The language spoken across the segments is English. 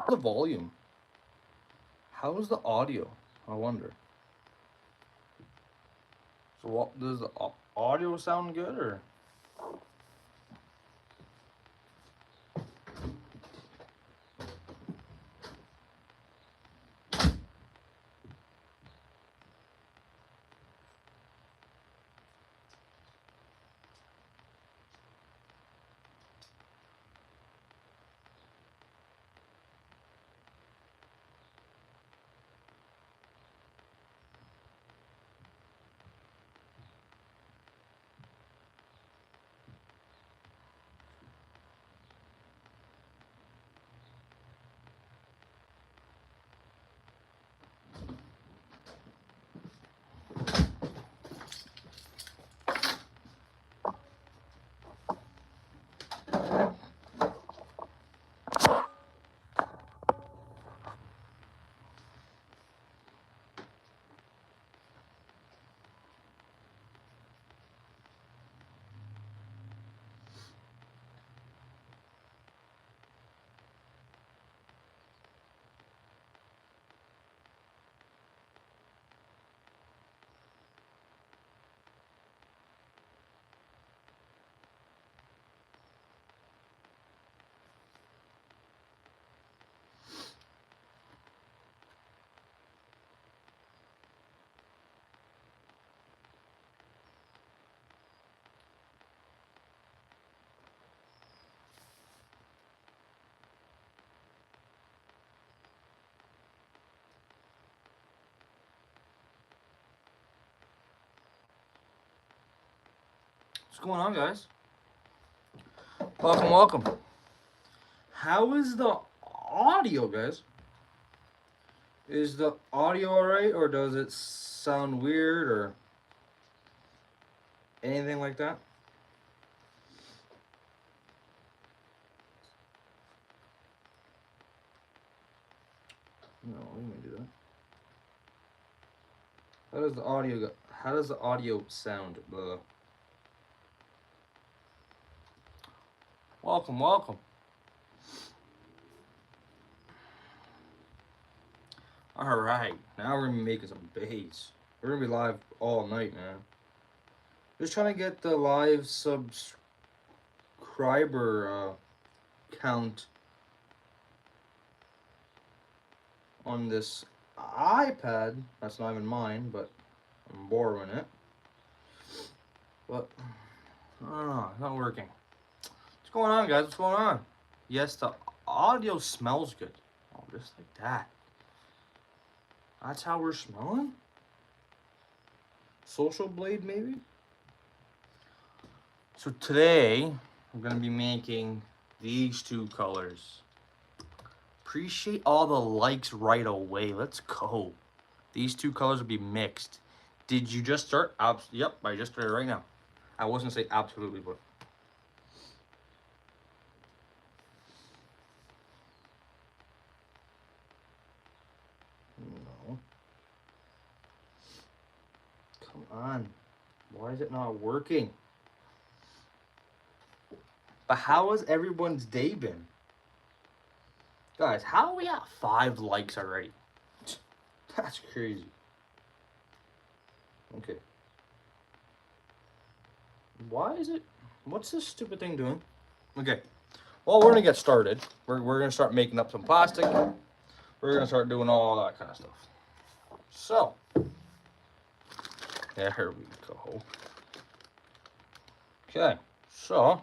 the volume? How is the audio? I wonder. So what does the audio sound good or? What's going on, guys? Welcome, welcome. How is the audio, guys? Is the audio alright, or does it sound weird, or anything like that? No, we can do that. How does the audio go? How does the audio sound? Blah. Welcome, welcome. Alright, now we're gonna be making some baits. We're gonna be live all night, man. Just trying to get the live subscriber count on this iPad. That's not even mine, but I'm borrowing it. But I don't know, it's not working. What's going on, guys? What's going on? Yes, the audio smells good. Oh, just like that. That's how we're smelling? Social Blade, maybe? So today, I'm going to be making these two colors. Appreciate all the likes right away. Let's go. These two colors will be mixed. Did you just start? Yep, I just started right now. I wasn't say absolutely, but... No. Come on. Why is it not working? But how has everyone's day been? Guys, how are we at 5 likes already? That's crazy. Okay. Why is it? What's this stupid thing doing? Okay. Well, we're gonna get started. We're gonna start making up some plastic. We're gonna start doing all that kind of stuff. So, there we go. Okay. So,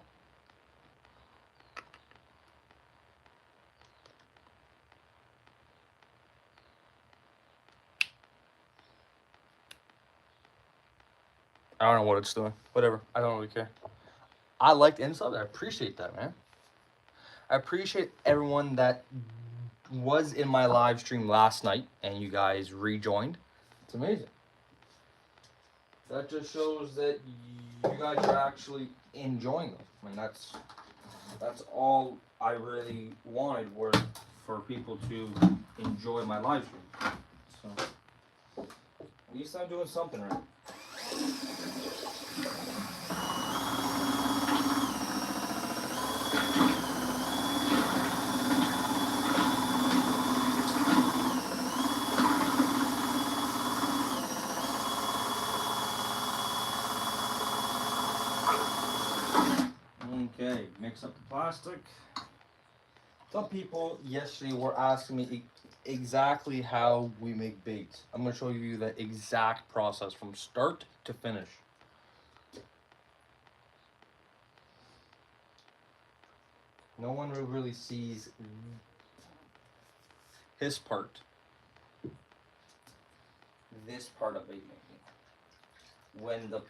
I don't know what it's doing. Whatever. I don't really care. I liked insult. I appreciate that, man. I appreciate everyone that was in my live stream last night and you guys rejoined. It's amazing. That just shows that you guys are actually enjoying them. I mean, that's all I really wanted were for people to enjoy my live stream. So at least I'm doing something right. Okay, mix up the plastic. Some people yesterday were asking me exactly how we make baits. I'm going to show you the exact process from start to finish. No one really sees his part. This part of bait making. When the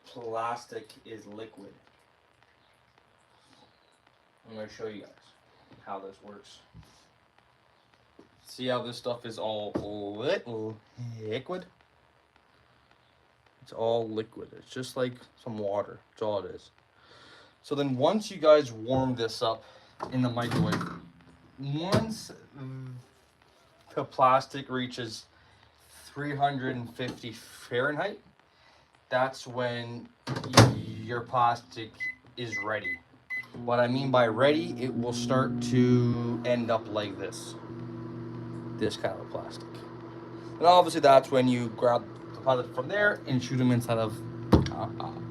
plastic is liquid. I'm going to show you guys how this works. See how this stuff is all liquid? It's all liquid. It's just like some water. That's all it is. So then once you guys warm this up in the microwave, once the plastic reaches 350 Fahrenheit, that's when your plastic is ready. What I mean by ready, it will start to end up like this. This kind of plastic. And obviously that's when you grab the plastic from there and shoot them inside of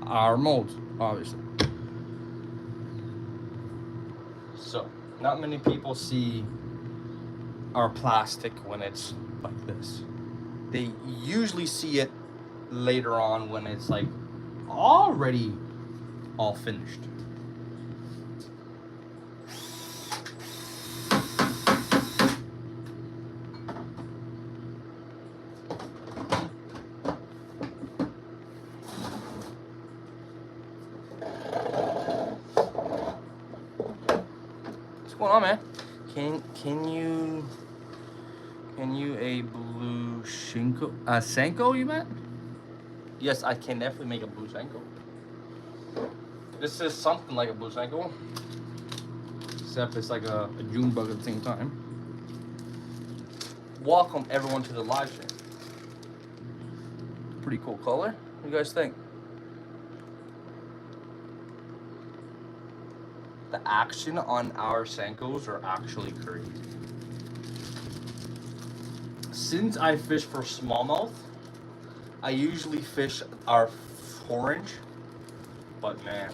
our molds, obviously. So, not many people see our plastic when it's like this. They usually see it later on when it's like already all finished. What's going on, man? Can you a blue shinko? Senko, you meant? Yes, I can definitely make a blue Senko. This is something like a blue Senko, except it's like a June bug at the same time. Welcome everyone to the live stream. Pretty cool color. What do you guys think? The action on our Senkos are actually crazy. Since I fish for smallmouth, I usually fish our orange, but man,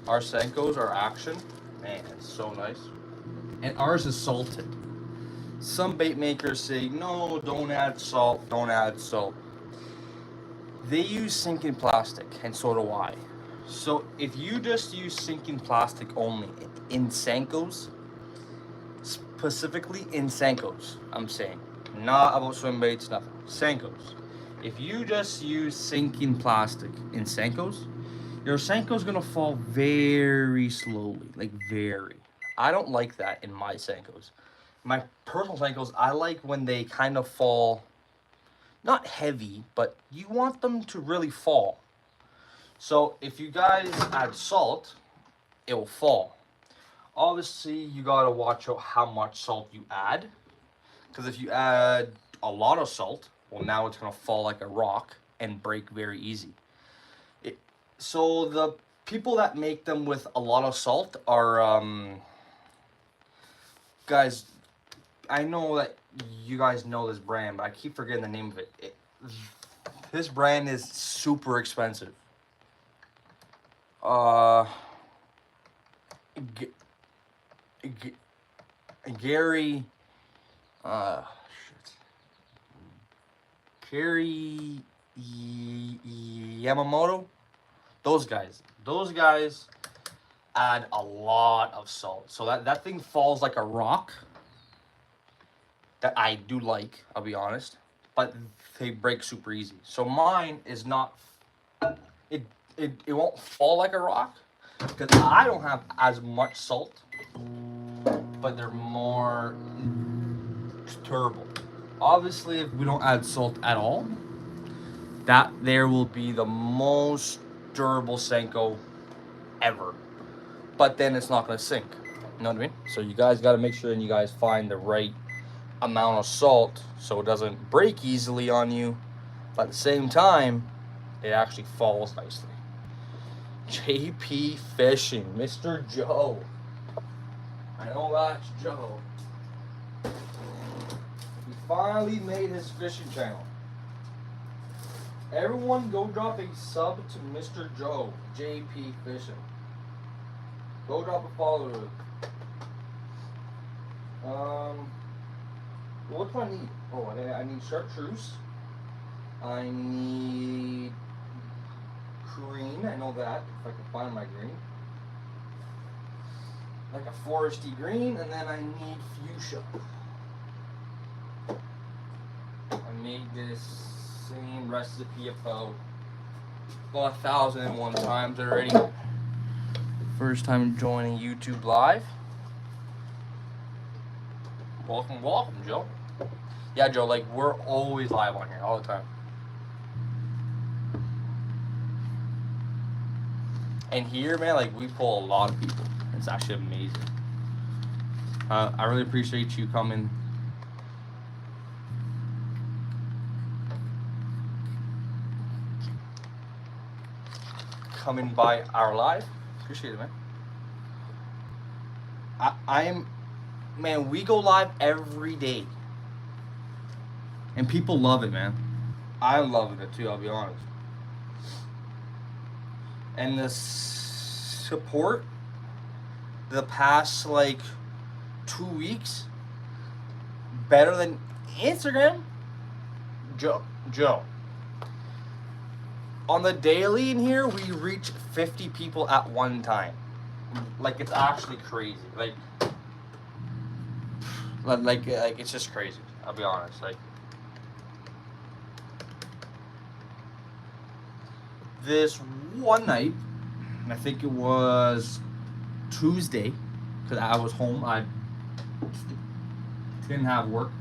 our Senkos are action. Man, it's so nice. And ours is salted. Some bait makers say, no, don't add salt, don't add salt. They use sinking plastic, and so do I. So if you just use sinking plastic only in Senkos, specifically in Senkos, I'm saying, not about swim baits, nothing. Senkos. If you just use sinking plastic in Senkos, your Senko's gonna fall very slowly, like very. I don't like that in my Senkos. My personal Senkos, I like when they kind of fall, not heavy, but you want them to really fall. So if you guys add salt, it will fall. Obviously, you gotta watch out how much salt you add, because if you add a lot of salt, well, now it's gonna fall like a rock and break very easy. So the people that make them with a lot of salt are, guys, I know that you guys know this brand, but I keep forgetting the name of it. This brand is super expensive. Gary, Gary Yamamoto, those guys add a lot of salt, so that thing falls like a rock. That I do like, I'll be honest, but they break super easy. So mine is not. It won't fall like a rock because I don't have as much salt, but they're more durable. Obviously, if we don't add salt at all, that there will be the most durable Senko ever. But then it's not gonna sink. You know what I mean? So you guys got to make sure and you guys find the right amount of salt so it doesn't break easily on you, but at the same time, it actually falls nicely. JP Fishing, Mr. Joe. I know that's Joe. He finally made his fishing channel. Everyone go drop a sub to Mr. Joe, JP Fishing. Go drop a follow. What do I need? Oh, I need chartreuse. I need green. I know that, if I can find my green. Like a foresty green, and then I need fuchsia. I made this same recipe about 1,001 times already. First time joining YouTube Live. Welcome, welcome, Joe. Yeah, Joe, like, we're always live on here, all the time. And here, man, like, we pull a lot of people. It's actually amazing. I really appreciate you coming. Coming by our live. Appreciate it, man. Man, we go live every day. And people love it, man. I'm loving it too, I'll be honest. And the support the past like 2 weeks, better than Instagram. Joe. On the daily in here, we reach 50 people at one time. Like, it's actually crazy. Like it's just crazy. I'll be honest. Like, this one night, I think it was Tuesday, because I was home. I didn't have work.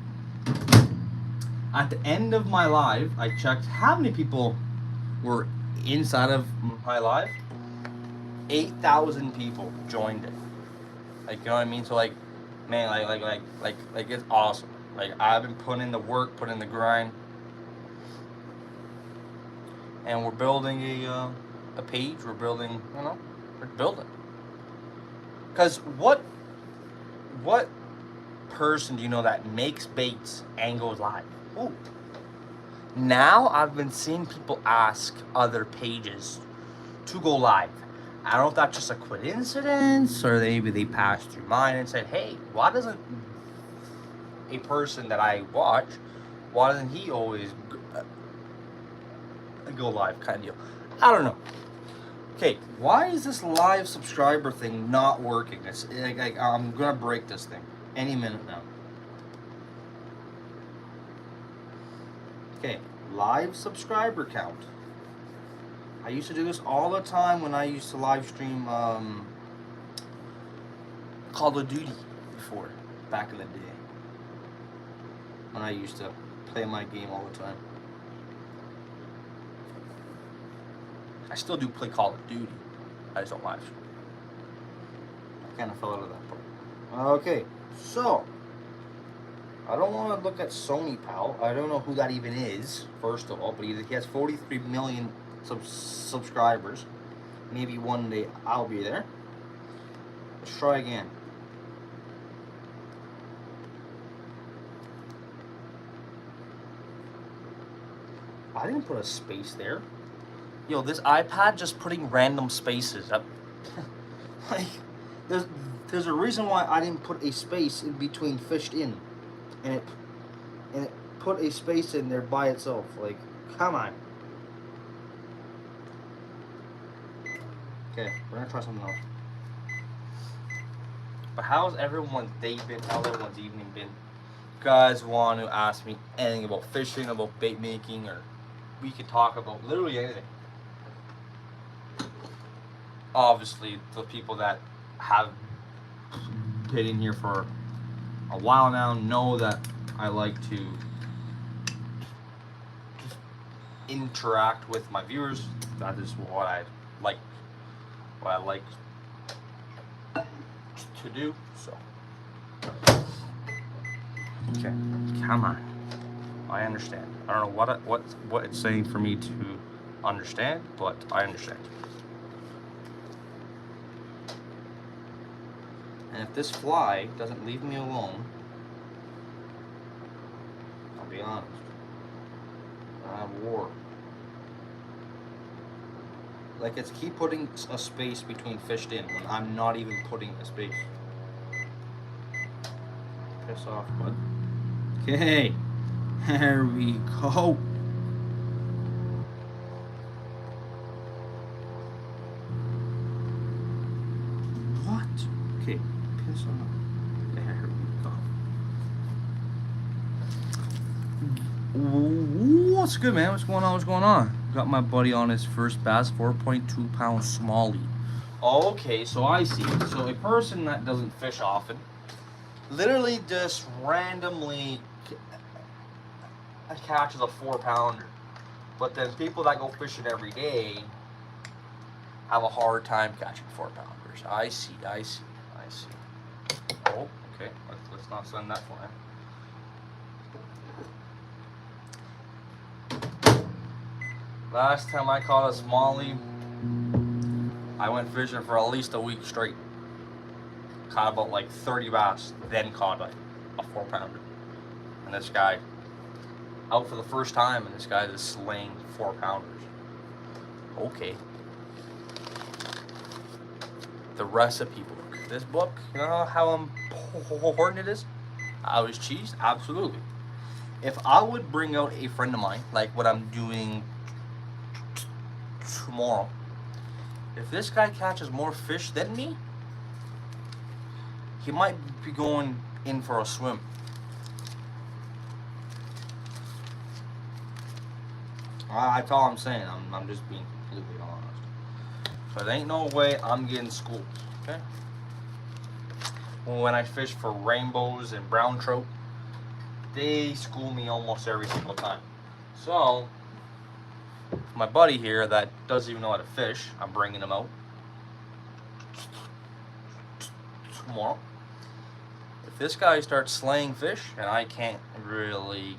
At the end of my live, I checked how many people were inside of my live. 8,000 people joined it. Like, you know what I mean? So, like, man, like it's awesome. Like, I've been putting in the work, putting in the grind, and we're building a page. We're building, we're building. Because what person do you know that makes baits and goes live? Ooh. Now I've been seeing people ask other pages to go live. I don't know if that's just a coincidence, or maybe they passed through mine and said, hey, why doesn't a person that I watch, why doesn't he always go live, kind of deal? I don't know. Okay, why is this live subscriber thing not working? It's like I'm gonna break this thing any minute now. Okay, live subscriber count. I used to do this all the time when I used to live stream Call of Duty before, back in the day. When I used to play my game all the time. I still do play Call of Duty. I just don't live stream. I kind of fell out of that part. Okay, so I don't want to look at Sony Pal. I don't know who that even is, first of all, but he has 43 million subscribers. Maybe one day I'll be there. Let's try again. I didn't put a space there. Yo, this iPad just putting random spaces up. Like, there's a reason why I didn't put a space in between fished in, and it put a space in there by itself. Like, come on. Okay, we're gonna try something else. But how's everyone's day been? How's everyone's evening been? You guys want to ask me anything about fishing, about bait making, or we could talk about literally anything. Obviously, the people that have been in here for a while now know that I like to just interact with my viewers. That is what I like. What I like to do. So, okay, come on. I understand. I don't know what it's saying for me to understand, but I understand. And if this fly doesn't leave me alone, I'll be honest, I have war. Like, it's keep putting a space between fished in when I'm not even putting a space. Piss off, bud. Okay, there we go. What? Okay, piss off. There we go. What's good, man? What's going on? What's going on? Got my buddy on his first bass, 4.2 pound smallie. Okay, so I see. So a person that doesn't fish often literally just randomly catches a 4-pounder. But then people that go fishing every day have a hard time catching 4-pounders. I see. Oh, okay. Let's not send that fly. Last time I caught a smallie, I went fishing for at least a week straight. Caught about like 30 bass, then caught like a 4-pounder. And this guy, out for the first time, and this guy is slaying 4-pounders. Okay. The recipe book. This book, you know how important it is? I was cheesed? Absolutely. If I would bring out a friend of mine, like what I'm doing tomorrow, if this guy catches more fish than me, he might be going in for a swim. That's all I'm saying. I'm just being completely honest. So there ain't no way I'm getting schooled, okay? When I fish for rainbows and brown trout, they school me almost every single time. So, my buddy here that doesn't even know how to fish, I'm bringing him out tomorrow. If this guy starts slaying fish and I can't really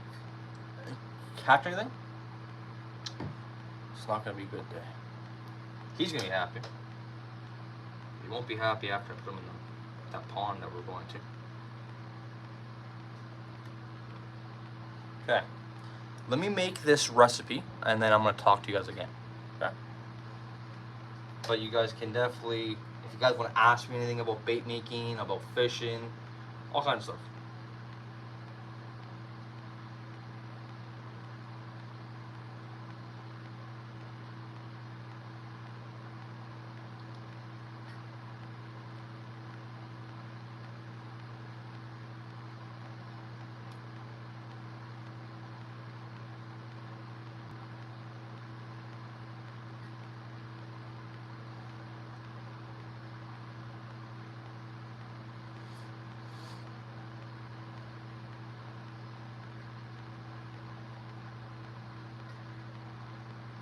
catch anything, it's not going to be a good day. He's going to be happy. He won't be happy after I put him in that pond that we're going to. Okay. Let me make this recipe and then I'm going to talk to you guys again. Okay? But you guys can definitely, if you guys want to ask me anything about bait making, about fishing, all kinds of stuff.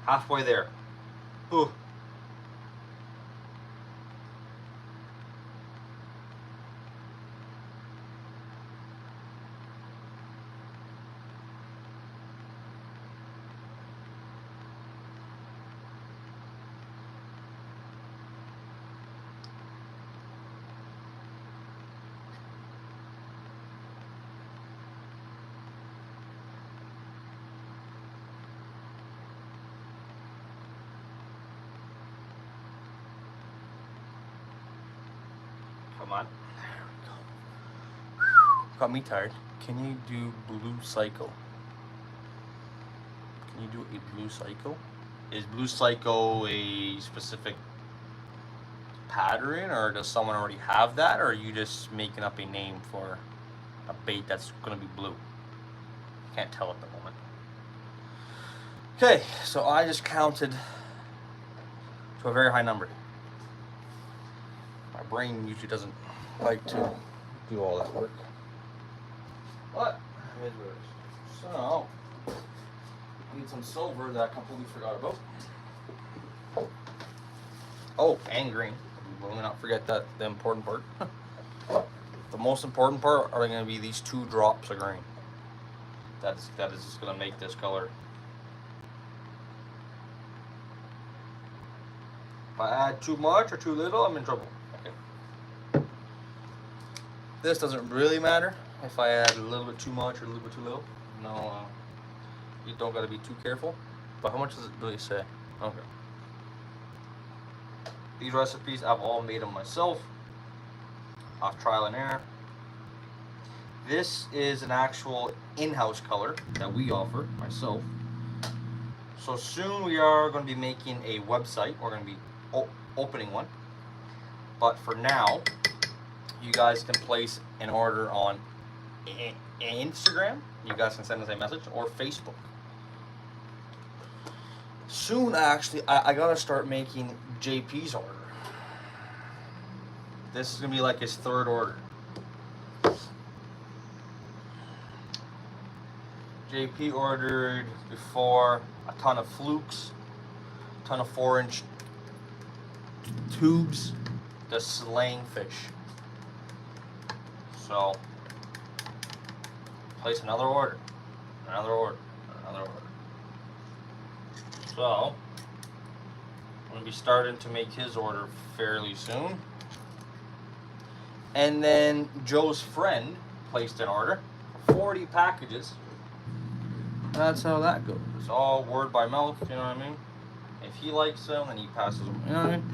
Halfway there. Ooh. Come on. There we go. Got me tired. Can you do blue cycle? Can you do a blue cycle? Is blue cycle a specific pattern, or does someone already have that, or are you just making up a name for a bait that's going to be blue? Can't tell at the moment. Okay, so I just counted to a very high number. My brain usually doesn't like to do all that work. But, so, I need some silver that I completely forgot about. Oh, and green. We'll not forget that, the important part. The most important part are going to be these 2 drops of green. That is just going to make this color. If I add too much or too little, I'm in trouble. Okay. This doesn't really matter if I add a little bit too much or a little bit too little. No, you don't got to be too careful. But how much does it really say? Okay. These recipes I've all made them myself, off trial and error. This is an actual in-house color that we offer, myself. So soon we are going to be making a website. We're going to be opening one. But for now, you guys can place an order on Instagram. You guys can send us a message, or Facebook. Soon, actually, I gotta start making JP's order. This is gonna be like his third order. JP ordered before a ton of flukes, a ton of 4-inch tubes, the slaying fish. So, place another order, another order, another order. So, I'm going to be starting to make his order fairly soon. And then Joe's friend placed an order for 40 packages. That's how that goes. It's all word by mouth, you know what I mean? If he likes them, then he passes them, you know what I mean?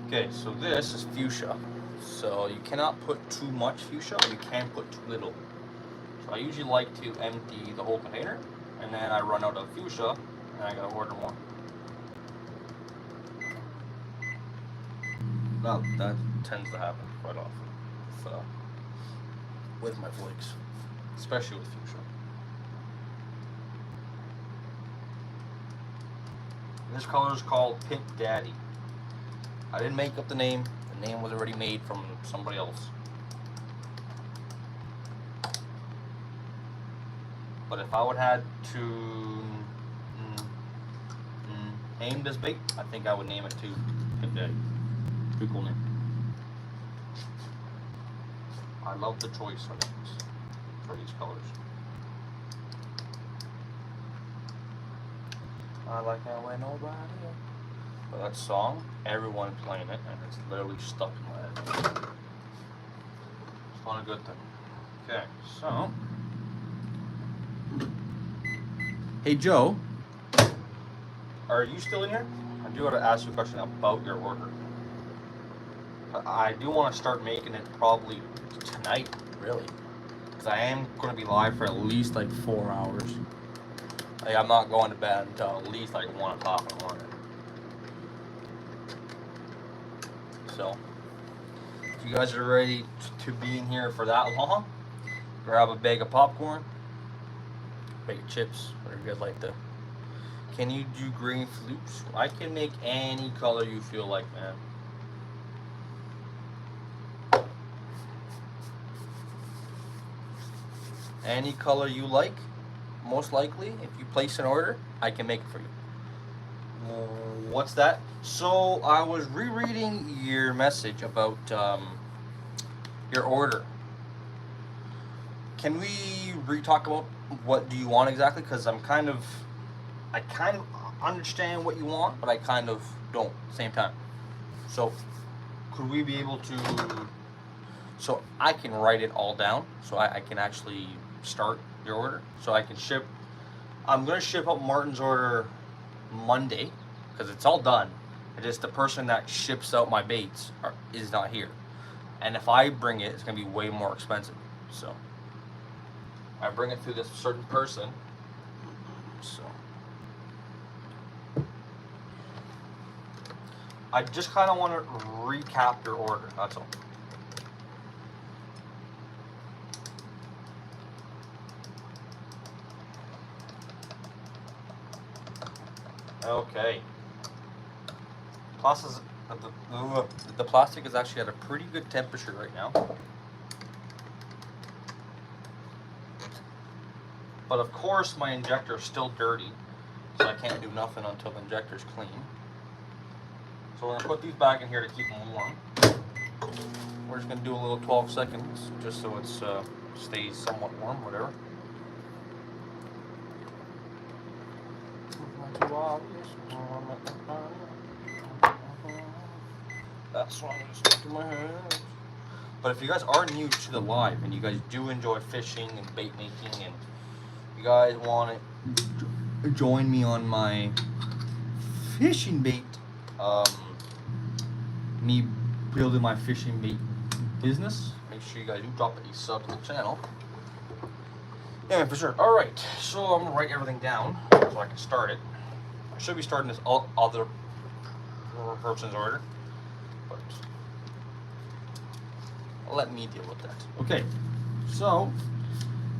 Okay, so this is fuchsia. So you cannot put too much fuchsia, or you can put too little. So I usually like to empty the whole container, and then I run out of fuchsia, and I gotta order more. Well, that tends to happen quite often with my flakes, especially with fuchsia. This color is called Pimp Daddy. I didn't make up the name. The name was already made from somebody else. But if I would have to name this bait, I think I would name it too Pimp Daddy. Pretty cool name. I love the choice of names for these colors. I like how I nobody else. But that song, everyone playing it, and it's literally stuck in my head. It's not a good thing. Okay, so. Hey Joe, are you still in here? I do want to ask you a question about your order. I do want to start making it probably tonight, really. Because I am going to be live for at least like 4 hours. Like, I'm not going to bed until at least like 1 o'clock in the morning. So, if you guys are ready to be in here for that long, grab a bag of popcorn, bag of chips, whatever you guys like to. Can you do green flukes? I can make any color you feel like, man. Any color you like, most likely, if you place an order, I can make it for you. What's that? So I was rereading your message about your order. Can we re-talk about what do you want exactly? Because I kind of understand what you want, but I kind of don't at the same time. So could we be able to, so I can write it all down, so I can actually start your order, so I can ship. I'm going to ship out Martin's order Monday, because it's all done. It's just the person that ships out my baits is not here. And if I bring it, it's going to be way more expensive. So I bring it through this certain person. So I just kind of want to recap your order, that's all. Okay. The plastic is actually at a pretty good temperature right now. But of course my injector is still dirty, so I can't do nothing until the injector is clean. So we're going to put these back in here to keep them warm. We're just going to do a little 12 seconds just so it stays somewhat warm, whatever. That's why I'm stuck in my head. But if you guys are new to the live and you guys do enjoy fishing and bait making and you guys want it, join me on my fishing bait, me building my fishing bait business. Make sure you guys do drop a sub to the channel. Yeah, for sure. All right, so I'm gonna write everything down so I can start it. I should be starting this other person's order, but let me deal with that. Okay, so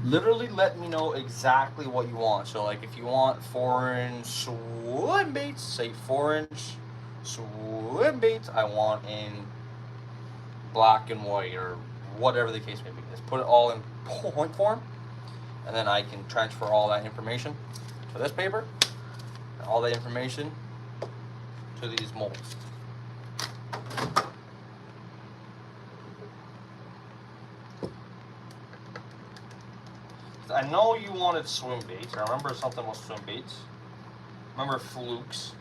literally let me know exactly what you want. So like if you want 4-inch swim baits, say 4-inch swim baits, I want in black and white or whatever the case may be. Just put it all in point form, and then I can transfer all that information to this paper, and all that information to these molds. I know you wanted swim baits. I remember something was swim baits. I remember flukes.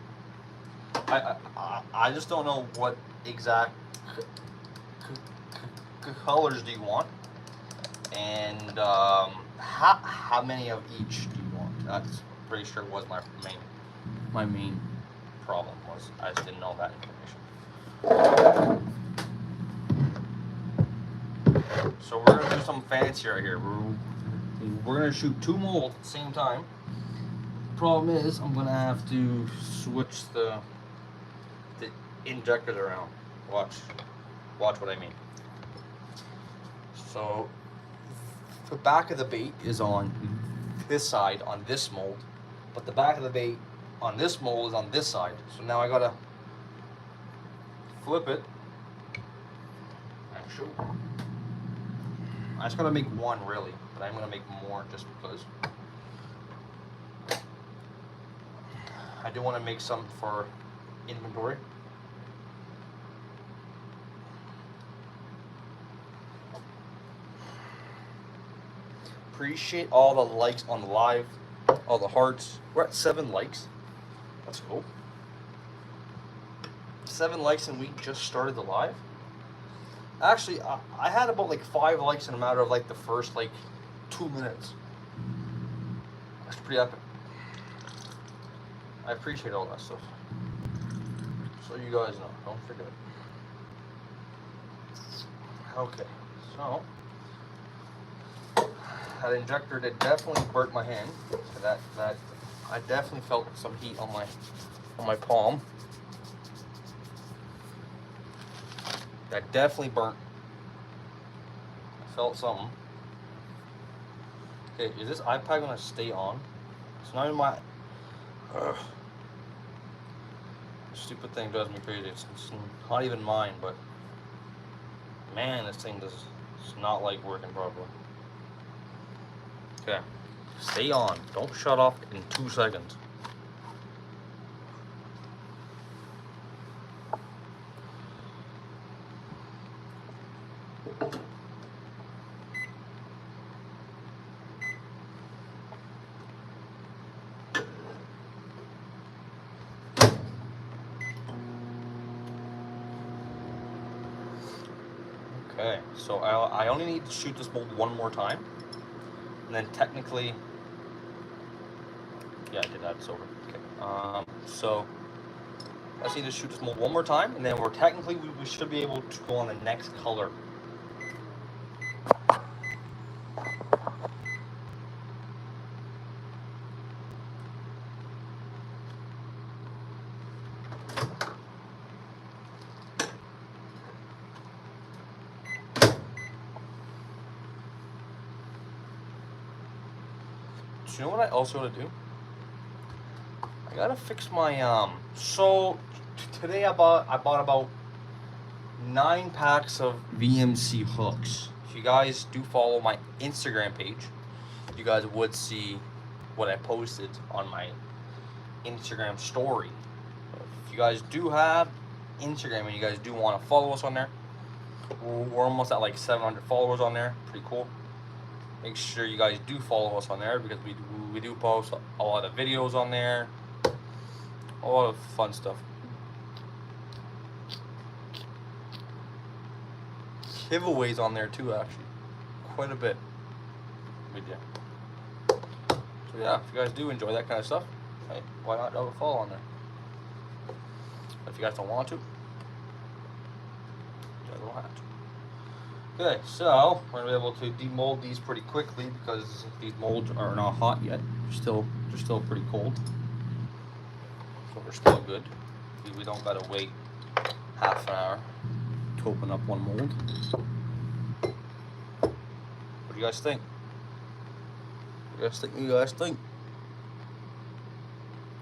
I just don't know what exact colors do you want, and how many of each do you want? That's pretty sure was my main problem, was I just didn't know that information. So we're gonna do something fancy right here. We're gonna shoot 2 molds at the same time. Problem is, I'm gonna have to switch the injectors around. Watch what I mean. So the back of the bait is on this side on this mold, but the back of the bait on this mold is on this side. So now I gotta flip it and shoot. I just gotta make one really, but I'm gonna make more just because. I do want to make some for inventory. Appreciate all the likes on the live, all the hearts. We're at 7 likes. Let's go. 7 likes and we just started the live. Actually, I had about like 5 likes in a matter of like the first like 2 minutes. That's pretty epic. I appreciate all that stuff. So you guys know, don't forget. Okay, so that injector did definitely burnt my hand. That I definitely felt some heat on my palm. That definitely burnt. I felt something. Okay, is this iPad gonna stay on? It's not in my. Stupid thing drives me crazy. It's not even mine, but man, this thing does. It's not like working properly. Okay, stay on. Don't shut off in 2 seconds. Okay, so I only need to shoot this mold 1 more time, and then technically, yeah, I did that. It's over. Okay, so I just need to shoot this mold 1 more time, and then we should be able to go on the next color. You know what I also gotta do? I gotta fix my so today I bought about 9 packs of VMC hooks. If you guys do follow my Instagram page, you guys would see what I posted on my Instagram story. If you guys do have Instagram and you guys do want to follow us on there, we're almost at like 700 followers on there. Pretty cool. Make sure you guys do follow us on there because we do post a lot of videos on there, a lot of fun stuff. Giveaways on there too, actually, quite a bit. But yeah. So yeah, if you guys do enjoy that kind of stuff, hey, why not have a follow on there? If you guys don't want to, you guys don't have to. Okay, so we're gonna be able to demold these pretty quickly because these molds are not hot yet. They're still pretty cold. So we're still good. We don't gotta wait half an hour to open up one mold. What do you guys think? What do you guys think?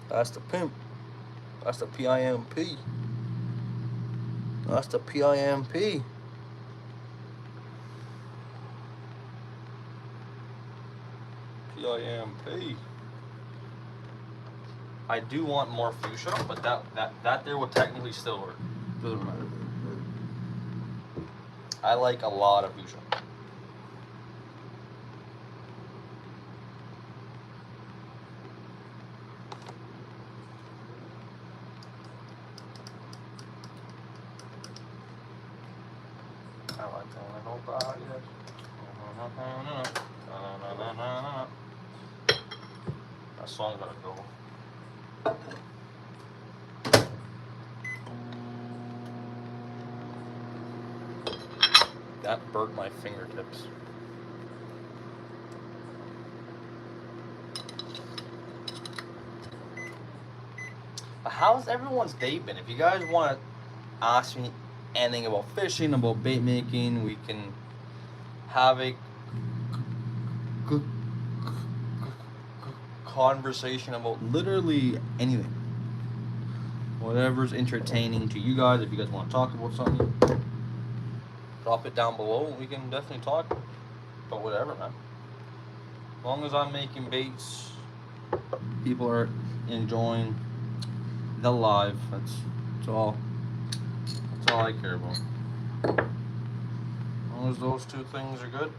That's the pimp. That's the PIMP. That's the PIMP. PIMP. I do want more fuchsia, but that there will technically still work. Doesn't matter. I like a lot of fuchsia. I like telling nobody else. That song gotta go. That burnt my fingertips. How's everyone's day been? If you guys want to ask me anything about fishing, about bait making, we can have a conversation about literally anything. Whatever's entertaining to you guys. If you guys want to talk about something, drop it down below. We can definitely talk about whatever, man. As long as I'm making baits, people are enjoying the live. That's all I care about. As long as those two things are good,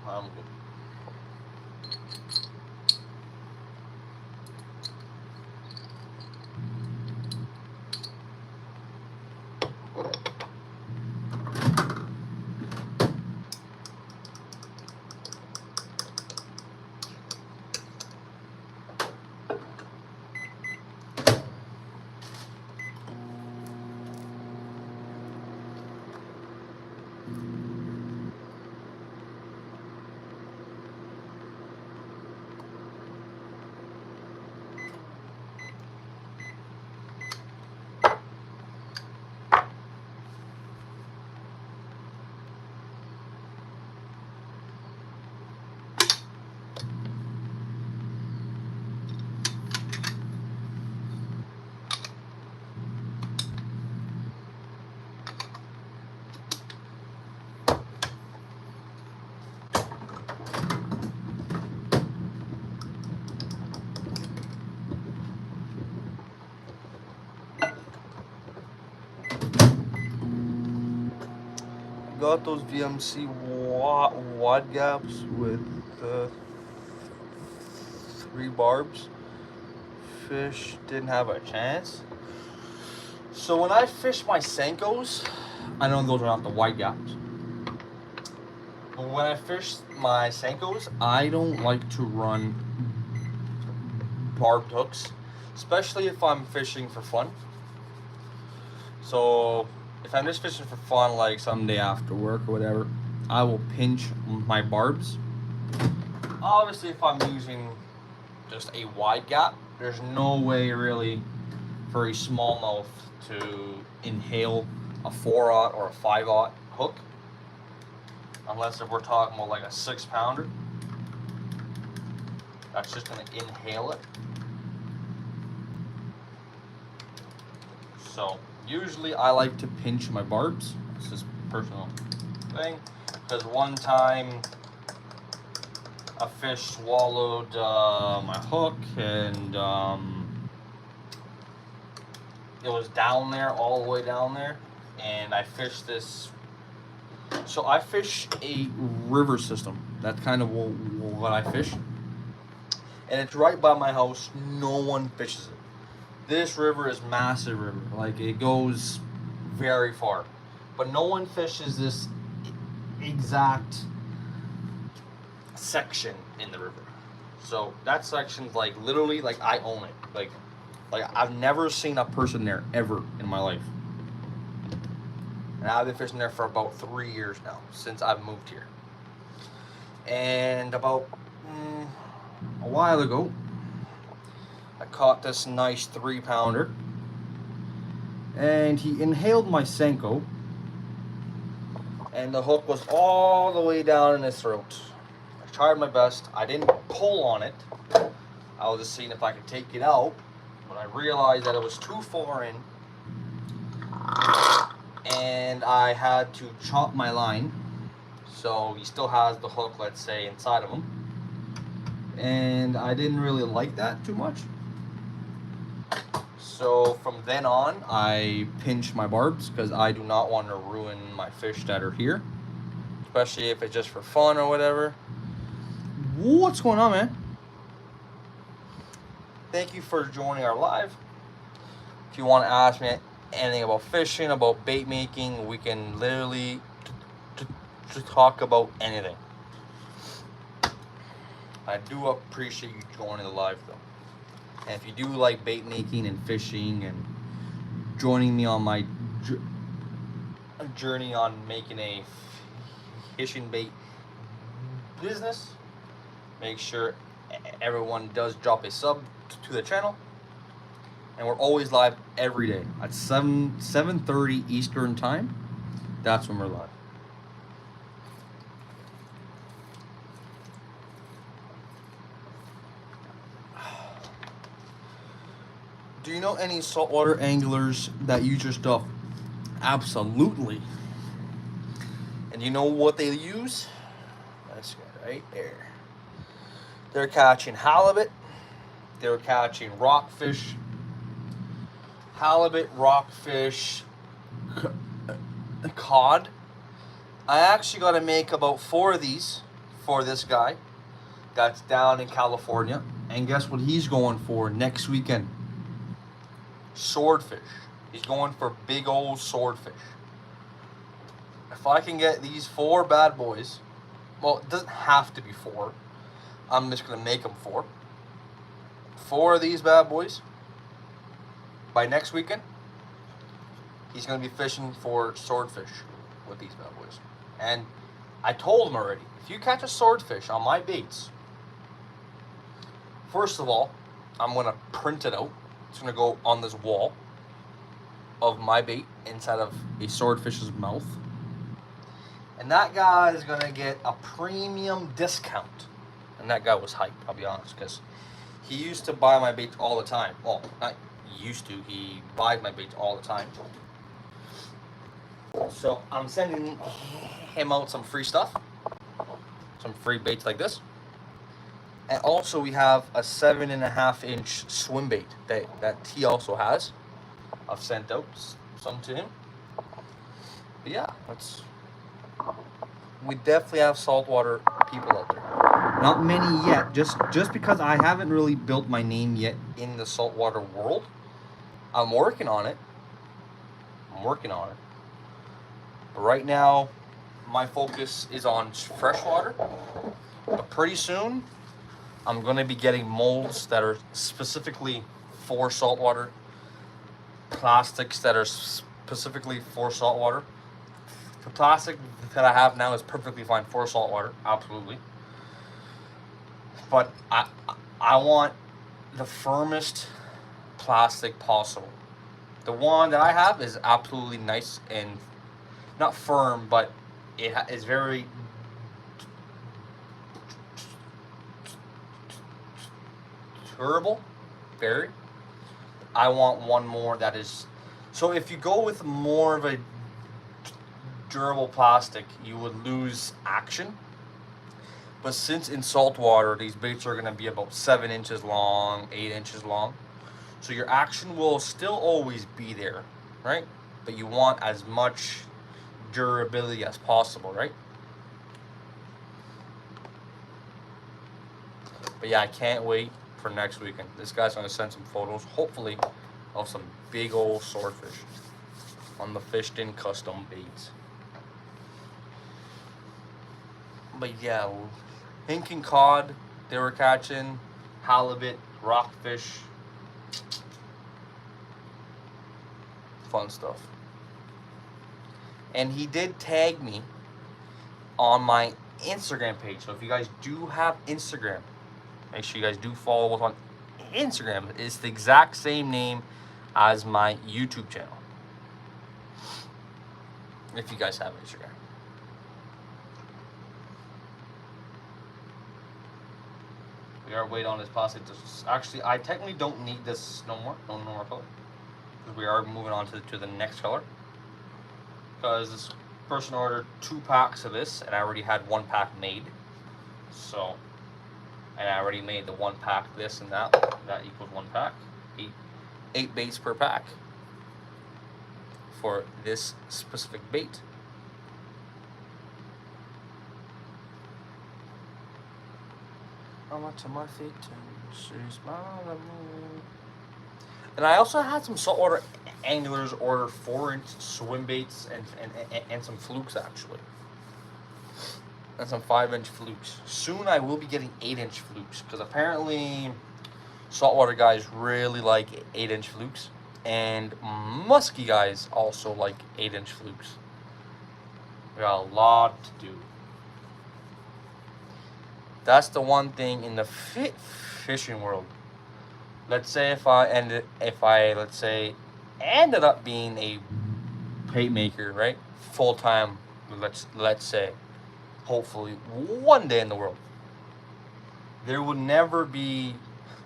I'm good. Got those VMC wad gaps with 3 barbs. Fish didn't have a chance. So when I fish my Senkos, I know those are not the wide gaps. But when I fish my Senkos, I don't like to run barbed hooks, especially if I'm fishing for fun. So if I'm just fishing for fun, like someday after work or whatever, I will pinch my barbs. Obviously, if I'm using just a wide gap, there's no way really for a smallmouth to inhale a 4/0 or a 5/0 hook, unless if we're talking about like a 6-pounder. That's just gonna inhale it. So usually I like to pinch my barbs. This is a personal thing, because one time a fish swallowed my hook, and it was down there, all the way down there, and I fished this. So I fish a river system. That's kind of what I fish, and it's right by my house. No one fishes it. This river is massive river, like it goes very far, but no one fishes this exact section in the river. So that section's like literally like I own it. Like I've never seen a person there ever in my life. And I've been fishing there for about 3 years now, since I've moved here. And about a while ago, I caught this nice 3-pounder, and he inhaled my Senko, and the hook was all the way down in his throat. I tried my best. I didn't pull on it. I was just seeing if I could take it out, but I realized that it was too far in, and I had to chop my line. So he still has the hook, let's say, inside of him. And I didn't really like that too much. So from then on, I pinch my barbs because I do not want to ruin my fish that are here, especially if it's just for fun or whatever. What's going on, man? Thank you for joining our live. If you want to ask me anything about fishing, about bait making, we can literally talk about anything. I do appreciate you joining the live though. And if you do like bait making and fishing and joining me on my journey on making a fishing bait business, make sure everyone does drop a sub to the channel. And we're always live every day at 7:30 Eastern time. That's when we're live. Do you know any saltwater anglers that use your stuff? Absolutely. And you know what they use? That's right there. They're catching halibut. They're catching rockfish. Halibut, rockfish, cod. I actually got to make about 4 of these for this guy that's down in California. And guess what he's going for next weekend? Swordfish. He's going for big old swordfish. If I can get these 4 bad boys, well, it doesn't have to be 4. I'm just going to make them 4. 4 of these bad boys. By next weekend, he's going to be fishing for swordfish with these bad boys. And I told him already, if you catch a swordfish on my baits, first of all, I'm going to print it out. It's going to go on this wall of my bait inside of a swordfish's mouth. And that guy is going to get a premium discount. And that guy was hyped, I'll be honest, because he used to buy my baits all the time. Well, not used to, he buys my baits all the time. So I'm sending him out some free stuff, some free baits like this. And also we have a 7.5-inch swim bait that he also has. I've sent out some to him. But yeah, we definitely have saltwater people out there. Not many yet, just because I haven't really built my name yet in the saltwater world. I'm working on it. But right now, my focus is on freshwater. But pretty soon, I'm going to be getting molds that are specifically for saltwater. Plastics that are specifically for saltwater. The plastic that I have now is perfectly fine for saltwater, absolutely. But I want the firmest plastic possible. The one that I have is absolutely nice and not firm, but it is very durable. Very. I want one more that is. So if you go with more of a durable plastic, you would lose action. But since in saltwater, these baits are going to be about 7 inches long, 8 inches long. So your action will still always be there, right? But you want as much durability as possible, right? But yeah, I can't wait for next weekend. This guy's going to send some photos, hopefully, of some big old swordfish on the fished in custom baits. But yeah, thinking cod, They were catching halibut, rockfish, fun stuff. And he did tag me on my Instagram page. So if you guys do have Instagram, make sure you guys do follow us on Instagram. It's the exact same name as my YouTube channel. If you guys have Instagram. We are waiting on this plastic. Actually, I technically don't need this no more color. Because we are moving on to the next color. Because this person ordered 2 packs of this, and I already had 1 pack made. So, and I already made the 1 pack this and that. That equals 1 pack. 8 baits per pack for this specific bait. To my feet and I also had some saltwater anglers order 4-inch swim baits and some flukes actually. And some 5-inch flukes. Soon I will be getting 8-inch flukes because apparently saltwater guys really like 8-inch flukes, and musky guys also like 8-inch flukes. We got a lot to do. That's the one thing in the fishing world. Let's say if I ended up being a bait maker, right? Full time, let's say, hopefully one day in the world. There would never be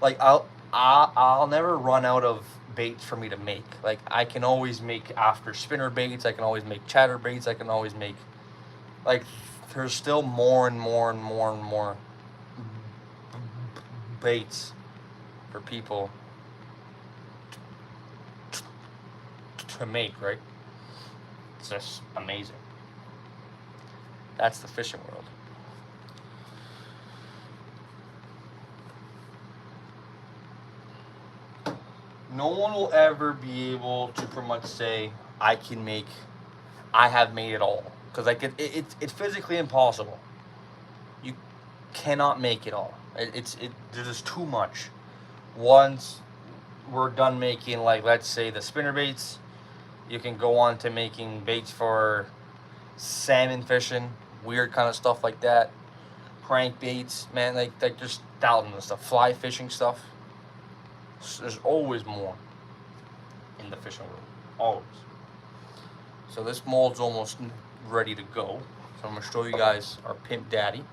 like I'll never run out of baits for me to make. Like I can always make after spinner baits, I can always make chatter baits, I can always make like there's still more and more and more and more baits for people to make, right? It's just amazing. That's the fishing world. No one will ever be able to pretty much say I have made it all, because like it's physically impossible. You cannot make it all. There's just too much. Once we're done making, like, let's say the spinner baits, you can go on to making baits for salmon fishing, weird kind of stuff like that. Crank baits, man, like there's thousands of stuff. Fly fishing stuff. There's always more in the fishing world. Always. So this mold's almost ready to go. So I'm going to show you guys our Pimp Daddy.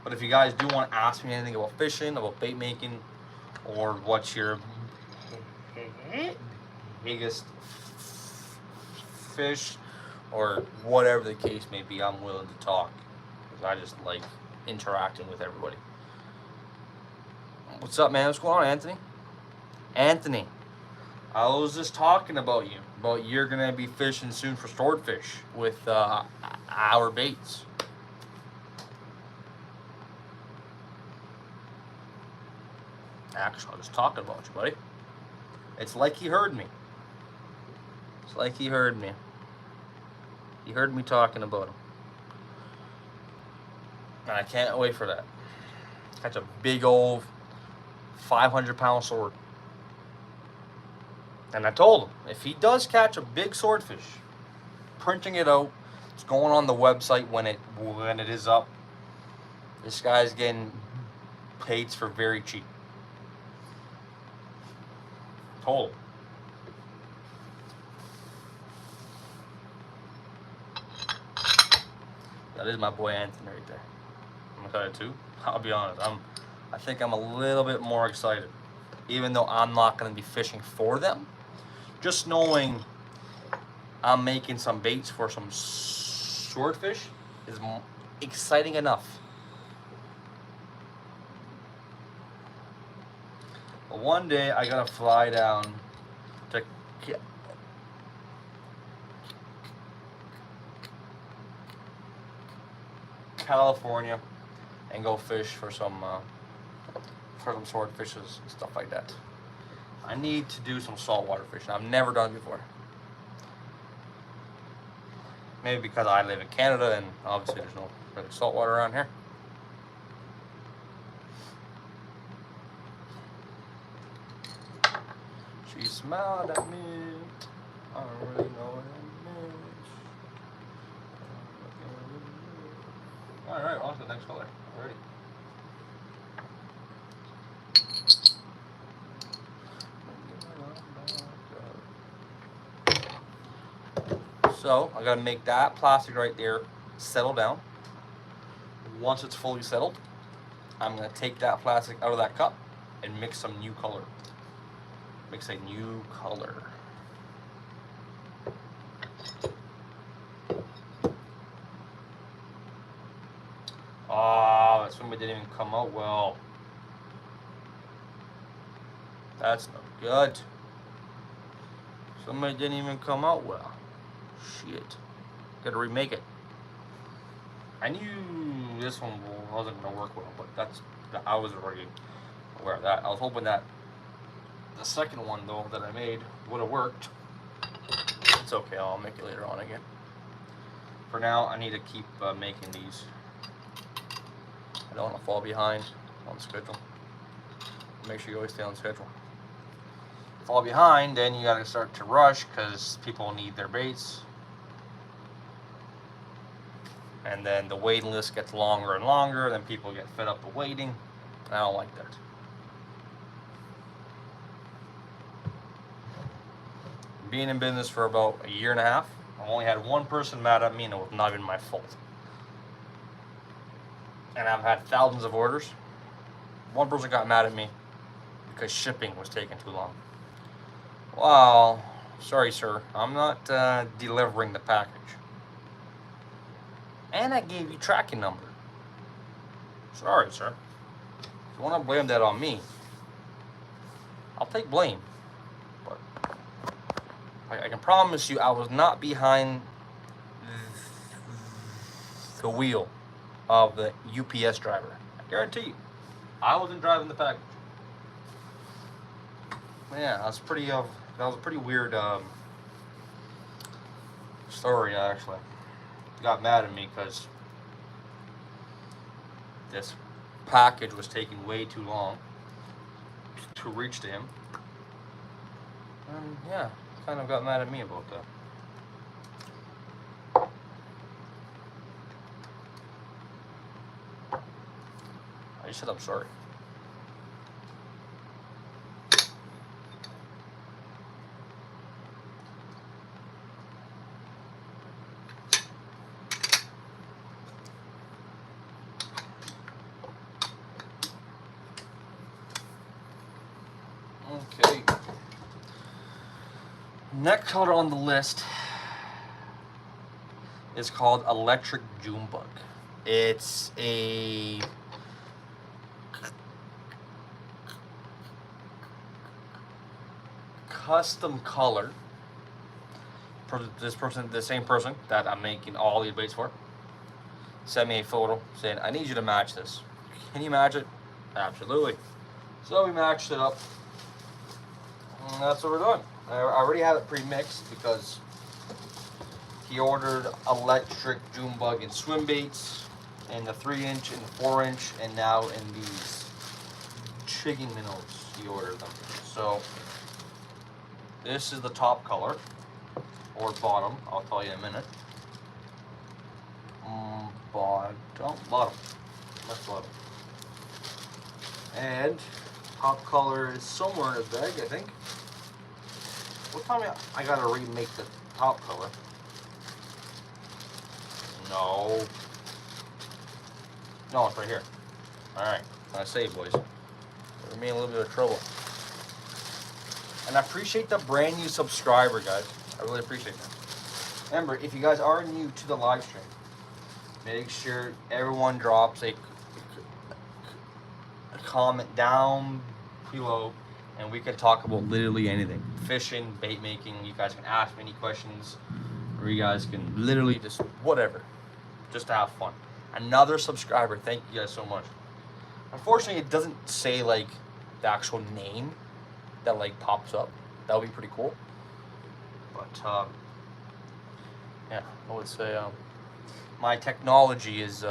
But if you guys do want to ask me anything about fishing, about bait making, or what's your biggest fish, or whatever the case may be, I'm willing to talk. Because I just like interacting with everybody. What's up, man? What's going on, Anthony? Anthony, I was just talking about you. About you're going to be fishing soon for swordfish with our baits. Actually, I was talking about you, buddy. It's like he heard me. It's like he heard me. He heard me talking about him. And I can't wait for that. Catch a big old 500-pound sword. And I told him, if he does catch a big swordfish, printing it out, it's going on the website when it is up. This guy's getting paid for very cheap. Told him. That is my boy Anthony right there. I'm excited too. I'll be honest. I think I'm a little bit more excited, even though I'm not going to be fishing for them. Just knowing I'm making some baits for some swordfish is exciting enough. But one day I gotta fly down to California and go fish for some swordfishes and stuff like that. I need to do some saltwater fishing. I've never done it before. Maybe because I live in Canada and obviously there's no really saltwater around here. She smiled at me. I don't really know what it means. Alright, on to the next color. Alrighty. So I gotta make that plastic right there settle down. Once it's fully settled, I'm gonna take that plastic out of that cup and mix some new color. Mix a new color. Oh, that swimmer didn't even come out well. That's not good. Somebody didn't even come out well. Shit. Gotta remake it. I knew this one wasn't gonna work well, but I was already aware of that. I was hoping that the second one though that I made would have worked. It's okay, I'll make it later on again. For now, I need to keep making these. I don't want to fall behind on schedule. Make sure you always stay on schedule. Fall behind, then you gotta start to rush because people need their baits. And then the waiting list gets longer and longer, then people get fed up of waiting. I don't like that. Being in business for about a year and a half, I only had one person mad at me, and it was not even my fault. And I've had thousands of orders. One person got mad at me because shipping was taking too long. Well, sorry sir, I'm not delivering the package. And I gave you tracking number. Sorry sir. If you want to blame that on me, I'll take blame. But I can promise you I was not behind the wheel of the UPS driver. I guarantee you. I wasn't driving the package. Yeah, that was a pretty weird story actually. He got mad at me because this package was taking way too long to reach to him. And yeah, kind of got mad at me about that. I just said I'm sorry. Okay. Next color on the list is called Electric June Bug. It's a custom color. The same person that I'm making all these baits for, sent me a photo saying, I need you to match this. Can you match it? Absolutely. So we matched it up. And that's what we're doing. I already have it pre-mixed because he ordered electric June Bug in swim baits, in the 3-inch, in the 4-inch, and now in these chicken minnows. He ordered them. So this is the top color, or bottom. I'll tell you in a minute. Bottom. That's bottom. And top color is somewhere in his bag, I think. Well, tell me I gotta remake the top color. No, it's right here. Alright, I say, boys. We're in a little bit of trouble. And I appreciate the brand new subscriber, guys. I really appreciate that. Remember, if you guys are new to the live stream, make sure everyone drops a comment down below, and we can talk about literally anything. Fishing, bait making, you guys can ask me any questions, or you guys can literally just whatever, just to have fun. Another subscriber, thank you guys so much. Unfortunately, it doesn't say like the actual name that like pops up. That would be pretty cool. But yeah, I would say my technology is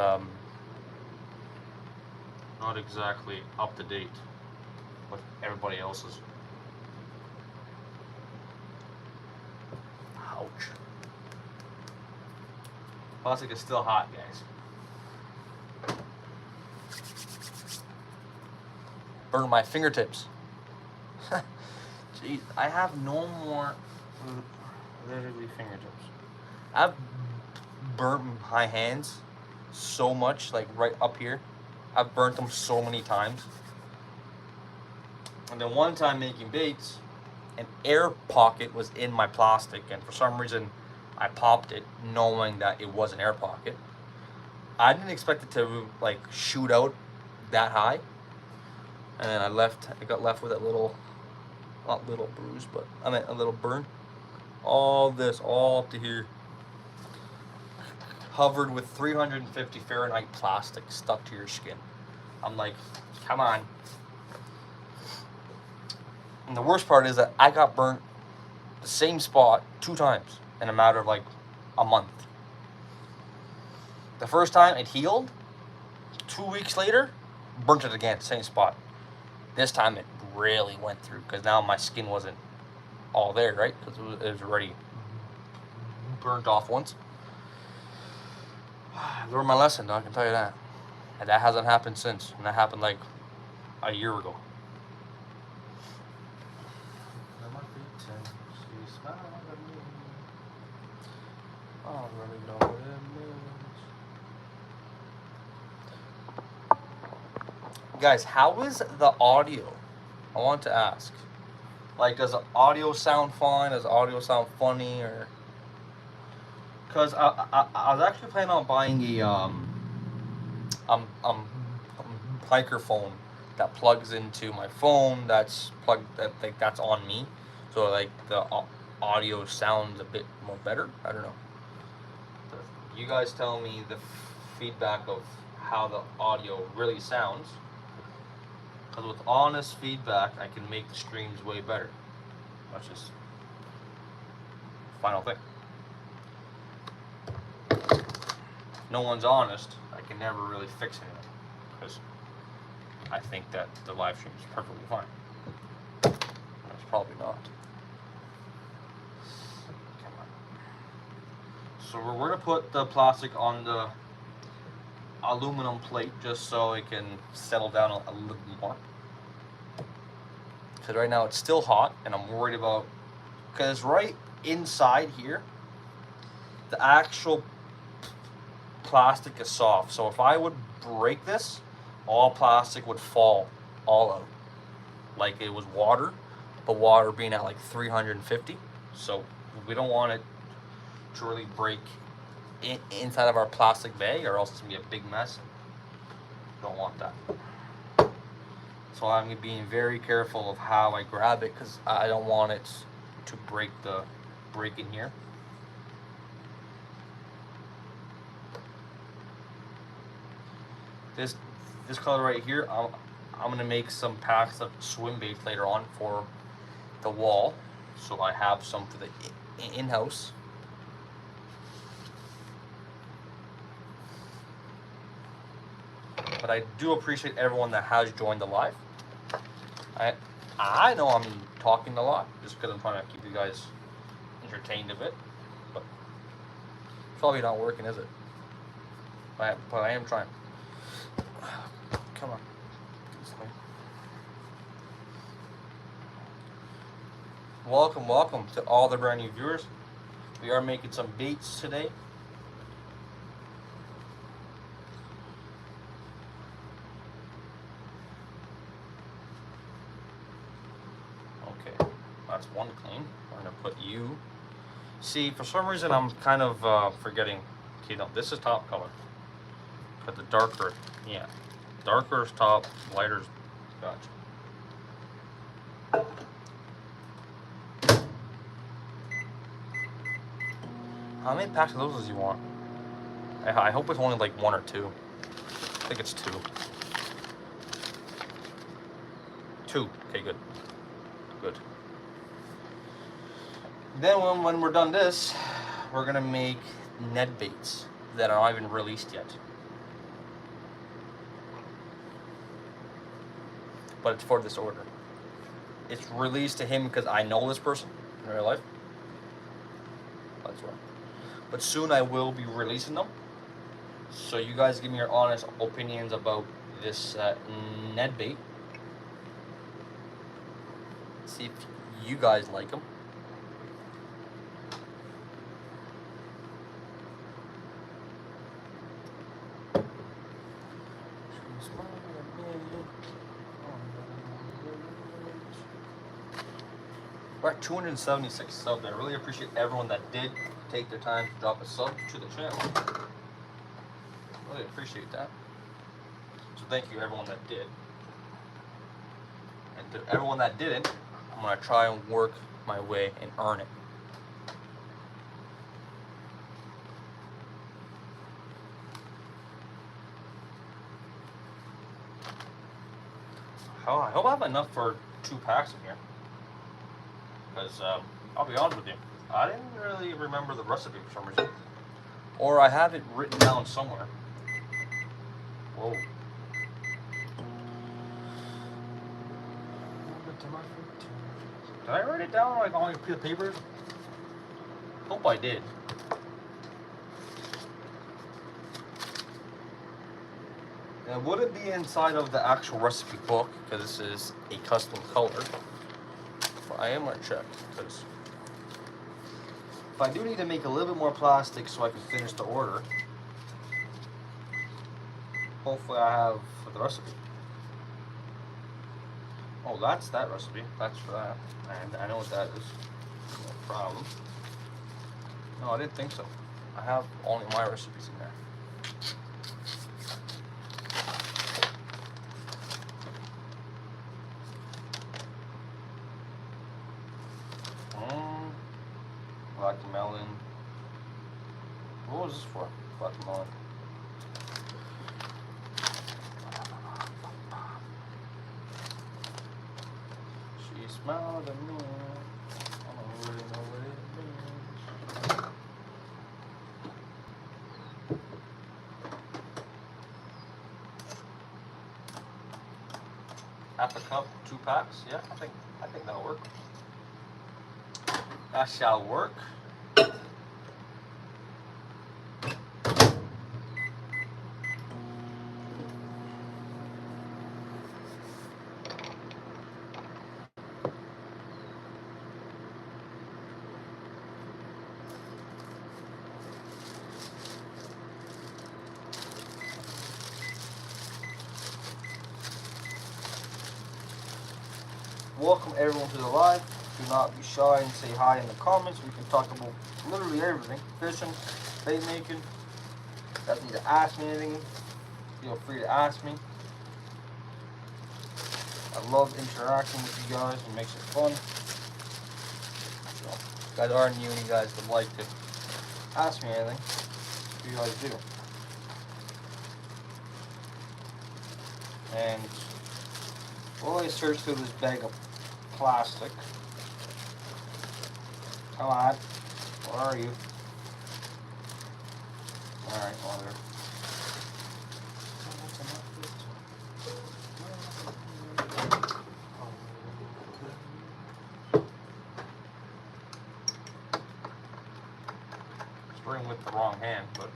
not exactly up to date with everybody else's. Ouch. Plastic is still hot, guys. Burn my fingertips. Jeez, I have no more literally fingertips. I've burnt my hands so much, like right up here. I've burnt them so many times. And then one time making baits, an air pocket was in my plastic, and for some reason I popped it knowing that it was an air pocket. I didn't expect it to like shoot out that high. And then I got left with a little, not little bruise, but I meant a little burn. All this, all up to here. Covered with 350 Fahrenheit plastic stuck to your skin. I'm like, come on. And the worst part is that I got burnt the same spot 2 times in a matter of like a month. The first time it healed, 2 weeks later, burnt it again, same spot. This time it really went through because now my skin wasn't all there, right? Because it was already burnt off once. I learned my lesson, I can tell you that. And that hasn't happened since. And that happened like a year ago. I don't really know what it means. Guys, how is the audio? I want to ask. Like, does the audio sound fine? Does the audio sound funny? Or because I was actually planning on buying a microphone that plugs into my phone. That's plugged. That's on me. So like the audio sounds a bit more better. I don't know. You guys tell me the feedback of how the audio really sounds. Because with honest feedback, I can make the streams way better. That's just final thing. If no one's honest, I can never really fix anything. Because I think that the live stream is perfectly fine. It's probably not. Come on. So we're going to put the plastic on the aluminum plate just so it can settle down a little more. Because right now it's still hot and I'm worried about, because right inside here the actual plastic is soft, so if I would break this, all plastic would fall all out like it was water, but water being at like 350, so we don't want it to really break inside of our plastic bag, or else it's gonna be a big mess. Don't want that. So I'm being very careful of how I grab it because I don't want it to break in here. This color right here, I'm gonna make some packs of swim baits later on for the wall, so I have some for the in-house. But I do appreciate everyone that has joined the live. I know I'm talking a lot just because I'm trying to keep you guys entertained a bit, but it's probably not working, is it? But I am trying. Come on. Welcome to all the brand new viewers. We are making some baits today. That's one clean. We're gonna put you. See, for some reason I'm kind of forgetting. Okay, no, this is top color. But the darker, yeah, darker is top, lighter is, gotcha. How many packs of those does you want? I hope it's only like 1 or 2. I think it's 2. 2. Okay, good. Good. Then when we're done this, we're gonna make Ned baits that are not even released yet. But it's for this order. It's released to him because I know this person in real life. That's why. But soon I will be releasing them. So you guys give me your honest opinions about this Ned bait. See if you guys like them. We're at 276 subs. I really appreciate everyone that did take their time to drop a sub to the channel. Really appreciate that. So thank you everyone that did. And to everyone that didn't, I'm gonna try and work my way and earn it. Oh, I hope I have enough for 2 packs in here. Because I'll be honest with you, I didn't really remember the recipe for some reason. Or I have it written down somewhere. Whoa. Did I write it down like on a piece of paper? Hope I did. Now, would it be inside of the actual recipe book? Because this is a custom color. But I am gonna check because if I do need to make a little bit more plastic so I can finish the order, hopefully I have for the recipe. Oh, that's that recipe. That's for that. And I know what that is. No problem. No, I didn't think so. I have only my recipes in there. Black melon. What was this for? Black melon. She smiled at me. I don't really know what it means. Half a cup, 2 packs. Yeah, I think that'll work. That shall work. Welcome everyone to the live. Do not be shy and say hi in the comments. We can talk about literally everything. Fishing, bait making. Doesn't need to ask me anything. Feel free to ask me. I love interacting with you guys. It makes it fun. So, if you guys are new and you guys would like to ask me anything, you guys do. And while I search through this bag of plastic, come on, where are you? Alright, well there. Spraying with the wrong hand, but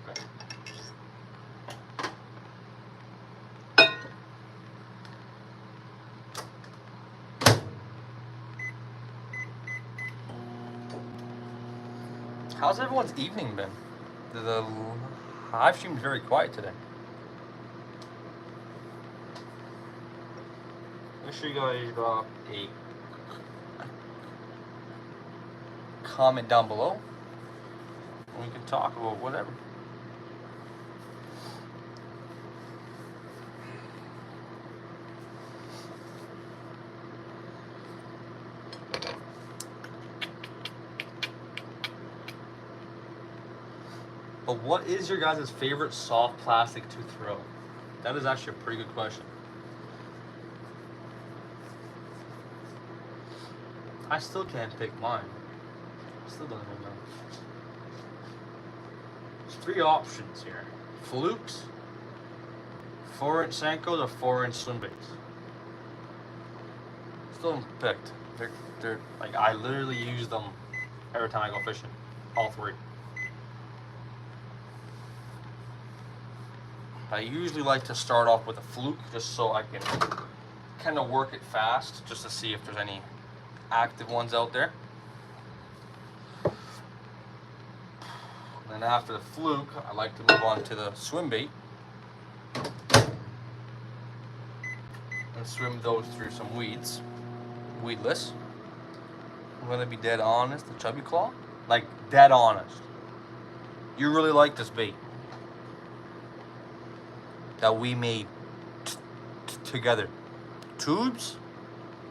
okay. How's everyone's evening been? The live stream is very quiet today. Make sure you guys drop a comment down below and we can talk about whatever. But what is your guys' favorite soft plastic to throw? That is actually a pretty good question. I still can't pick mine. Still don't even know. There's 3 options here. Flukes, 4-inch Senkos, or 4-inch swim baits. Still haven't picked. They're like, I literally use them every time I go fishing. all three. I usually like to start off with a fluke just so I can kind of work it fast just to see if there's any active ones out there. And then after the fluke, I like to move on to the swim bait and swim those through some weeds, weedless. I'm gonna be dead honest, the chubby claw, like dead honest. You really like this bait that we made together. Tubes?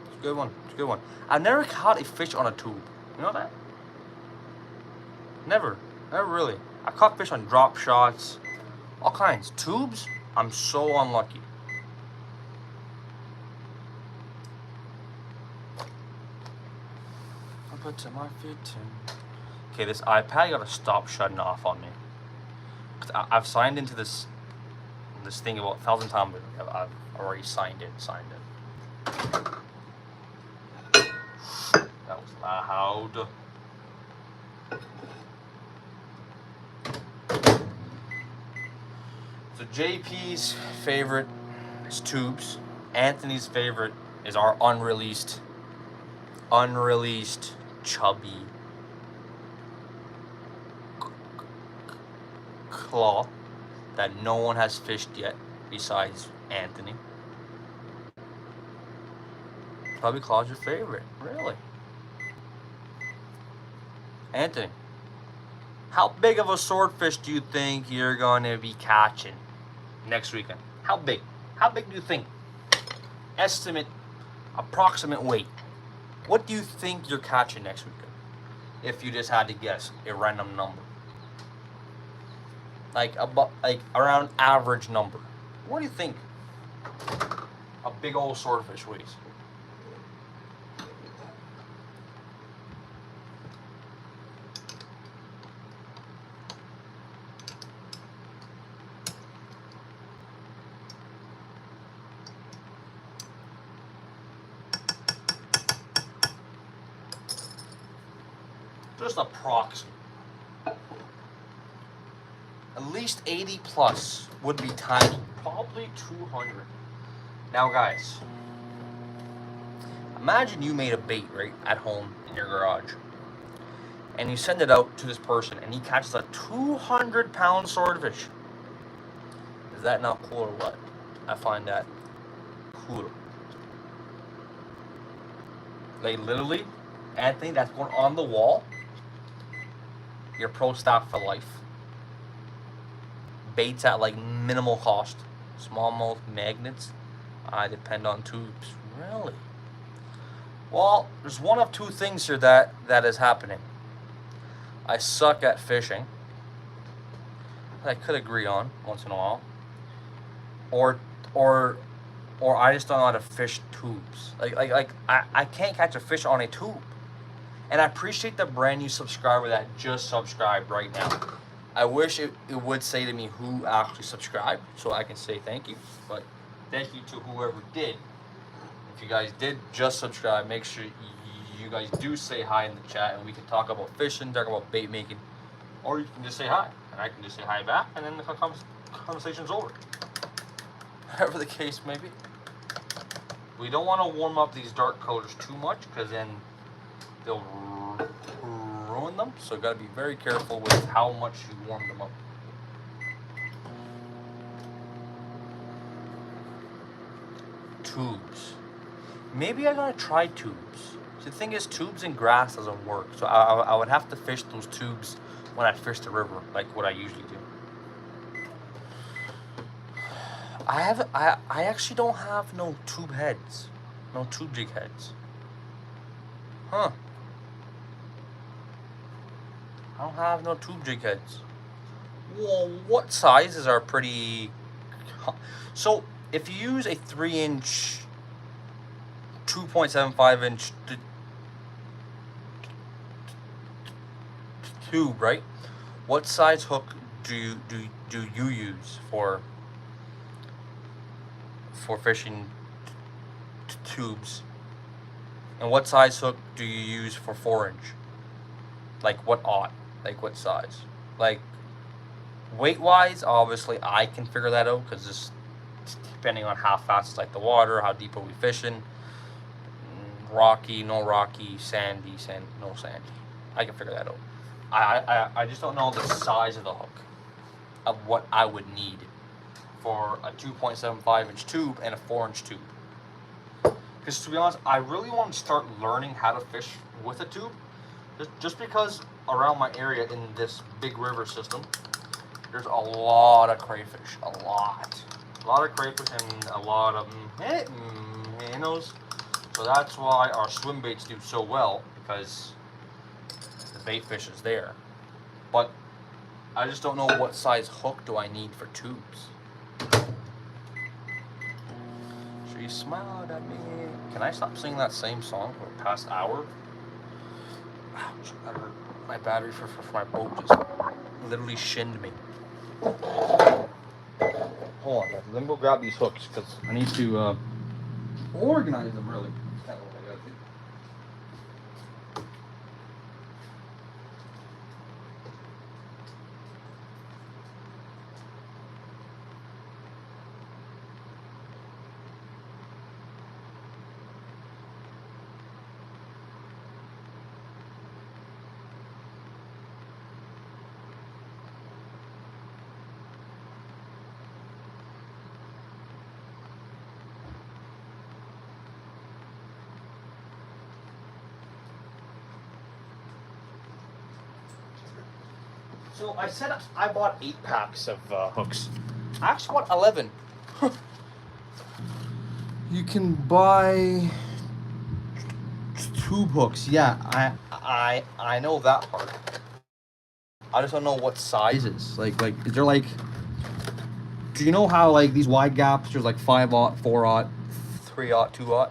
It's a good one. It's a good one. I've never caught a fish on a tube. You know that? Never. Never really. I caught fish on drop shots, all kinds. Tubes? I'm so unlucky. I put to my feet in. Okay, this iPad gotta stop shutting off on me. I've signed into this thing about 1,000 times. I've already signed in. That was loud. So JP's favorite is tubes. Anthony's favorite is our unreleased chubby claw that no one has fished yet besides Anthony. Chubby claw's your favorite, really? Anthony, how big of a swordfish do you think you're gonna be catching next weekend? How big? How big do you think? Estimate, approximate weight. What do you think you're catching next weekend? If you just had to guess a random number. Like around average number. What do you think a big old swordfish weighs? Just approximate. At least 80 plus would be tiny. Probably 200. Now guys, imagine you made a bait right at home in your garage. And you send it out to this person and he catches a 200-pound swordfish. Is that not cool or what? I find that cool. Like literally, Anthony, that's going on the wall. Your pro staff for life. Baits at like minimal cost. Smallmouth magnets. I depend on tubes. Really? Well, there's one of two things here that is happening. I suck at fishing. I could agree on once in a while. Or I just don't know how to fish tubes. I can't catch a fish on a tube. And I appreciate the brand new subscriber that just subscribed right now. I wish it would say to me who actually subscribed so I can say thank you. But thank you to whoever did. If you guys did just subscribe, make sure you guys do say hi in the chat and we can talk about fishing, talk about bait making. Or you can just say hi and I can just say hi back and then the conversation's over. Whatever the case may be. We don't want to warm up these dark colors too much because then they'll ruin them, so gotta be very careful with how much you warm them up. Tubes. Maybe I gotta try tubes. The thing is, tubes and grass doesn't work, so I would have to fish those tubes when I fish the river, like what I usually do. I actually don't have no tube heads, no tube jig heads. Huh. I don't have no tube jig heads. Well, what sizes are pretty... So, if you use a 3-inch, 2.75-inch tube, right? What size hook do you use for fishing tubes? And what size hook do you use for 4-inch? Like what aught? Like what size? Like weight wise, obviously I can figure that out because just depending on how fast it's like the water, how deep are we fishing, rocky, no rocky, sandy, no sandy. I can figure that out. I just don't know the size of the hook of what I would need for a 2.75 inch tube and a 4-inch tube. Because to be honest, I really want to start learning how to fish with a tube. Just because around my area in this big river system, there's a lot of crayfish. A lot of crayfish and a lot of minnows. So that's why our swim baits do so well, because the bait fish is there. But I just don't know what size hook do I need for tubes. She smiled at me. Can I stop singing that same song for the past hour? Ouch, that hurt. My battery for my boat just literally shinned me. Hold on, let me go grab these hooks because I need to organize them really. That's kind of what I gotta do. So I said I bought 8 packs of hooks. I actually bought 11. You can buy tube hooks. Yeah, I know that part. I just don't know what sizes. Like is there like? Do you know how like these wide gaps? There's like 5/0, 4/0, 3/0, 2/0.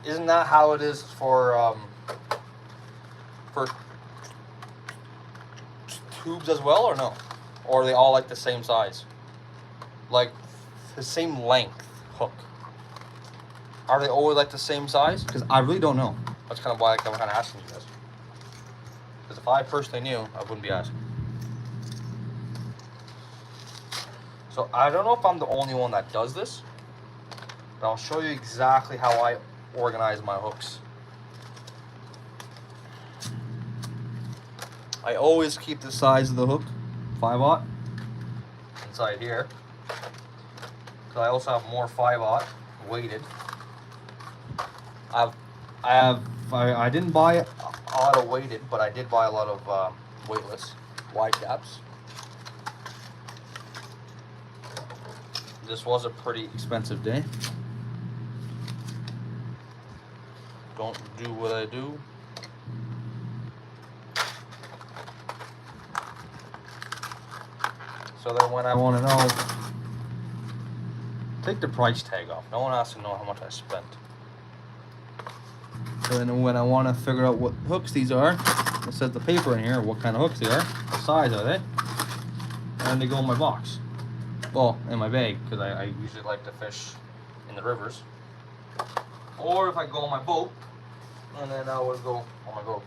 Isn't that how it is for tubes as well, or no? Or are they all like the same size? Like the same length hook? Are they always like the same size? Because I really don't know. That's kind of why I'm kind of asking you guys. Because if I personally knew, I wouldn't be asking. So I don't know if I'm the only one that does this, but I'll show you exactly how I organize my hooks. I always keep the size of the hook, 5/0, inside here. Because I also have more 5/0 weighted. I didn't buy a lot of weighted, but I did buy a lot of weightless wide gaps. This was a pretty expensive day. Don't do what I do. So then when I want to know, take the price tag off. No one has to know how much I spent. So then when I want to figure out what hooks these are, it says the paper in here, what kind of hooks they are, what size are they, and they go in my box. Well, in my bag, because I usually like to fish in the rivers. Or if I go on my boat, and then I would go on my boat.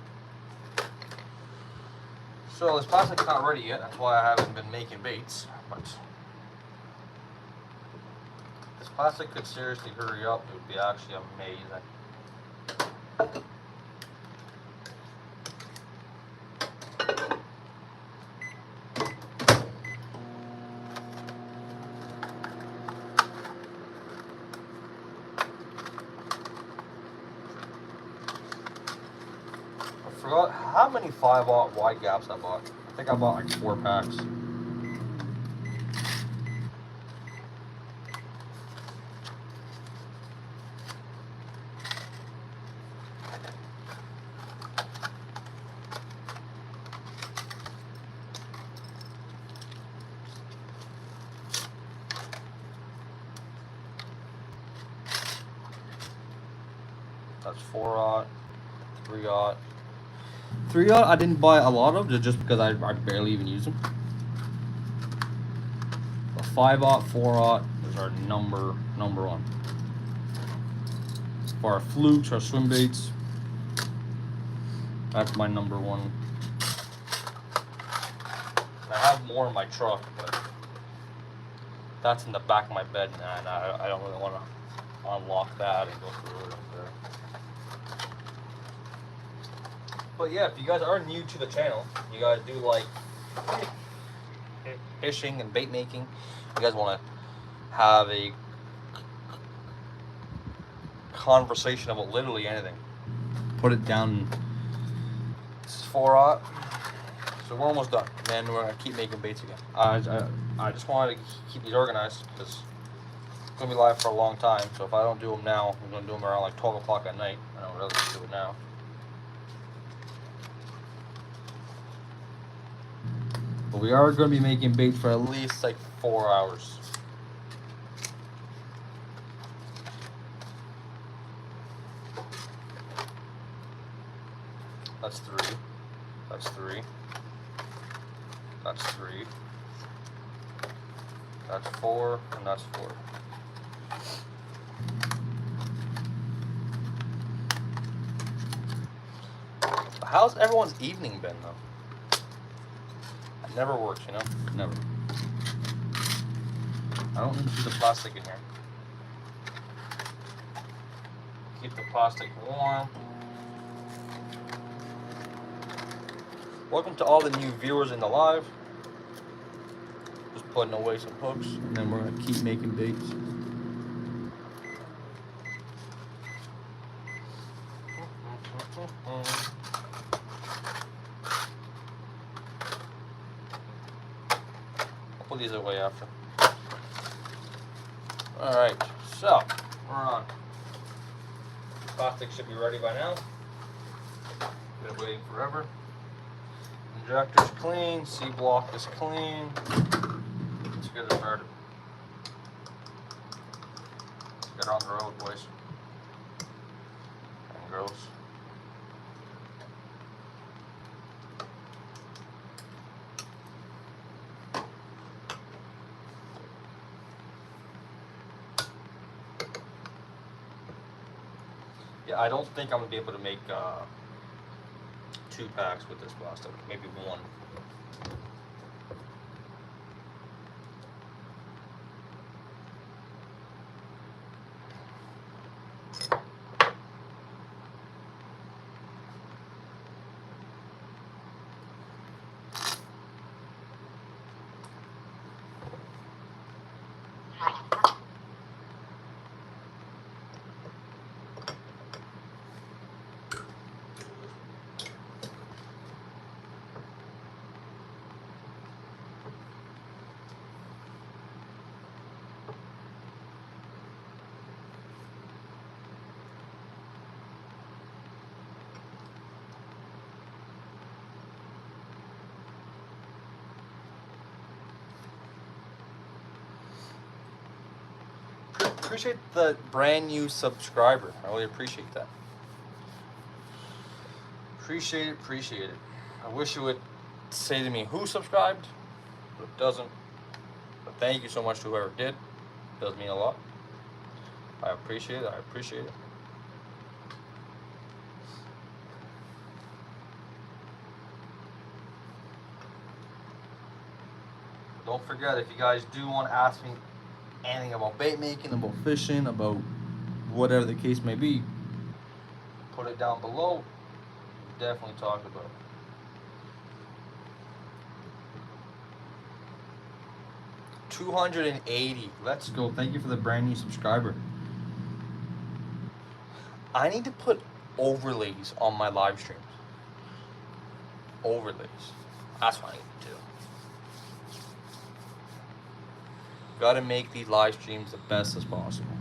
So this plastic's not ready yet, that's why I haven't been making baits. But this plastic could seriously hurry up, it would be actually amazing. I forgot how many 5/0 wide gaps I bought. I think I bought like 4 packs. That's 4/0, 3/0. 3/0 I didn't buy a lot of, just because I barely even use them. But 5/0, 4/0 is our number one. For our flukes, our swim baits, that's my number one. I have more in my truck, but that's in the back of my bed, and I don't really want to unlock that and go through it up there. But yeah, if you guys are new to the channel, you guys do like fishing and bait making, you guys want to have a conversation about literally anything, put it down. It's 4 so we're almost done. Then we're gonna keep making baits again. I just wanted to keep these organized because it's gonna be live for a long time. So if I don't do them now, I'm gonna do them around like 12 o'clock at night. I don't really do it now. But we are gonna be making baits for at least like 4 hours. That's 3. That's 3. That's 3. That's 4, and that's 4. How's everyone's evening been though? It never works, you know? Never. I don't need to keep the plastic in here. Keep the plastic warm. Welcome to all the new viewers in the live. Just putting away some hooks, and then we're gonna keep making baits. I'll put these away after. Alright, so we're on. Plastic should be ready by now. Been waiting forever. Injector's clean, C-block is clean. Let's get it started. Let's get on the road, boys and girls. Yeah, I don't think I'm gonna be able to make 2 packs with this plastic, maybe 1. Appreciate the brand new subscriber. I really appreciate that. Appreciate it. I wish it would say to me who subscribed, but it doesn't. But thank you so much to whoever did. It does mean a lot. I appreciate it. Don't forget, if you guys do want to ask me anything about bait making, about fishing, about whatever the case may be, put it down below. Definitely talk about it. $280. Let's go. Thank you for the brand new subscriber. I need to put overlays on my live streams. Overlays. That's what I need to do. Gotta make these live streams the best as possible.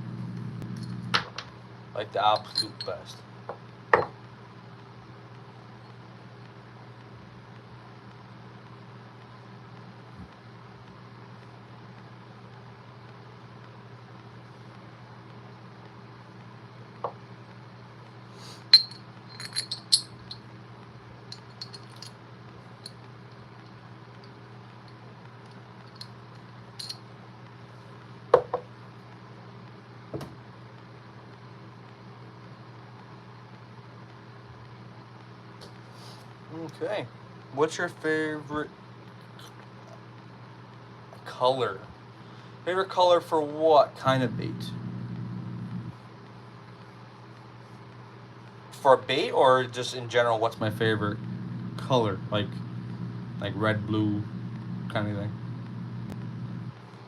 Like the absolute best. Okay. What's your favorite color. Favorite color for what kind of bait? For a bait or just in general, what's my favorite color? Like red, blue, kind of thing.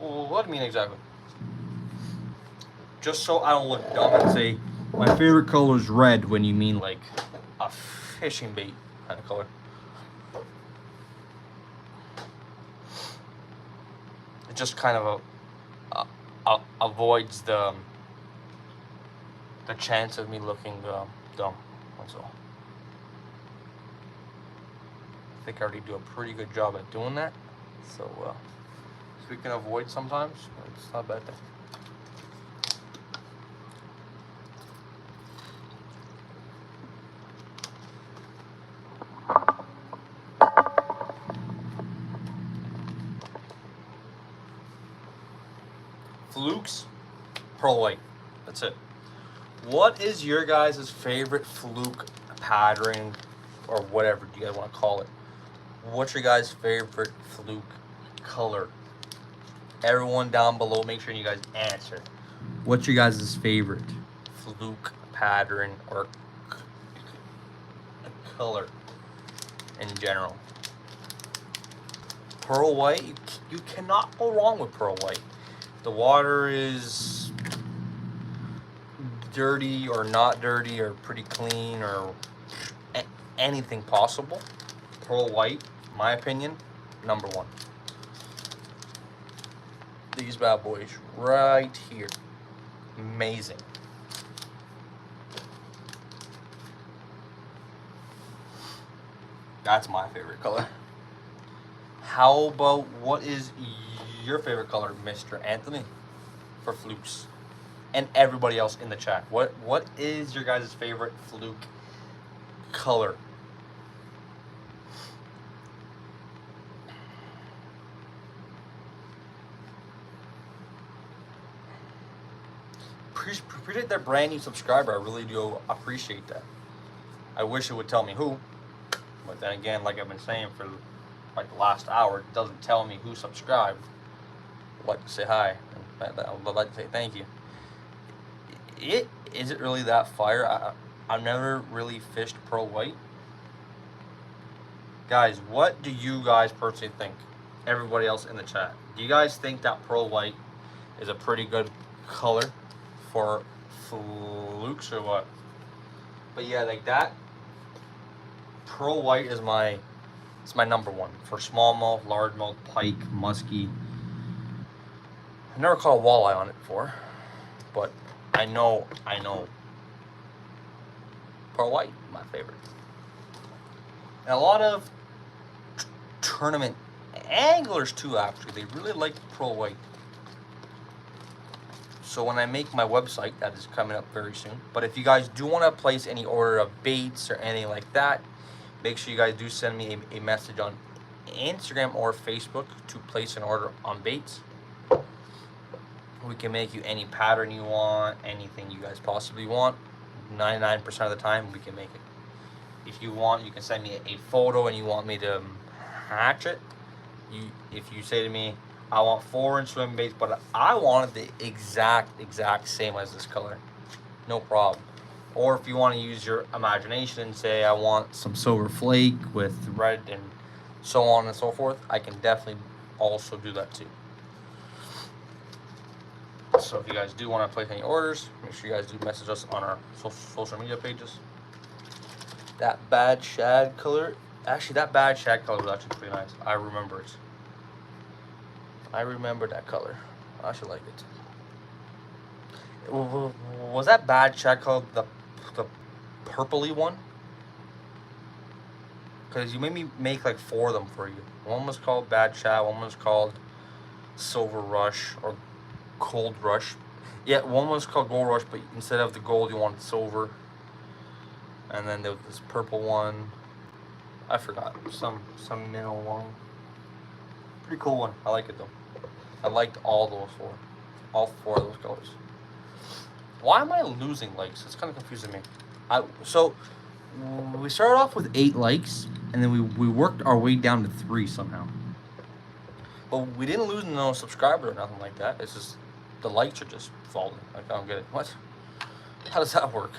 Well, what do you mean exactly? Just so I don't look dumb and say my favorite color is red when you mean like a fishing bait kind of color. It just kind of avoids the chance of me looking dumb. That's all. I think I already do a pretty good job at doing that. So if we can avoid sometimes, it's not a bad thing. Flukes, pearl white. That's it. What is your guys' favorite fluke pattern or whatever you guys want to call it? What's your guys' favorite fluke color? Everyone down below, make sure you guys answer. What's your guys' favorite fluke pattern or color in general? Pearl white, you cannot go wrong with pearl white. The water is dirty or not dirty or pretty clean or anything possible. Pearl white, my opinion, number one. These bad boys right here, amazing. That's my favorite color. How about what is your favorite color, Mr. Anthony, for flukes? And everybody else in the chat. What is your guys' favorite fluke color? Appreciate that brand new subscriber. I really do appreciate that. I wish it would tell me who. But then again, like I've been saying for like the last hour, it doesn't tell me who subscribed. I'd like to say hi. I'd like to say thank you. Is it really that fire? I've never really fished pearl white. Guys, what do you guys personally think? Everybody else in the chat. Do you guys think that pearl white is a pretty good color for flukes or what? But yeah, like that. Pearl white is my number one for smallmouth, largemouth, pike, muskie. I've never caught a walleye on it before, but I know pearl white, my favorite. And a lot of tournament anglers too, actually, they really like pearl white. So when I make my website, that is coming up very soon. But if you guys do want to place any order of baits or anything like that, make sure you guys do send me a message on Instagram or Facebook to place an order on baits. We can make you any pattern you want, anything you guys possibly want. 99% of the time, we can make it. If you want, you can send me a photo and you want me to hatch it. If you say to me, I want 4-inch swim baits, but I want it the exact same as this color, no problem. Or if you want to use your imagination and say, I want some silver flake with red and so on and so forth, I can definitely also do that too. So if you guys do want to place any orders, make sure you guys do message us on our social media pages. That bad shad color, actually that bad shad color was actually pretty nice. I remember it. I remember that color. I should like it. Was that bad shad color the purpley one? Because you made me make like 4 of them for you. One was called Bad Shad, one was called Silver Rush or Cold Rush. Yeah, one was called Gold Rush, but instead of the gold, you wanted silver. And then there was this purple one. I forgot. Some mineral one. Pretty cool one. I like it though. I liked all those 4. All 4 of those colors. Why am I losing likes? It's kind of confusing me. So we started off with 8 likes, and then we worked our way down to 3 somehow. But we didn't lose no subscribers or nothing like that. It's just the likes are just falling. Like, I don't get it. What? How does that work?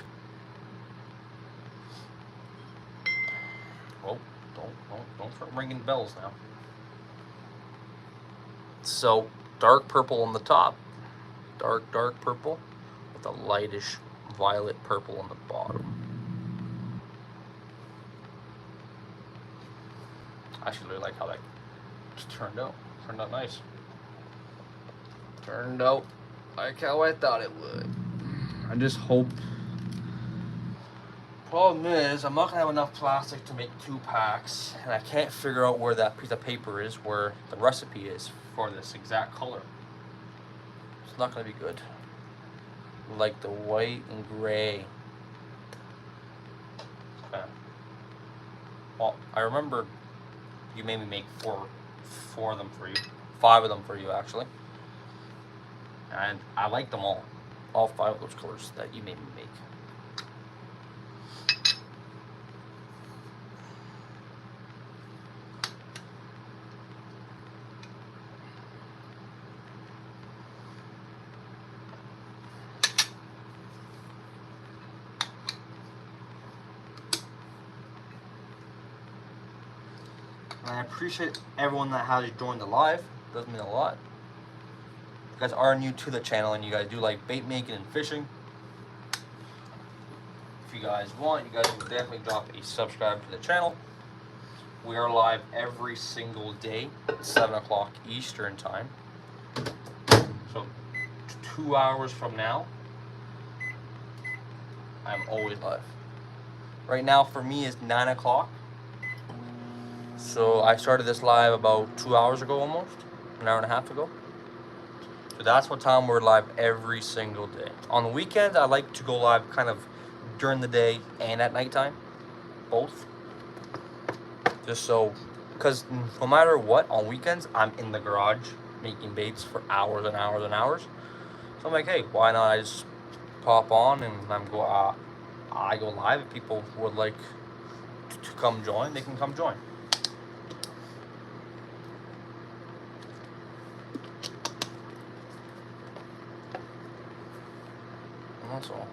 Well, don't start ringing bells now. So, dark purple on the top. Dark purple with a lightish violet purple on the bottom. I actually really like how that just turned out. Turned out nice. Turned out like how I thought it would. I just hope. Problem is, I'm not gonna have enough plastic to make 2 packs, and I can't figure out where that piece of paper is, where the recipe is for this exact color. It's not gonna be good. Like the white and gray. Okay. Well, I remember you made me make four of them for you. 5 of them for you, actually. And I like them all. All 5 of those colors that you made me make. And I appreciate everyone that has joined the live. It does mean a lot. You guys are new to the channel and you guys do like bait making and fishing. If you guys want, you guys can definitely drop a subscribe to the channel. We are live every single day at 7 o'clock Eastern time. So 2 hours from now, I'm always live. Right now for me is 9 o'clock. So I started this live about 2 hours ago almost, an hour and a half ago. So that's what time we're live every single day. On the weekends, I like to go live kind of during the day and at nighttime, both. Just so, because no matter what, on weekends, I'm in the garage making baits for hours and hours and hours. So I'm like, hey, why not I just pop on and I go live. If people would like to come join, they can come join. And that's all.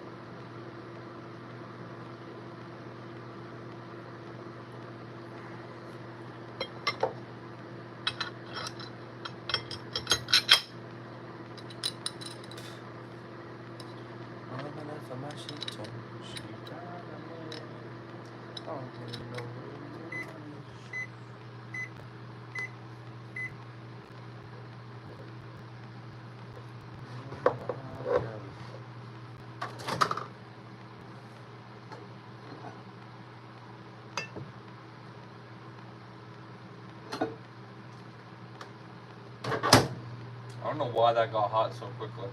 I don't know why that got hot so quickly.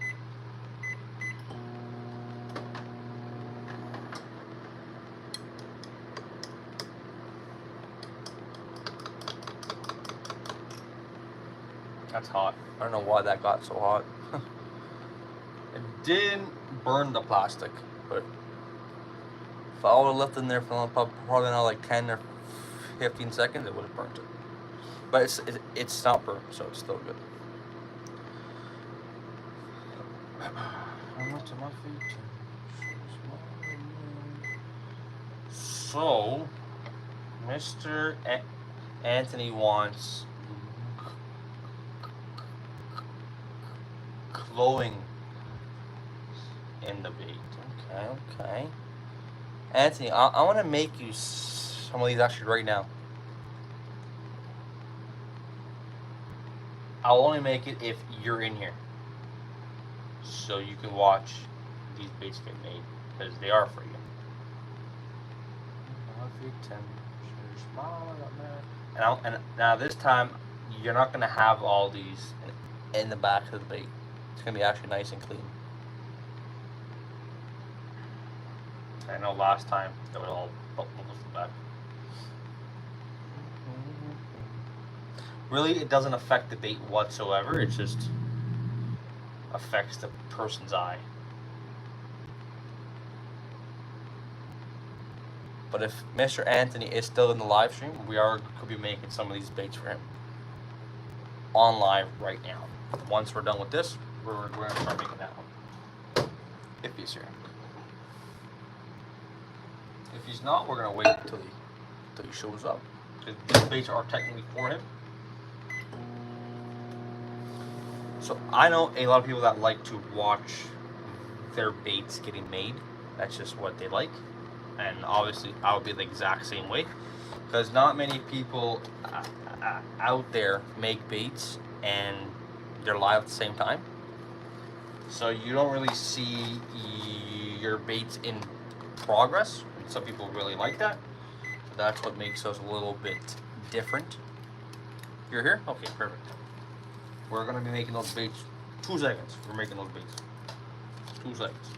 That's hot. I don't know why that got so hot. It didn't burn the plastic, but if I would have left it in there for probably not like 10 or 15 seconds, it would have burnt it. But it's not burnt, so it's still good. So, Mr. Anthony wants glowing in the bait. Okay. Anthony, I want to make you some of these actually right now. I'll only make it if you're in here, so you can watch these baits get made, because they are for you. And now this time, you're not going to have all these in the back of the bait. It's going to be actually nice and clean. I know last time it was all bubbles in the back. Really, it doesn't affect the bait whatsoever. It just affects the person's eye. But if Mr. Anthony is still in the live stream, we could be making some of these baits for him. on live right now. Once we're done with this, we're going to start making that one. If he's here. If he's not, we're going to wait until he shows up. Because these baits are technically for him. So I know a lot of people that like to watch their baits getting made. That's just what they like. And obviously I would be the exact same way. Because not many people out there make baits and they're live at the same time. So you don't really see your baits in progress. Some people really like that. That's what makes us a little bit different. You're here? Okay, perfect. We're gonna be making those baits. 2 seconds. We're making those baits. 2 seconds.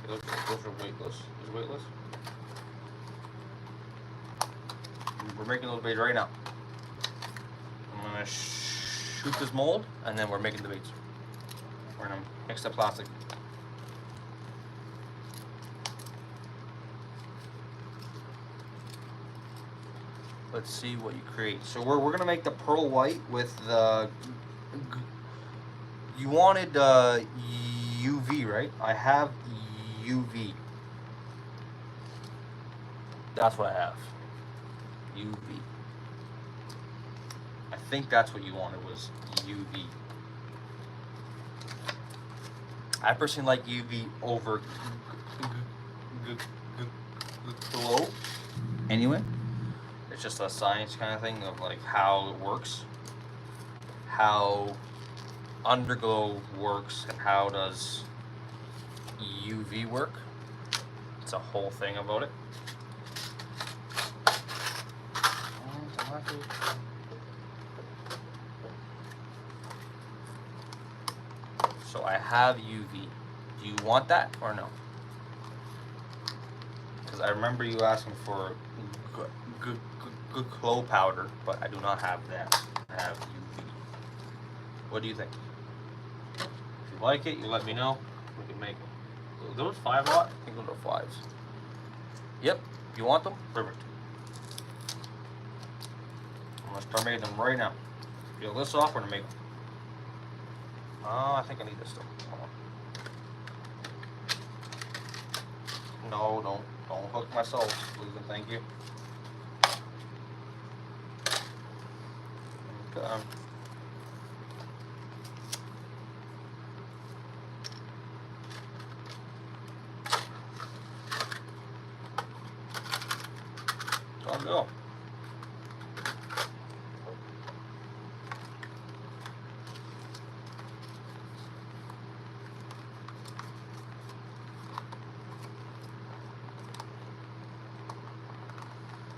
Okay, those are weightless. Is it weightless? We're making those baits right now. I'm gonna shoot this mold, and then we're making the baits. We're gonna mix the plastic. Let's see what you create. So we're gonna make the pearl white with the. You wanted UV, right? I have UV. That's what I have. UV. I think that's what you wanted was UV. I personally like UV over glow. Anyway. It's just a science kind of thing of like how it works, how underglow works, and how does UV work. It's a whole thing about it. So I have UV. Do you want that or no? Because I remember you asking for good glow powder, but I do not have that. I have UV. What do you think? If you like it, you let me know. We can make it. Are those 5 watt? I think those are 5s. Yep. You want them? Perfect. I'm gonna start making them right now. Peel this off. We're gonna make them. I think I need this still. Hold on. No, don't hook myself, please and thank you. Okay. I'll go.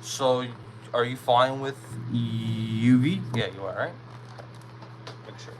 So, are you fine with UV? Yeah, you are, right? Make sure.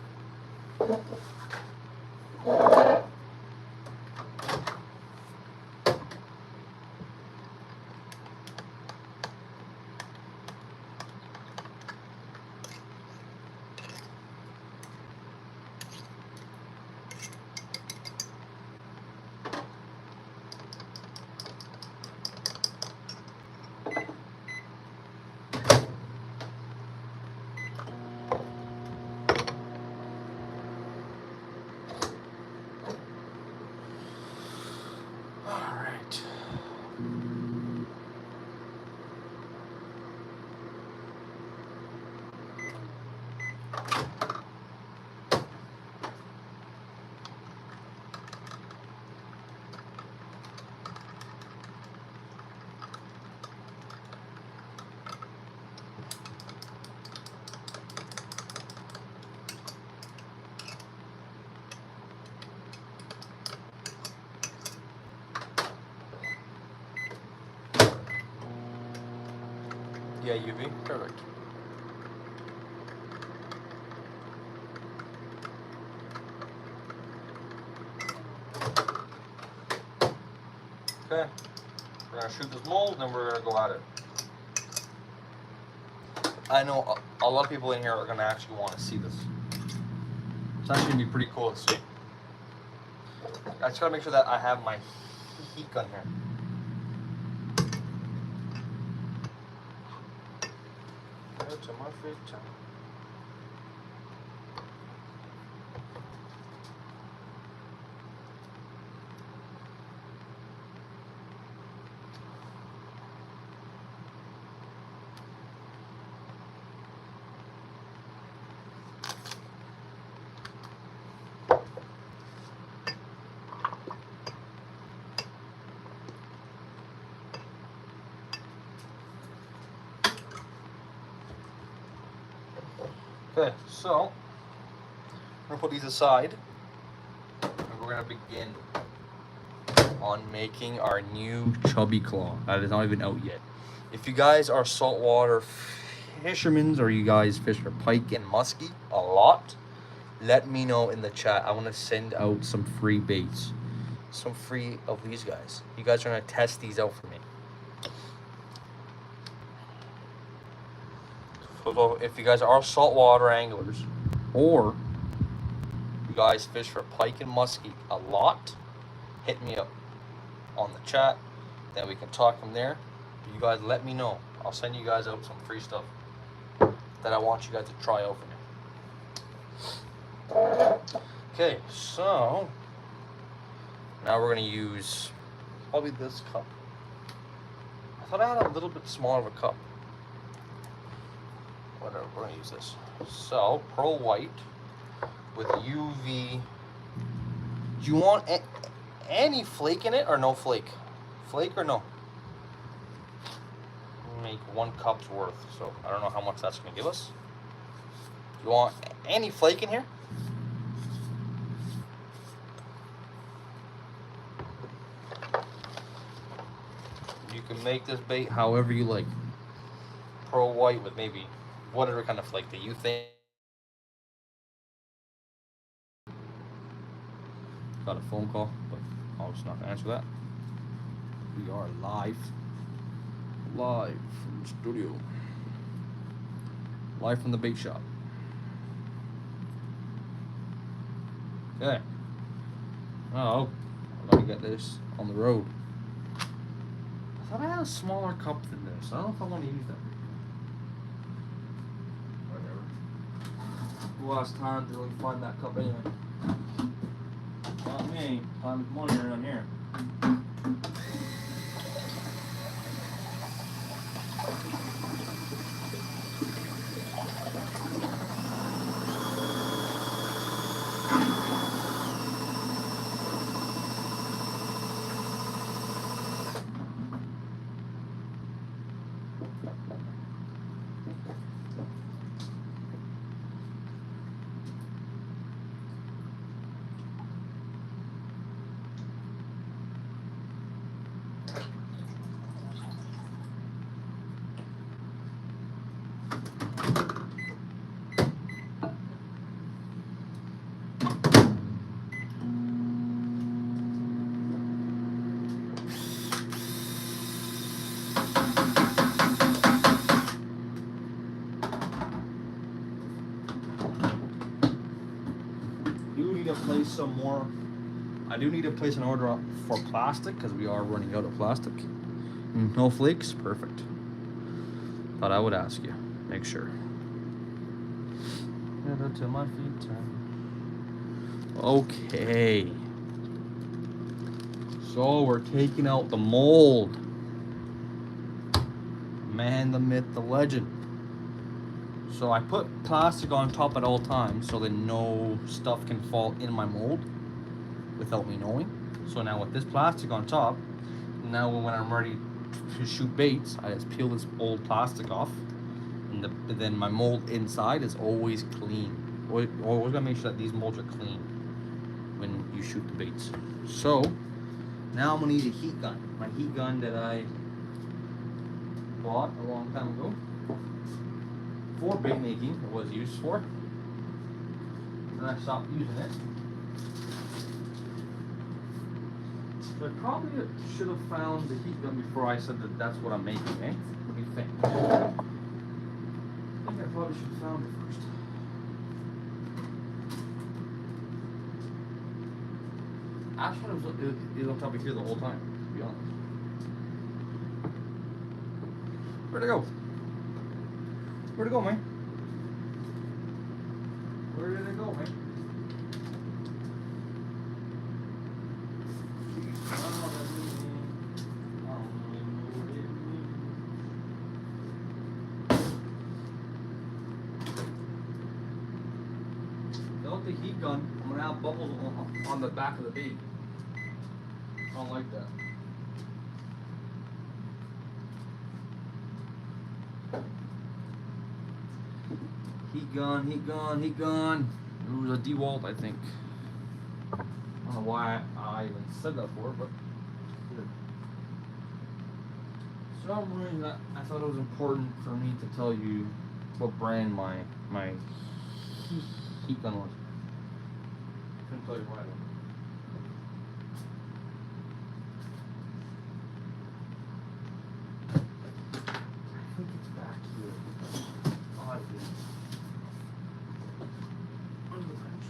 Yeah, UV. Perfect. Okay. We're gonna shoot this mold, then we're gonna go at it. I know a lot of people in here are gonna actually want to see this. It's actually gonna be pretty cool to see. I just gotta make sure that I have my heat gun here. to my free time. Okay, so I'm gonna put these aside, and we're gonna begin on making our new chubby claw. That is not even out yet. If you guys are saltwater fishermen or you guys fish for pike and muskie a lot, let me know in the chat. I want to send out some free baits, some free of these guys. You guys are gonna test these out for me. So if you guys are saltwater anglers, or you guys fish for pike and muskie a lot, hit me up on the chat. Then we can talk from there. You guys let me know. I'll send you guys out some free stuff that I want you guys to try out for me. Okay, so now we're gonna use probably this cup. I thought I had a little bit smaller of a cup. Whatever, we're gonna use this. So, pearl white with UV. Do you want any flake in it or no flake? Flake or no? Make 1 cup's worth, so I don't know how much that's gonna give us. Do you want any flake in here? You can make this bait however you like. Pearl white with maybe whatever kind of flake that you think. Got a phone call, but I'll just not answer that. We are live from the studio, live from the bait shop. Okay. Oh, I'm gonna get this on the road. I thought I had a smaller cup than this. I don't know if I want to use that. Whatever. Who has time to really find that cup anyway? Not me. Time's money around here. Place some more. I do need to place an order for plastic because we are running out of plastic. No flakes, perfect. Thought I would ask you. Make sure. To my feet. Okay. So we're taking out the mold. Man, the myth, the legend. So I put plastic on top at all times so that no stuff can fall in my mold without me knowing. So now with this plastic on top, now when I'm ready to shoot baits, I just peel this old plastic off, and then my mold inside is always clean. Always gotta make sure that these molds are clean when you shoot the baits. So now I'm gonna need a heat gun. My heat gun that I bought a long time ago for bait making, it was used for. And I stopped using it. So I probably should have found the heat gun before I said that that's what I'm making, eh? What do you think? I think I probably should have found it first. Actually, it was on top of here the whole time, to be honest. Where'd it go? Where'd it go, man? Where did it go, man? Without the heat gun, I'm gonna have bubbles on the back of the bait. I don't like that. Heat gun, heat gun, heat gun. It was a DeWalt, I think. I don't know why I even said that for, but for some reason I thought it was important for me to tell you what brand my heat gun was. Couldn't tell you why though. I think it's back here. Oh, I did. Under the bench.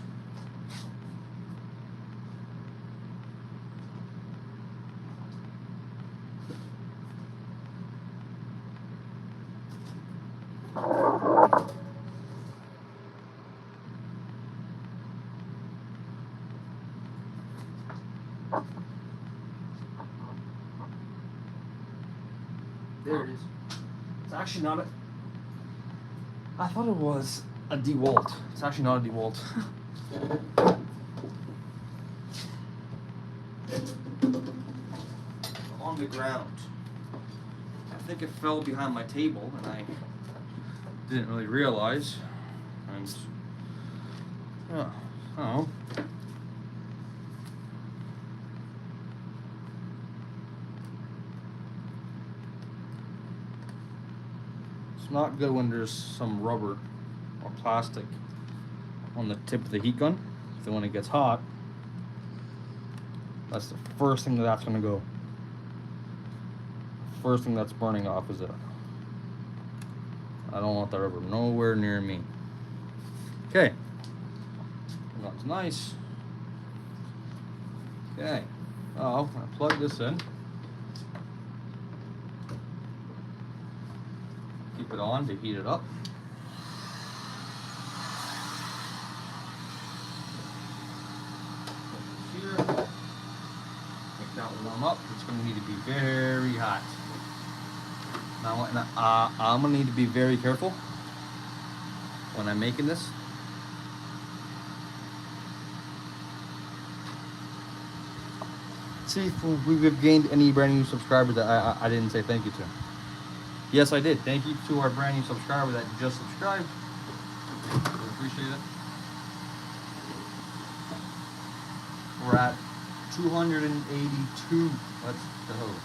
There it is. It's actually not a... I thought it was a DeWalt. It's actually not a DeWalt. On the ground. I think it fell behind my table and I didn't really realize. And oh, I don't know. It's not good when there's some rubber or plastic on the tip of the heat gun. So when it gets hot, that's the first thing that's gonna go. First thing that's burning off is it. I don't want that rubber nowhere near me. Okay. That's nice. Okay. Oh, I'm gonna plug this in. Keep it on to heat it up. Here. Make that warm up. It's gonna need to be very hot. Now, I'm gonna need to be very careful when I'm making this. See if we've gained any brand new subscribers that I didn't say thank you to. Yes, I did. Thank you to our brand new subscriber that just subscribed. We appreciate it. We're at 282. Let's go.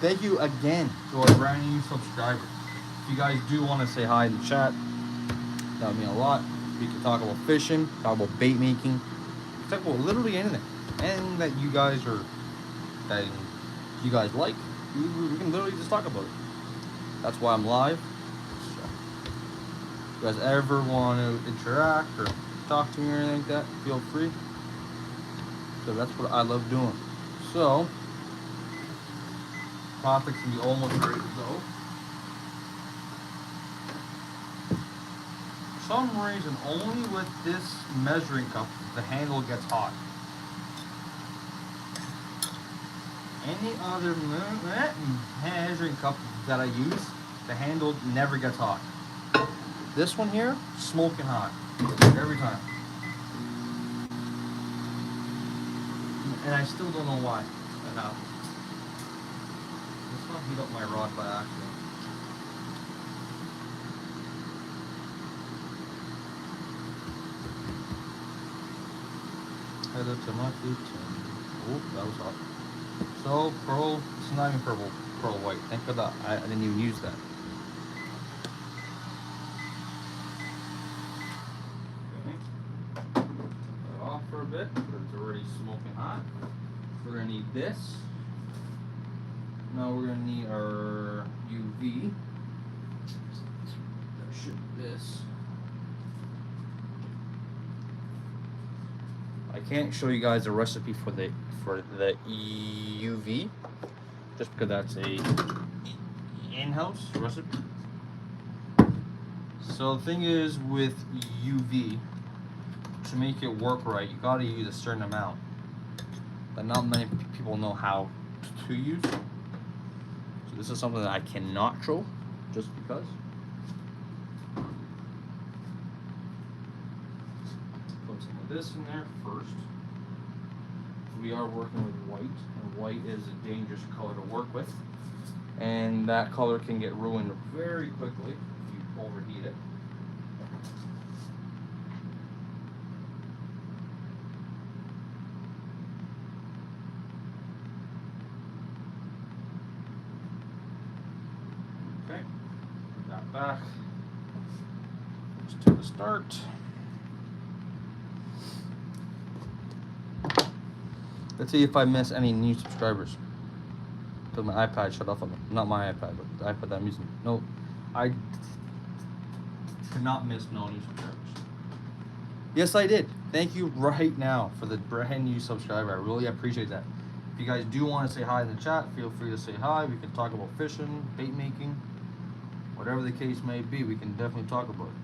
Thank you again to our brand new subscriber. If you guys do want to say hi in the chat, that would mean a lot. We can talk about fishing, talk about bait making, talk about literally anything. Anything that you guys like, we can literally just talk about it. That's why I'm live. So, if you guys ever want to interact or talk to me or anything like that, feel free. So that's what I love doing. So, plastics can be almost ready to go. For some reason, only with this measuring cup, the handle gets hot. Any other measuring cup that I use, the handle never gets hot. This one here, smoking hot, every time. And I still don't know why that happens. Let's not heat up my rod by accident. Head up to my feet. Oh, that was hot. So, pearl, it's not even purple, pearl white. Thank God that I didn't even use that. Okay. Put it off for a bit, because it's already smoking hot. We're going to need this. Now we're going to need our UV. That should be this. I can't show you guys the recipe for the UV, just because that's a in-house recipe. So the thing is with UV, to make it work right, you gotta use a certain amount that not many people know how to use. So this is something that I cannot show, just because. Put some of this in there first. We are working with white, and white is a dangerous color to work with, and that color can get ruined very quickly if you overheat it. Okay, put that back. Just to the start. Let's see if I miss any new subscribers. Because my iPad shut off on me. Not my iPad, but the iPad that I'm using. No, I did not miss no new subscribers. Yes, I did. Thank you right now for the brand new subscriber. I really appreciate that. If you guys do want to say hi in the chat, feel free to say hi. We can talk about fishing, bait making, whatever the case may be. We can definitely talk about it.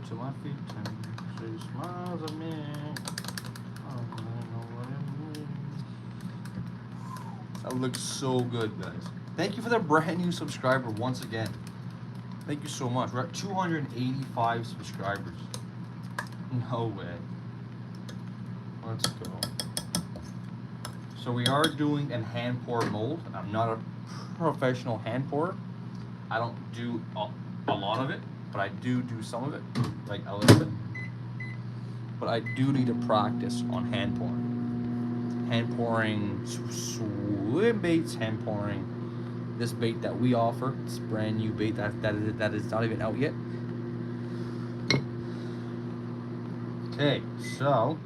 To my feet and she smiles at me. I know what it means. That looks so good, guys. Thank you for the brand new subscriber once again. Thank you so much. We're at 285 subscribers. No way. Let's go. So we are doing a hand pour mold. I'm not a professional hand pourer. I don't do a lot of it, but I do some of it, like a little bit. But I do need to practice on hand pouring. Hand pouring swim baits, hand pouring this bait that we offer. It's brand new bait that is not even out yet. Okay, so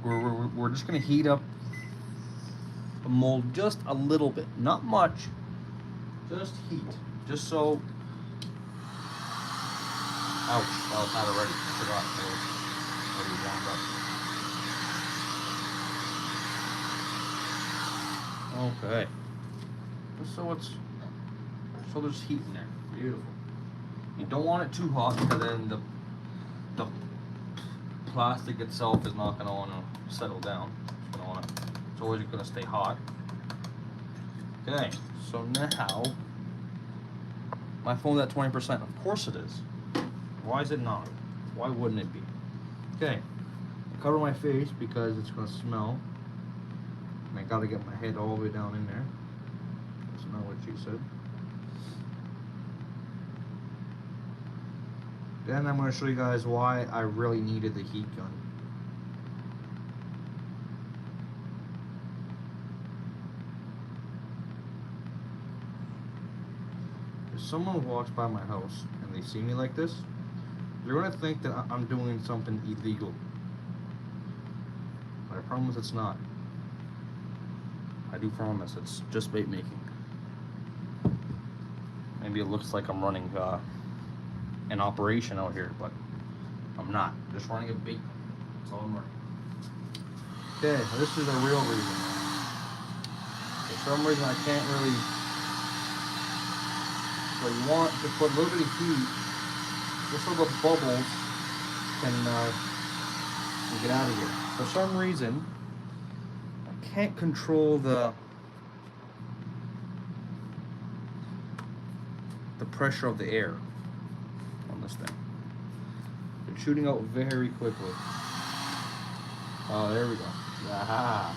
we're just gonna heat up the mold just a little bit, not much, just heat, just so. Ouch, that was not already. I forgot it was already warmed up. Okay. So there's heat in there. Beautiful. You don't want it too hot because then the plastic itself is not gonna wanna settle down. It's always gonna stay hot. Okay, so now my phone's at 20%. Of course it is. Why is it not? Why wouldn't it be? Okay, I cover my face because it's gonna smell. And I gotta get my head all the way down in there. That's not what she said. Then I'm gonna show you guys why I really needed the heat gun. If someone walks by my house and they see me like this, they're gonna think that I'm doing something illegal. But I promise it's not. I do promise it's just bait making. Maybe it looks like I'm running an operation out here, but I'm not. I'm just running a bait. That's all I'm running. Okay, this is the real reason. For some reason I can't really. So you want to put a little bit of heat just so the bubbles can get out of here. For some reason, I can't control the pressure of the air on this thing. It's shooting out very quickly. Oh, there we go. Aha.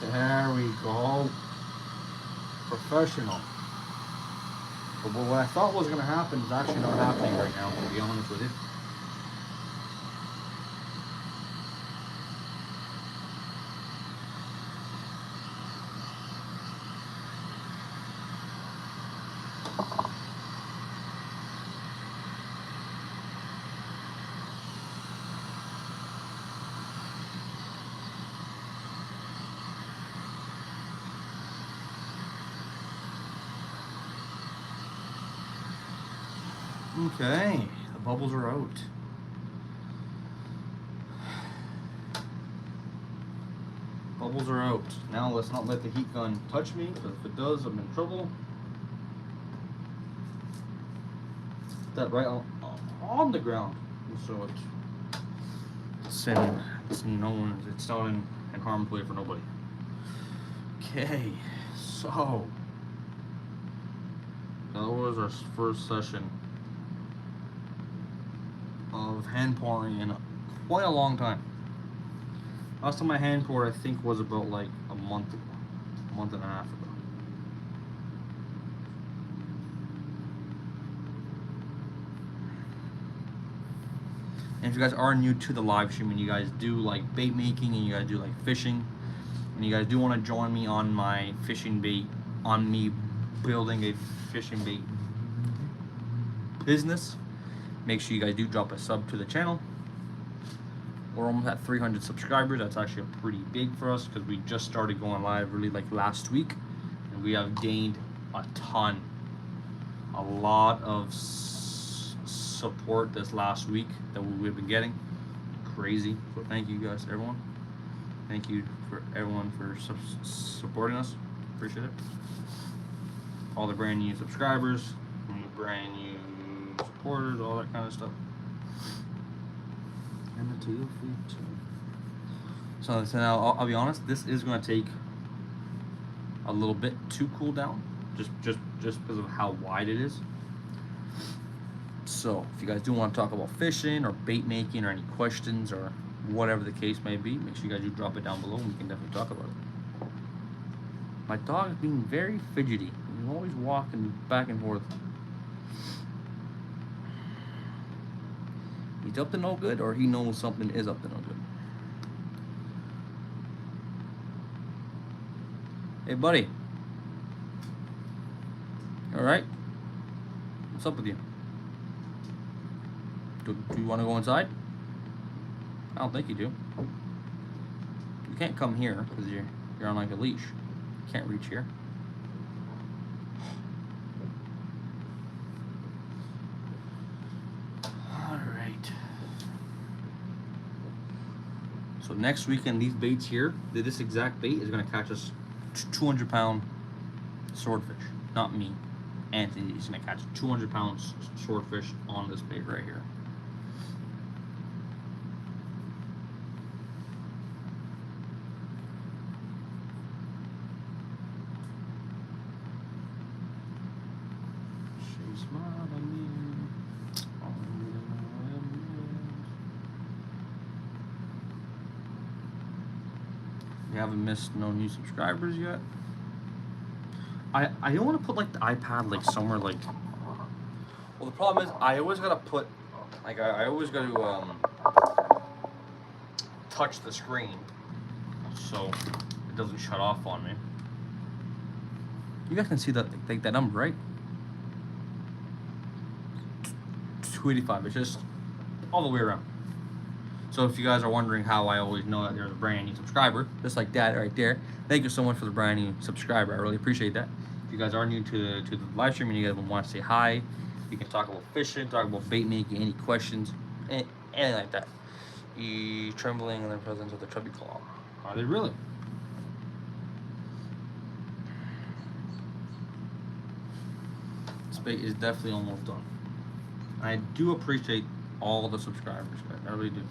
There we go. Professional. But what I thought was going to happen is actually not happening right now, to be honest with you. Okay, the bubbles are out. Bubbles are out. Now let's not let the heat gun touch me, because if it does, I'm in trouble. Put that right on the ground, so it's not in harm's way for nobody. Okay, so that was our first session of hand pouring in quite a long time. Last time I hand poured, I think, was about like a month and a half ago. And if you guys are new to the live stream and you guys do like bait making and you guys do like fishing, and you guys do want to join me on my fishing bait, on me building a fishing bait business, make sure you guys do drop a sub to the channel. We're almost at 300 subscribers. That's actually pretty big for us because we just started going live really like last week, and we have gained a lot of support this last week that we've been getting. Crazy. So thank you guys, everyone. Thank you for everyone for supporting us. Appreciate it. All the brand new subscribers, brand new supporters, all that kind of stuff. So now I'll be honest, this is going to take a little bit to cool down, just because of how wide it is. So if you guys do want to talk about fishing or bait making or any questions or whatever the case may be, make sure you guys do drop it down below and we can definitely talk about it. My dog is being very fidgety. He's always walking back and forth. He's up to no good, or he knows something is up to no good. Hey, buddy. All right? What's up with you? Do you want to go inside? I don't think you do. You can't come here because you're on like a leash. You can't reach here. So next weekend, these baits here, this exact bait is going to catch us 200-pound swordfish. Not me. Anthony is going to catch 200-pound swordfish on this bait right here. Haven't missed no new subscribers yet. I don't want to put like the iPad like somewhere like. Well, the problem is I always gotta put like I always gotta touch the screen so it doesn't shut off on me. You guys can see that like that number, right? 285. It's just all the way around. So if you guys are wondering how I always know that there's a brand new subscriber, just like that right there, thank you so much for the brand new subscriber. I really appreciate that. If you guys are new to the live stream and you guys want to say hi, you can talk about fishing, talk about bait making, any questions, anything like that. You trembling in the presence of the chubby claw. Are they really? This bait is definitely almost done. I do appreciate all the subscribers, guys. I really do.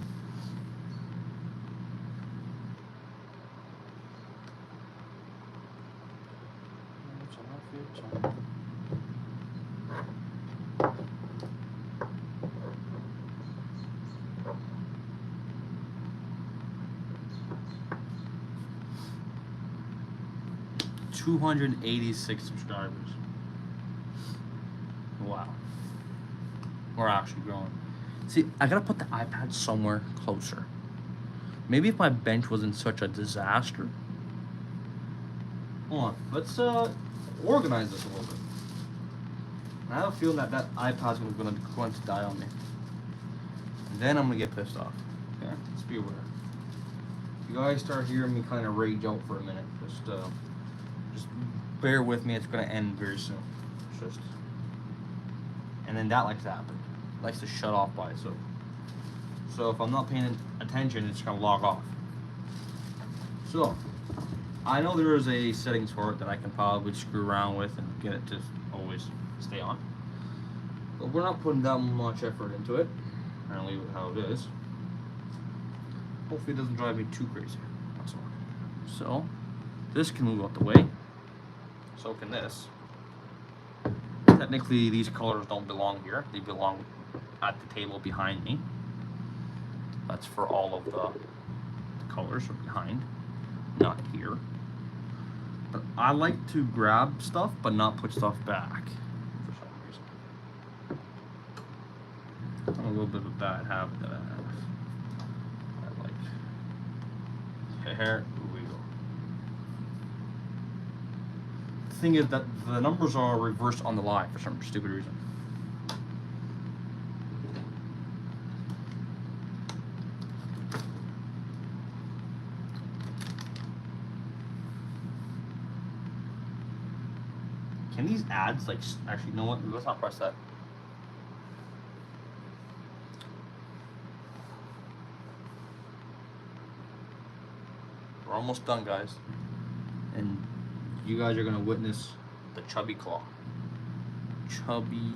286 subscribers. Wow. We're actually growing. See, I gotta put the iPad somewhere closer. Maybe if my bench wasn't such a disaster. Hold on, let's organize this a little bit. I have a feeling that that iPad's going to die on me. And then I'm gonna get pissed off. Okay, let's be aware. If you guys start hearing me kind of rage out for a minute, just bear with me. It's gonna end very soon. Just, and then that likes to happen. It likes to shut off by itself. So if I'm not paying attention, it's gonna log off. So I know there is a settings for it that I can probably screw around with and get it to always stay on. But we're not putting that much effort into it. I'm gonna leave it how it is. Hopefully it doesn't drive me too crazy. That's all. So this can move out the way. So can this. Technically these colors don't belong here. They belong at the table behind me. That's for all of the colors are behind, not here. But I like to grab stuff but not put stuff back for some reason. I'm a little bit of a bad habit that I have. I like. Here we go. The thing is that the numbers are reversed on the live for some stupid reason. Can these ads, like, actually, you know what? Let's not press that. We're almost done, guys. And you guys are going to witness the chubby claw. Chubby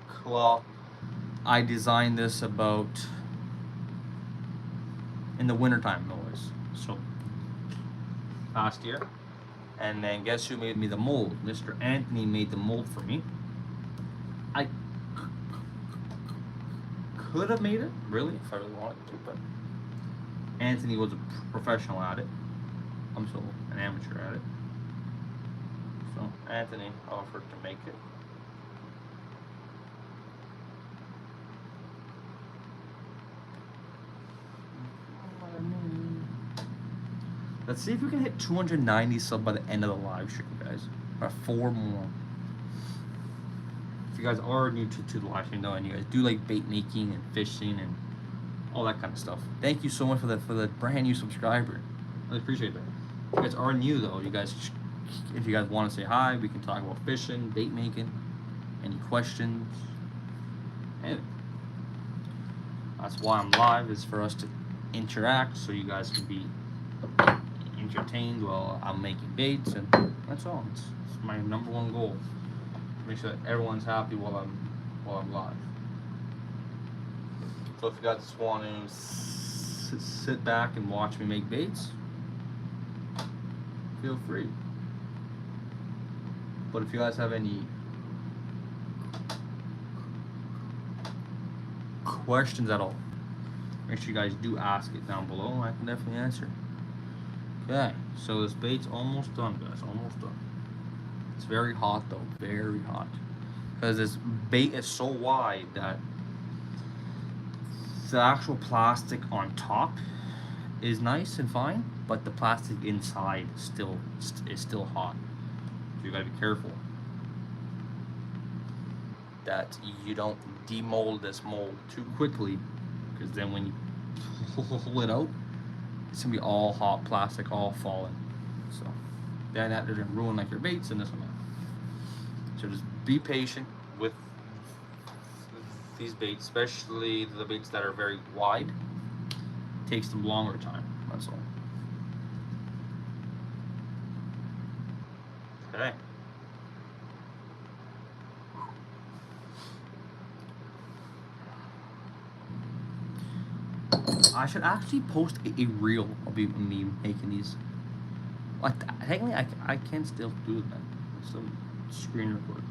claw. I designed this about in the wintertime, always. So last year, and then guess who made me the mold? Mr. Anthony made the mold for me. I could have made it, really, if I really wanted to, but Anthony was a professional at it. I'm still an amateur at it. So Anthony offered to make it. Let's see if we can hit 290 subs by the end of the live stream, guys. Or 4 more. If you guys are new to the live stream, though, and you guys do like bait making and fishing and all that kind of stuff, thank you so much for the brand new subscriber. I appreciate that. If you guys are new, though, if you guys want to say hi, we can talk about fishing, bait making, any questions, and that's why I'm live, is for us to interact, so you guys can be entertained while I'm making baits, and that's all. It's my number one goal. Make sure that everyone's happy while I'm live. So if you guys just want to sit back and watch me make baits, feel free. But if you guys have any questions at all, make sure you guys do ask it down below, and I can definitely answer. Okay, so this bait's almost done, guys, almost done. It's very hot though, very hot. Because this bait is so wide that the actual plastic on top is nice and fine, but the plastic inside is still hot. So you gotta be careful that you don't demold this mold too quickly, because then when you pull it out, it's gonna be all hot plastic, all falling. So then they're gonna ruin like your baits and this and that. So just be patient with these baits, especially the baits that are very wide. It takes them longer time. That's all. Okay. I should actually post a reel of me making these. Like, technically, I can still do that. Some screen record.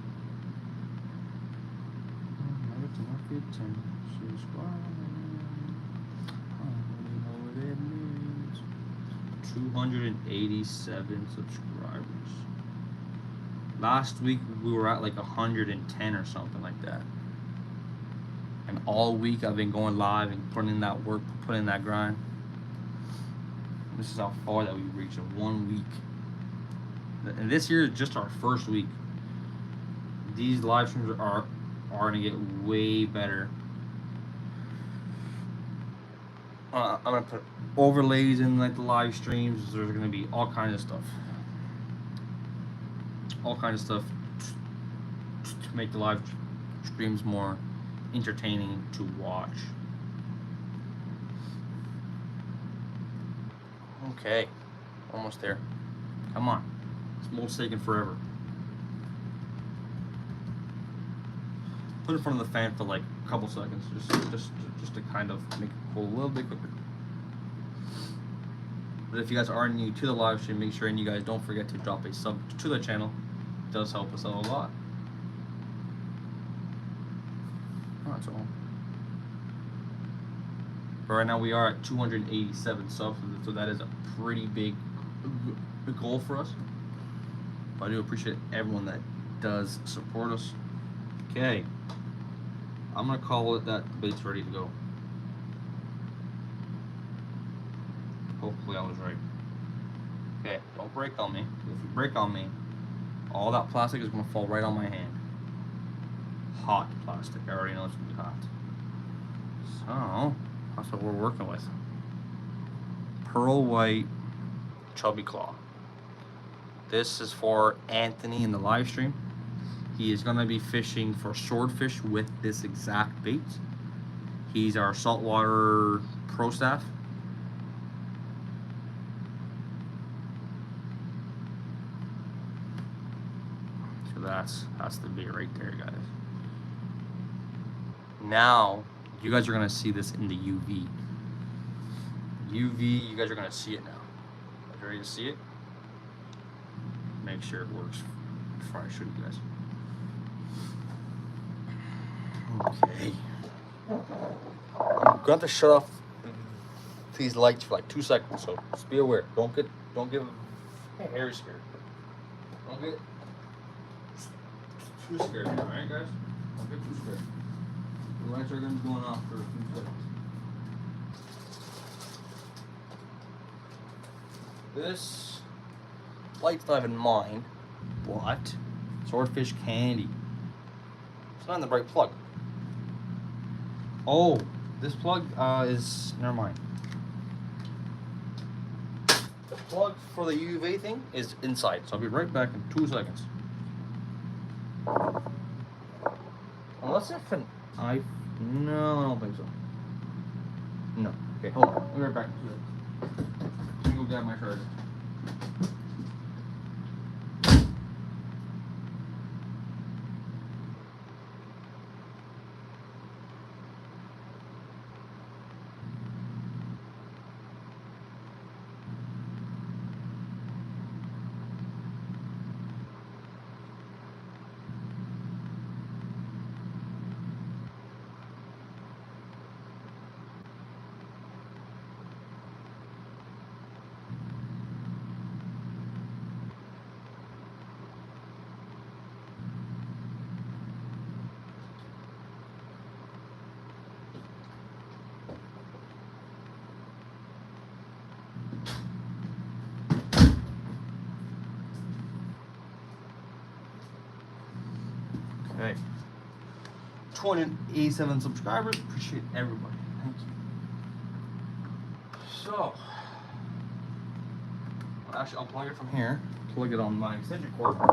287 subscribers. Last week we were at like 110 or something like that. And all week I've been going live and putting in that work, putting in that grind. This is how far that we've reached in 1 week. And this year is just our first week. These live streams are gonna get way better. I'm gonna put overlays in like the live streams. There's gonna be all kinds of stuff. All kinds of stuff to make the live streams more entertaining to watch. Okay, almost there. Come on, this mold's taking forever. Put it in front of the fan for like a couple seconds, just to kind of make it cool a little bit quicker. But if you guys are new to the live stream, make sure and you guys don't forget to drop a sub to the channel. It does help us out a lot. That's all. But right now we are at 287 subs, so that is a pretty big goal for us. But I do appreciate everyone that does support us. Okay, I'm gonna call it that the bait's ready to go. Hopefully I was right. Okay, don't break on me. If you break on me, all that plastic is gonna fall right on my hand. Hot plastic. I already know it's gonna be hot. So that's what we're working with. Pearl white chubby claw. This is for Anthony in the live stream. He is gonna be fishing for swordfish with this exact bait. He's our saltwater pro staff. So that's the bait right there, guys. Now you guys are gonna see this in the UV. UV, you guys are gonna see it now. Are you ready to see it? Make sure it works before I show you guys. Okay. I'm going to shut off these lights for like 2 seconds, so just be aware. Don't get hairy scared. Don't get too scared, alright guys? Don't get too scared. The lights are gonna be going off for a few seconds. This light's not even mine, but swordfish candy. It's not in the right plug. Oh, this plug is, never mind. The plug for the UV thing is inside, so I'll be right back in 2 seconds. Unless if no, I don't think so. No. Okay, hold on. I'll be right back in 2 seconds. Let me go grab my charger. Okay. 287 subscribers. Appreciate everybody. Thank you. So, actually, I'll plug it from here. Plug it on my extension cord so I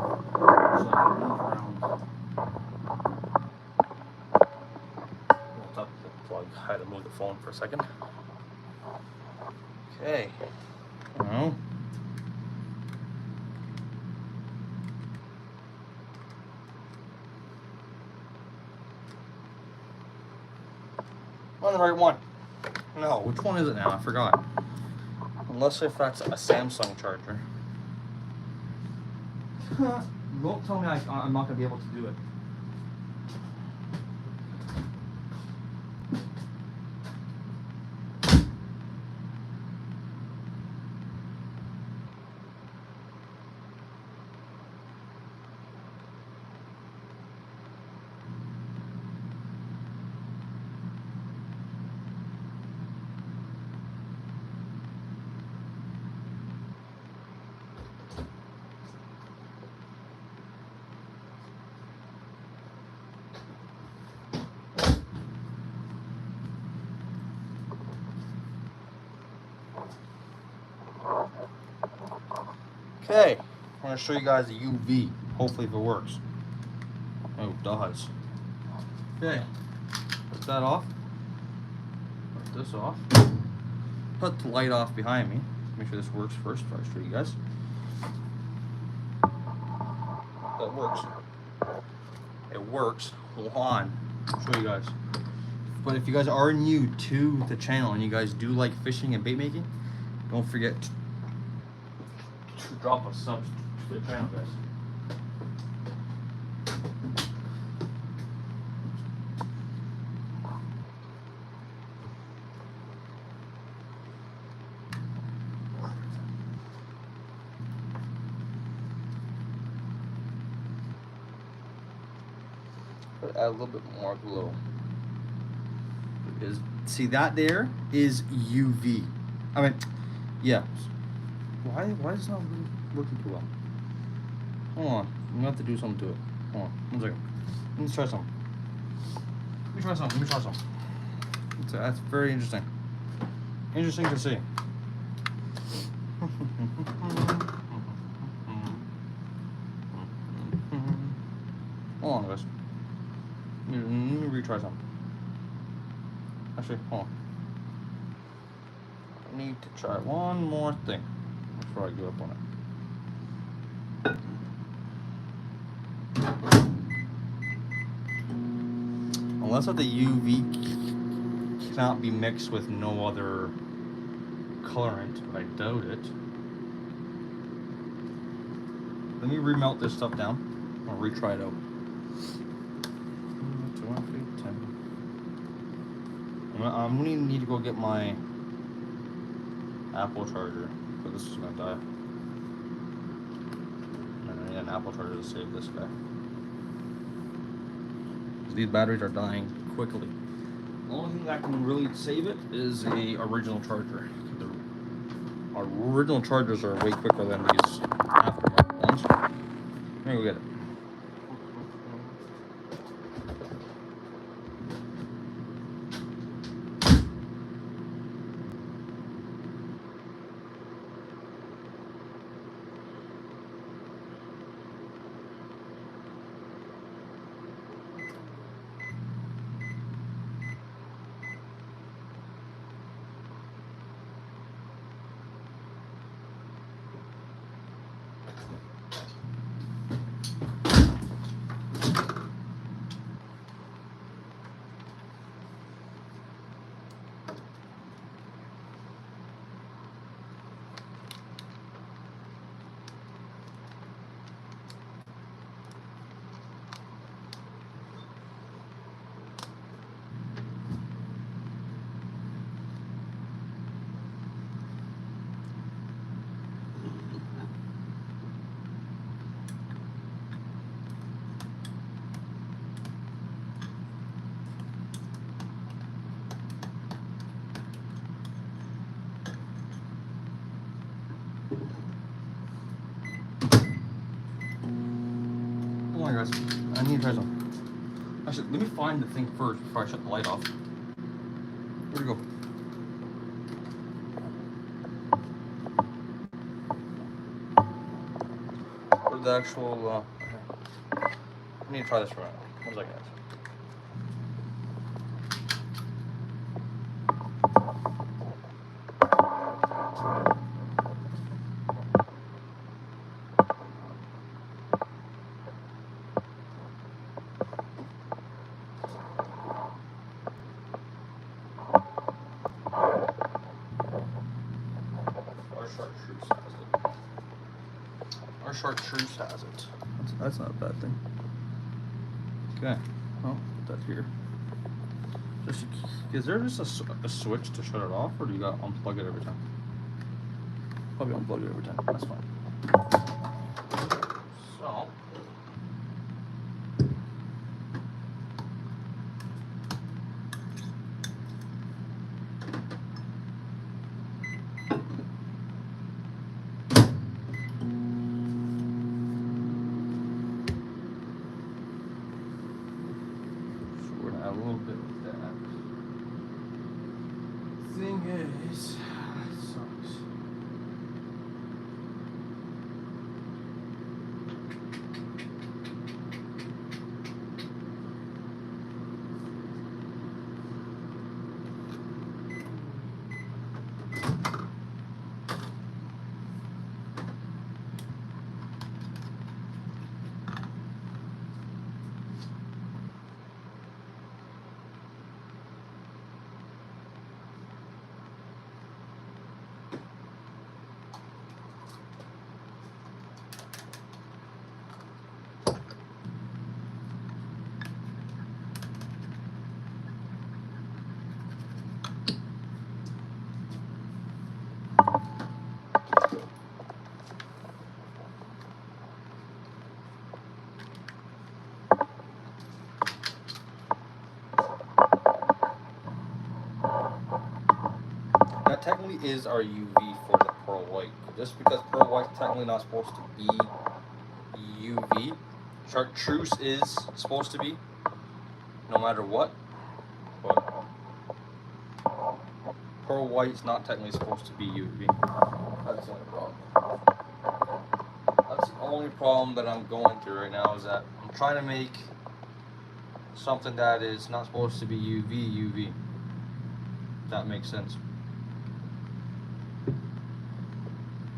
can move around. What's up with the plug? I had to move the phone for a second. Okay. Well. On the right one. No, which one is it now? I forgot. Unless if that's a Samsung charger. Don't tell me I'm not gonna be able to do it. Okay, I'm gonna show you guys the UV. Hopefully, if it works. Oh, it does. Okay, put that off. Put this off. Put the light off behind me. Make sure this works first before I show you guys. That works. It works. Hold on. I'll show you guys. But if you guys are new to the channel and you guys do like fishing and bait making, don't forget to drop a sub to the channel, guys. Add a little bit more glow. See that there is UV. I mean, yeah. Why is it not working too well? Hold on, I'm gonna have to do something to it. Hold on, 1 second. Let's try something. Let me try some. That's very interesting. Interesting to see. Hold on, guys. Let me retry something. Actually, hold on. I need to try one more thing before I give up on it. Unless that the UV cannot be mixed with no other colorant, but I doubt it. Let me remelt this stuff down. I'll retry it out. 2, 3, 10. I'm gonna need to go get my Apple charger, but this is gonna die. And I need an Apple charger to save this guy. These batteries are dying quickly. The only thing that can really save it is a original charger. Our original chargers are way quicker than these aftermarket ones. Let me go get it. Oh my gosh, I need to try some. Actually, let me find the thing first before I shut the light off. Where'd it go? Where'd the actual, I need to try this for a minute. 1 second, guys. Our chartreuse has it. That's not a bad thing. Okay, well, put that here. Is there just a switch to shut it off, or do you got to unplug it every time? Probably unplug it every time. That's fine. So. is our UV for the pearl white. Just because pearl white's technically not supposed to be UV, chartreuse is supposed to be, no matter what. But pearl white's not technically supposed to be UV. That's the only problem. That's the only problem that I'm going through right now, is that I'm trying to make something that is not supposed to be UV. If that makes sense.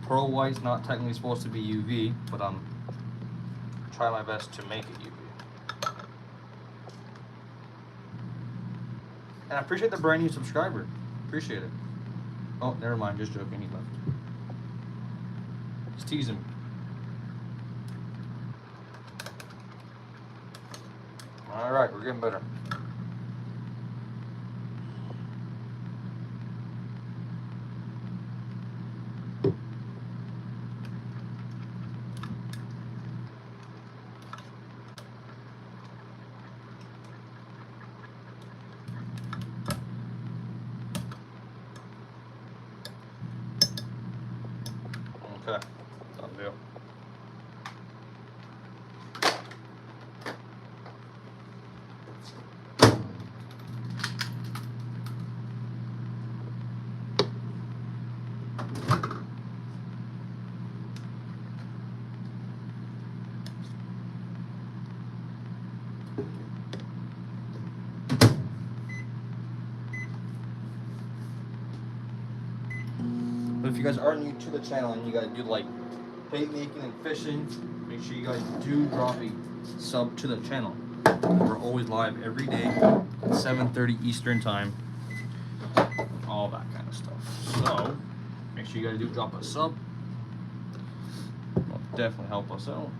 Pearl white's not technically supposed to be UV, but I'm trying my best to make it UV. And I appreciate the brand new subscriber. Appreciate it. Oh, never mind. Just joking. He left. He's teasing me. All right, we're getting better. Okay, done deal. But if you guys are new to the channel and you guys do like bait making and fishing, make sure you guys do drop a sub to the channel. We're always live every day at 7:30 Eastern time. All that kind of stuff. So make sure you guys do drop a sub. It'll definitely help us out.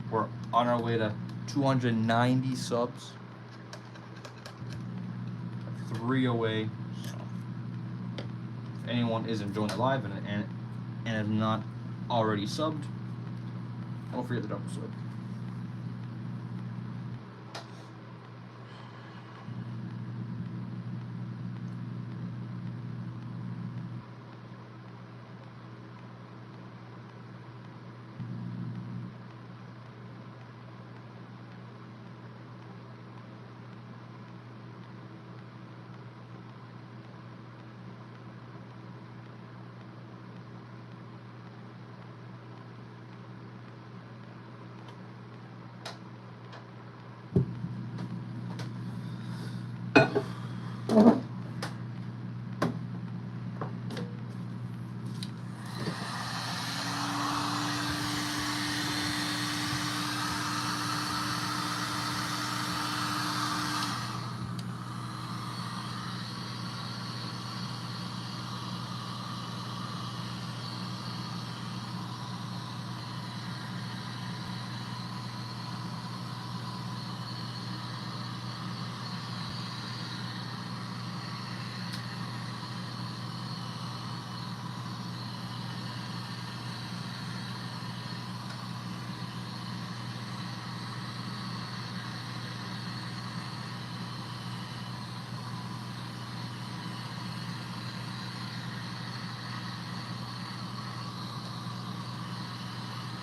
We're on our way to 290 subs. 3 away. So if anyone is enjoying the live and is not already subbed, don't forget to drop a sub.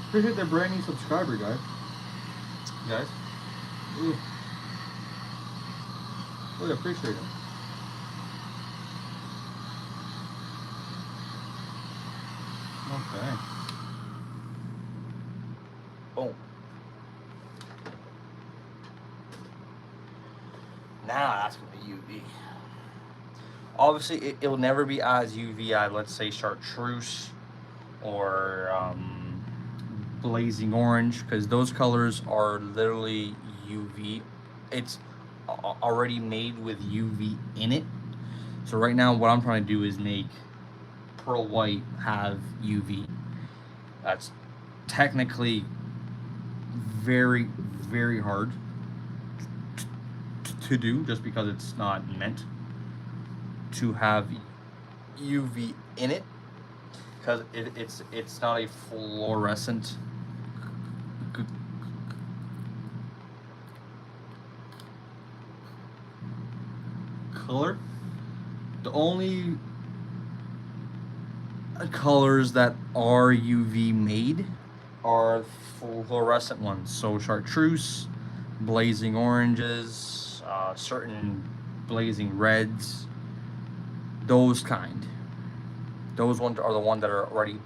Appreciate that brand new subscriber, guys. Ooh. Really appreciate it. Okay. Boom. Now that's gonna be UV. Obviously, it will never be as UV as, let's say, chartreuse or blazing orange, because those colors are literally UV. It's already made with UV in it. So right now what I'm trying to do is make pearl white have UV. That's technically very, very hard to do, just because it's not meant to have UV in it, because it's not a fluorescent color. The only colors that are UV made are fluorescent ones. So chartreuse, blazing oranges, certain blazing reds, those kind. Those ones are the ones that are already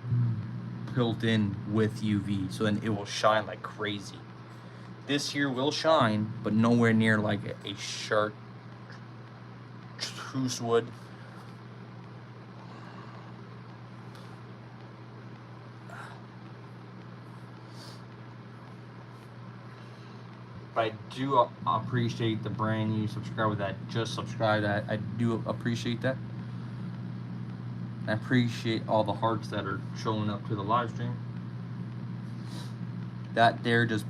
built in with UV, so then it will shine like crazy. This here will shine, but nowhere near like a chartreuse would. But I do appreciate the brand new subscriber that just subscribed. I do appreciate that. I appreciate all the hearts that are showing up to the live stream. That there just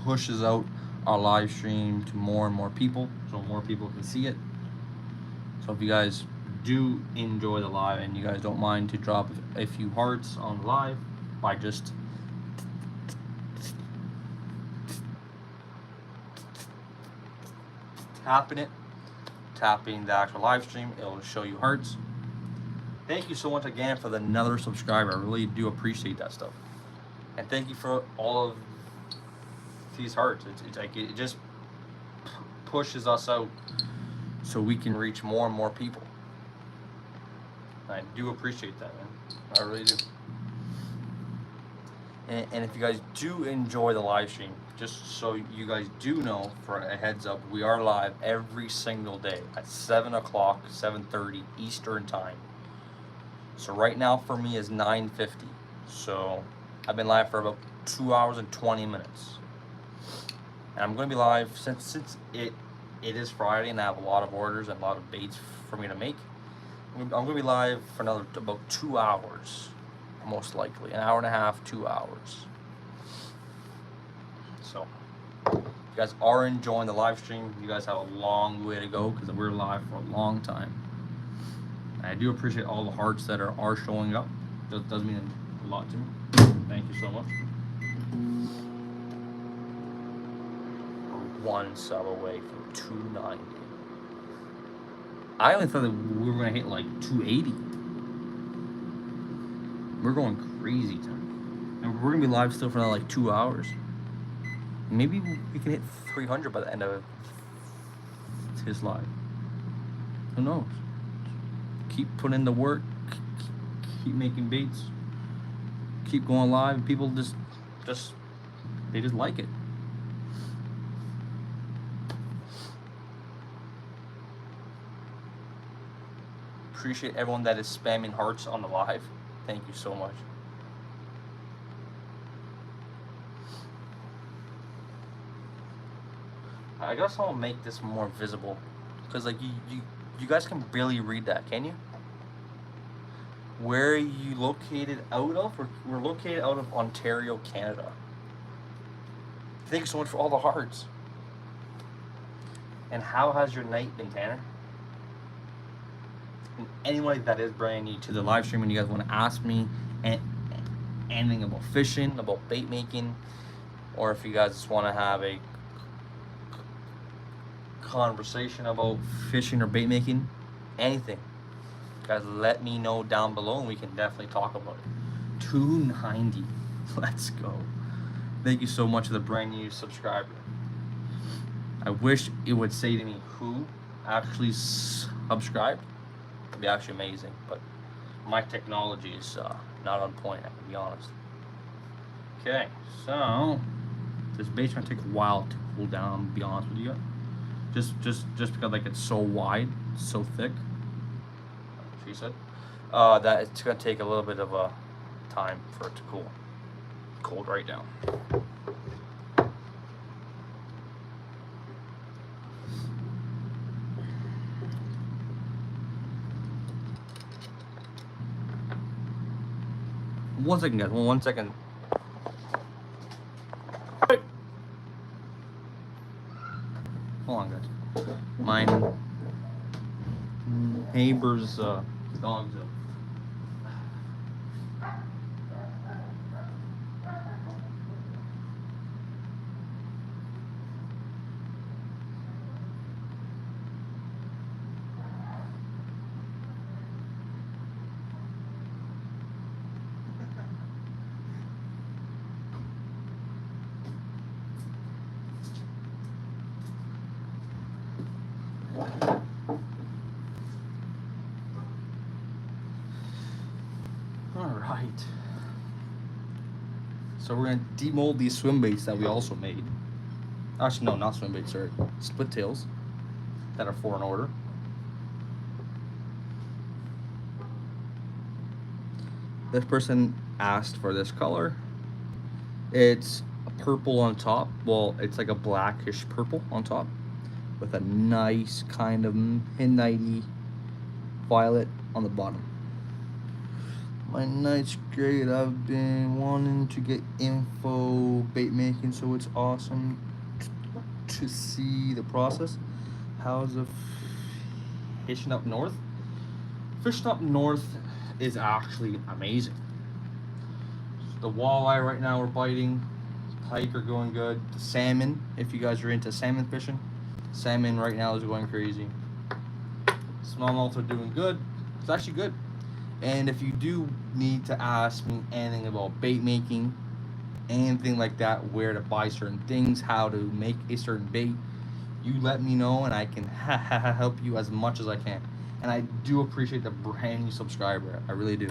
pushes out our live stream to more and more people, so more people can see it. So if you guys do enjoy the live and you guys don't mind to drop a few hearts on the live by just tapping the actual live stream, it'll show you hearts. Thank you so much again for another subscriber. I really do appreciate that stuff. And thank you for all of these hearts. It's like it just pushes us out so we can reach more and more people. I do appreciate that, man. I really do. And if you guys do enjoy the live stream, just so you guys do know, for a heads up, we are live every single day at 7 o'clock, 7:30 Eastern time. So right now for me is 9:50. So I've been live for about 2 hours and 20 minutes. And I'm going to be live since it is Friday and I have a lot of orders and a lot of baits for me to make. I'm going to be live for another about 2 hours, most likely. An hour and a half, 2 hours. So if you guys are enjoying the live stream, you guys have a long way to go because we're live for a long time. And I do appreciate all the hearts that are showing up. That does mean a lot to me. Thank you so much. One sub away from 290. I only thought that we were gonna hit like 280. We're going crazy time, and we're gonna be live still for another like 2 hours. Maybe we can hit 300 by the end of his live. Who knows? Keep putting in the work. Keep making baits. Keep going live. People just like it. Appreciate everyone that is spamming hearts on the live. Thank you so much. I guess I'll make this more visible, because like you guys can barely read that, can you? Where are you located out of? We're located out of Ontario, Canada. Thank you so much for all the hearts. And how has your night been, Tanner? And anyone that is brand new to the live stream and you guys want to ask me anything about fishing, about bait making, or if you guys just want to have a conversation about fishing or bait making, anything, guys, let me know down below and we can definitely talk about it. 290. Let's go. Thank you so much for the brand new subscriber. I wish it would say to me who actually subscribed. It'd be actually amazing, but my technology is not on point, I can be honest. Okay, so this bait's gonna take a while to cool down, to be honest with you guys. Just because like it's so wide, so thick. She said that it's gonna take a little bit of a time for it to cool. Cold right now. One second, guys. 1 second. Hold on, guys. My neighbor's dog's up. right. So we're gonna demold these swim baits that we also made. Actually, no, not swim baits, sorry. Split tails that are 4 in order. This person asked for this color. It's a purple on top. Well, it's like a blackish purple on top with a nice kind of midnighty violet on the bottom. My night's great. I've been wanting to get info bait making, so it's awesome to see the process. How's the fishing up north? Fishing up north is actually amazing. The walleye right now we're biting. Pike are going good. The salmon, if you guys are into salmon fishing, salmon right now is going crazy. Smallmouth are doing good. It's actually good. And if you do need to ask me anything about bait making, anything like that, where to buy certain things, how to make a certain bait, you let me know and I can help you as much as I can. And I do appreciate the brand new subscriber. I really do.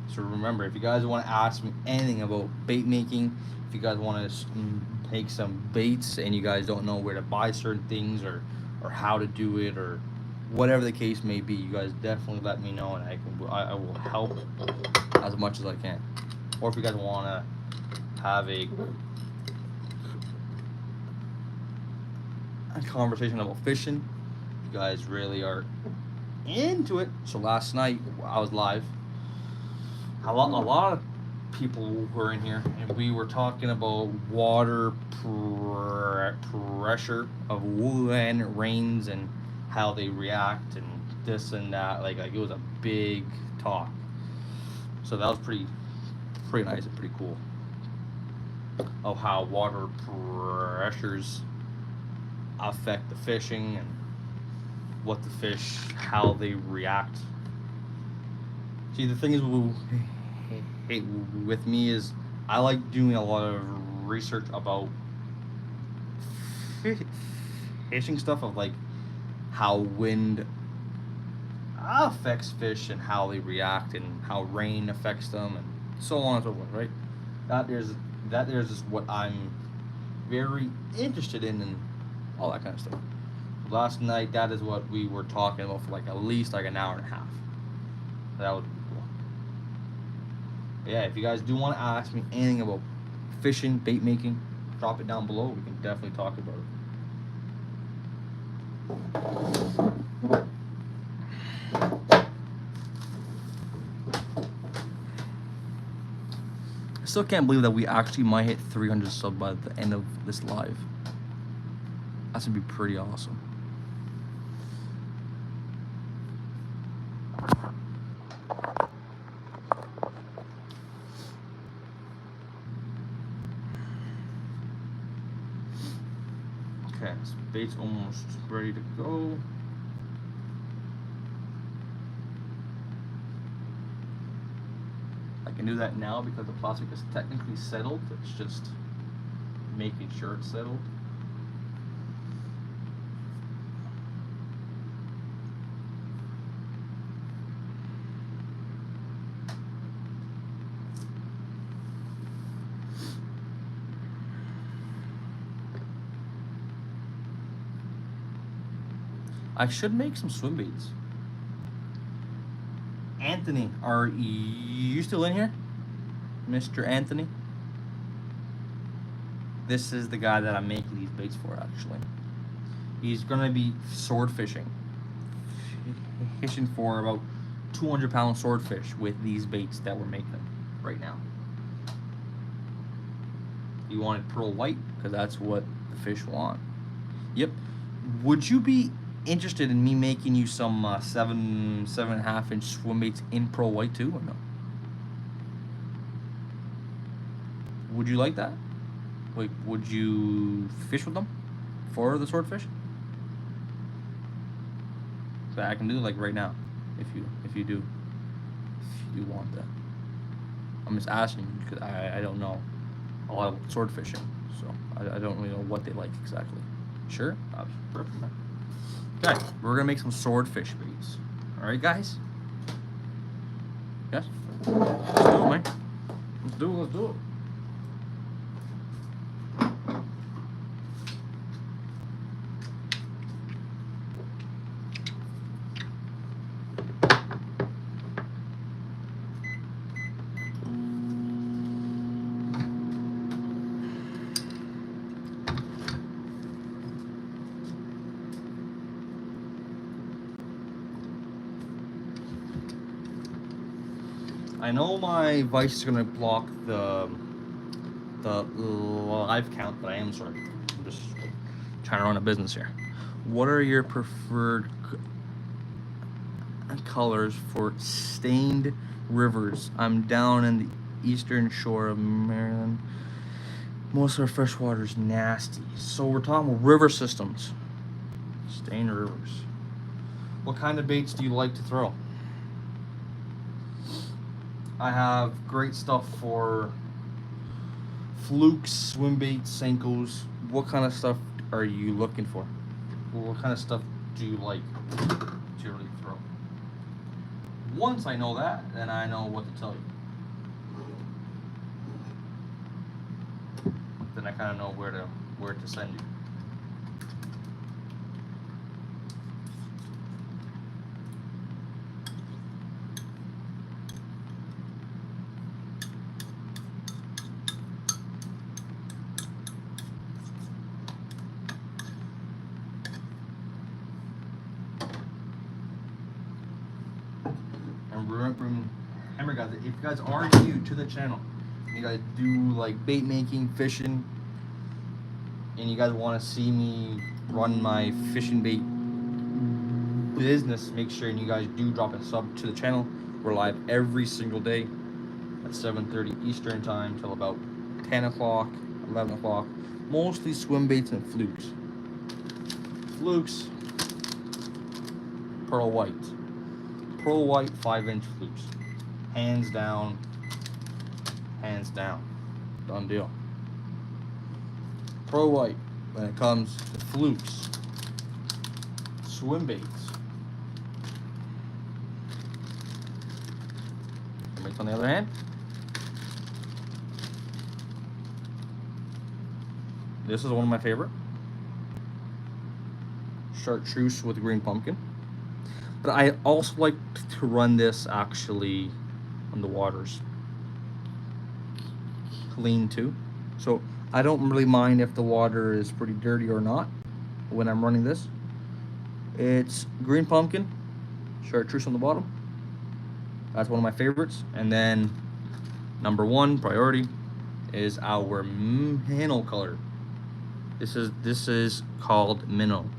So remember, if you guys want to ask me anything about bait making, if you guys want to make some baits and you guys don't know where to buy certain things or how to do it or whatever the case may be, you guys definitely let me know and I will help as much as I can. Or if you guys want to have a conversation about fishing, you guys really are into it. So last night I was live. A lot of people were in here and we were talking about water pressure of when it rains and how they react and this and that. Like it was a big talk. So that was pretty nice and pretty cool of how water pressures affect the fishing and what the fish, how they react. See, the thing is with me is I like doing a lot of research about fishing stuff, of like how wind affects fish and how they react and how rain affects them and so on and so forth, right? That there's just what I'm very interested in and all that kind of stuff. Last night, that is what we were talking about for like at least like an hour and a half. That was cool. But yeah, if you guys do want to ask me anything about fishing, bait making, drop it down below. We can definitely talk about it. I still can't believe that we actually might hit 300 subs by the end of this live. That's gonna be pretty awesome. Okay, this bait's almost ready to go. I can do that now because the plastic is technically settled. It's just making sure it's settled. I should make some swim baits. Anthony, are you still in here? Mr. Anthony? This is the guy that I'm making these baits for, actually. He's gonna be sword fishing. Fishing for about 200-pound swordfish with these baits that we're making right now. You wanted pearl white, because that's what the fish want. Yep. Would you be interested in me making you some 7.5 inch swim baits in pearl white too, or no? Would you like that? Like, would you fish with them for the swordfish? So I can do like right now, if you do want that. I'm just asking you because I don't know a lot about sword fishing, so I don't really know what they like exactly. Sure, perfect. Okay, we're gonna make some swordfish baits. All right, guys. Yes? Let's do it, man. Let's do it, let's do it. I know my Vice is gonna block the live count, but I am sorry. I'm just trying to run a business here. What are your preferred colors for stained rivers? I'm down in the eastern shore of Maryland. Most of our fresh water is nasty. So we're talking about river systems. Stained rivers. What kind of baits do you like to throw? I have great stuff for flukes, swim baits, Senkos. What kind of stuff are you looking for? What kind of stuff do you like to really throw? Once I know that, then I know what to tell you. Then I kind of know where to send you. And remember guys, if you guys are new to the channel, you guys do like bait making, fishing, and you guys want to see me run my fishing bait business, make sure you guys do drop a sub to the channel. We're live every single day at 7:30 Eastern time till about 10 o'clock, 11 o'clock. Mostly swim baits and flukes. Flukes, pearl white. Pearl white 5-inch flukes. Hands down. Hands down. Done deal. Pearl white when it comes to flukes. Swim baits. On the other hand, this is one of my favorite. Chartreuse with green pumpkin. But I also like to run this actually on the waters clean too. So I don't really mind if the water is pretty dirty or not when I'm running this. It's green pumpkin, chartreuse on the bottom. That's one of my favorites. And then number one priority is our minnow color. This is called minnow.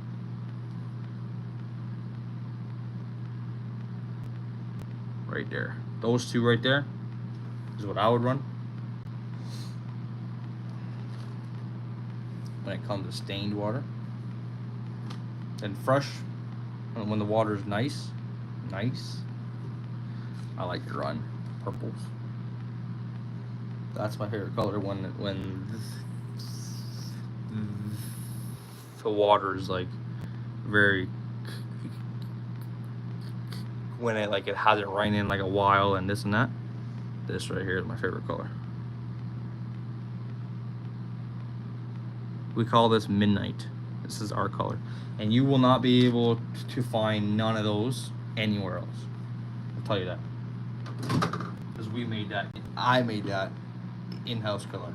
Right there. Those two right there is what I would run. When it comes to stained water. And fresh, when the water is nice, I like to run purples. That's my favorite color when the water is like very, when it hasn't rained in like a while and this and that. This right here is my favorite color. We call this midnight. This is our color, and you will not be able to find none of those anywhere else. I'll tell you that. Because we made that, I made that in-house color.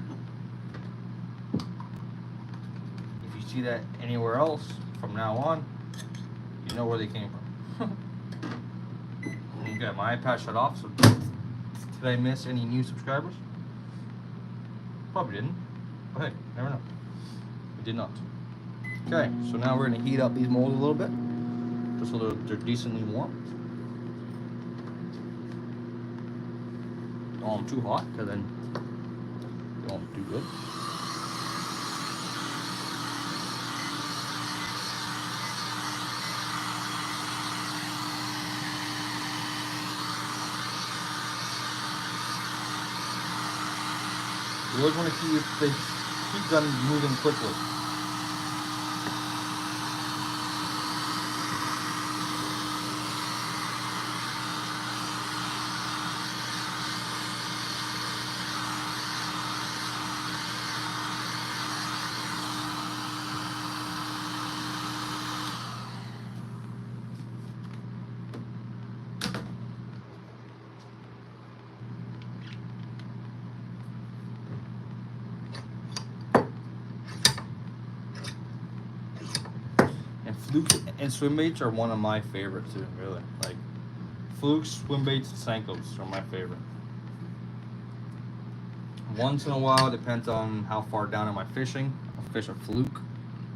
If you see that anywhere else from now on, you know where they came from. Okay, my iPad shut off, so did I miss any new subscribers? Probably didn't, but hey, never know. I did not. Okay, so now we're gonna heat up these molds a little bit, just so they're decently warm. Don't want them too hot, because then they won't do good. You always want to keep the heat gun moving quickly. flukes and swim baits are one of my favorites too. Really, like flukes, swim baits, and Senkos are my favorite. Once in a while, depends on how far down am I fishing. I'll fish a fluke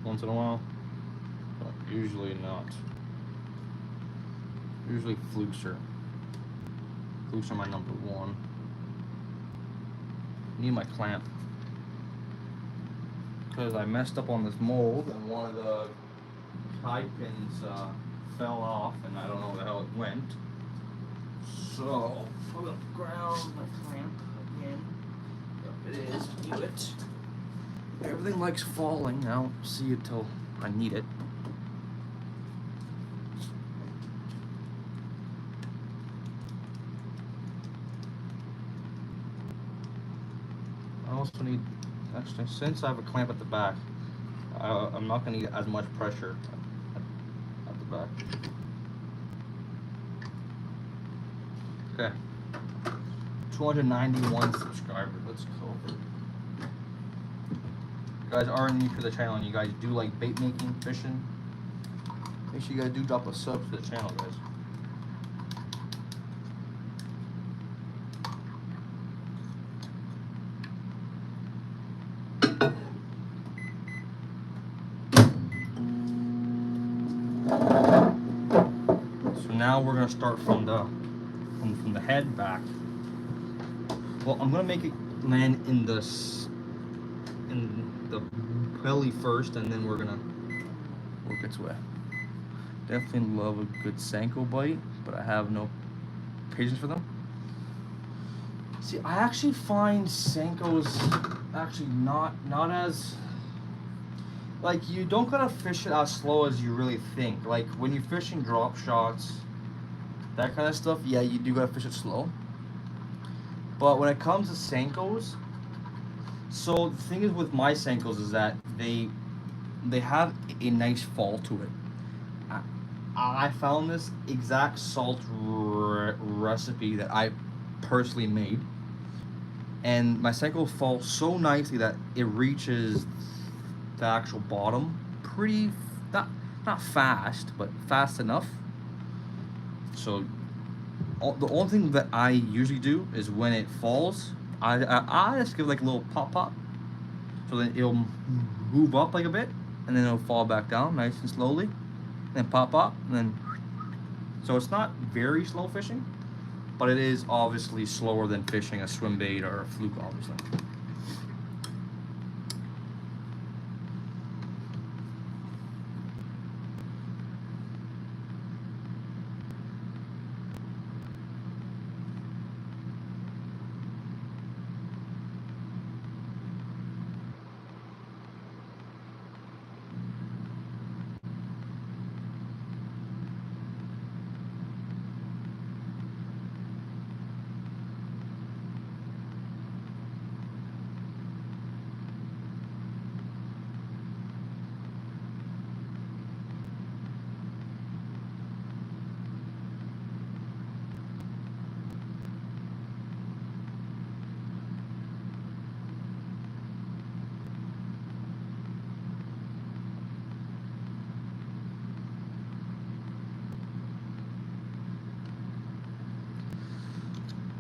once in a while, but usually not. Usually flukes are my number one. Need my clamp because I messed up on this mold and one of the tie pins fell off and I don't know where the hell it went. So I'm gonna ground my clamp again. There it is. Knew it. Everything likes falling. I don't see it till I need it. I also need, actually, since I have a clamp at the back, I'm not going to need as much pressure at the back. Okay. 291 subscribers. Let's go. You guys are new to the channel and you guys do like bait making, fishing. Make sure you guys do drop a sub to the channel, guys. Now we're gonna start from the head back. Well, I'm gonna make it land in the belly first, and then we're gonna work its way. Definitely love a good Senko bite, but I have no patience for them. See, I actually find Senkos actually not as, like, you don't gotta fish it as slow as you really think. Like when you're fishing drop shots, that kind of stuff, yeah, you do gotta fish it slow. But when it comes to Senkos, so the thing is with my Senkos is that they have a nice fall to it. I found this exact salt recipe that I personally made, and my Senko falls so nicely that it reaches the actual bottom pretty, not fast, but fast enough. So the only thing that I usually do is when it falls, I just give like a little pop, so then it'll move up like a bit, and then it'll fall back down nice and slowly, then pop up, and then, so it's not very slow fishing, but it is obviously slower than fishing a swim bait or a fluke, obviously.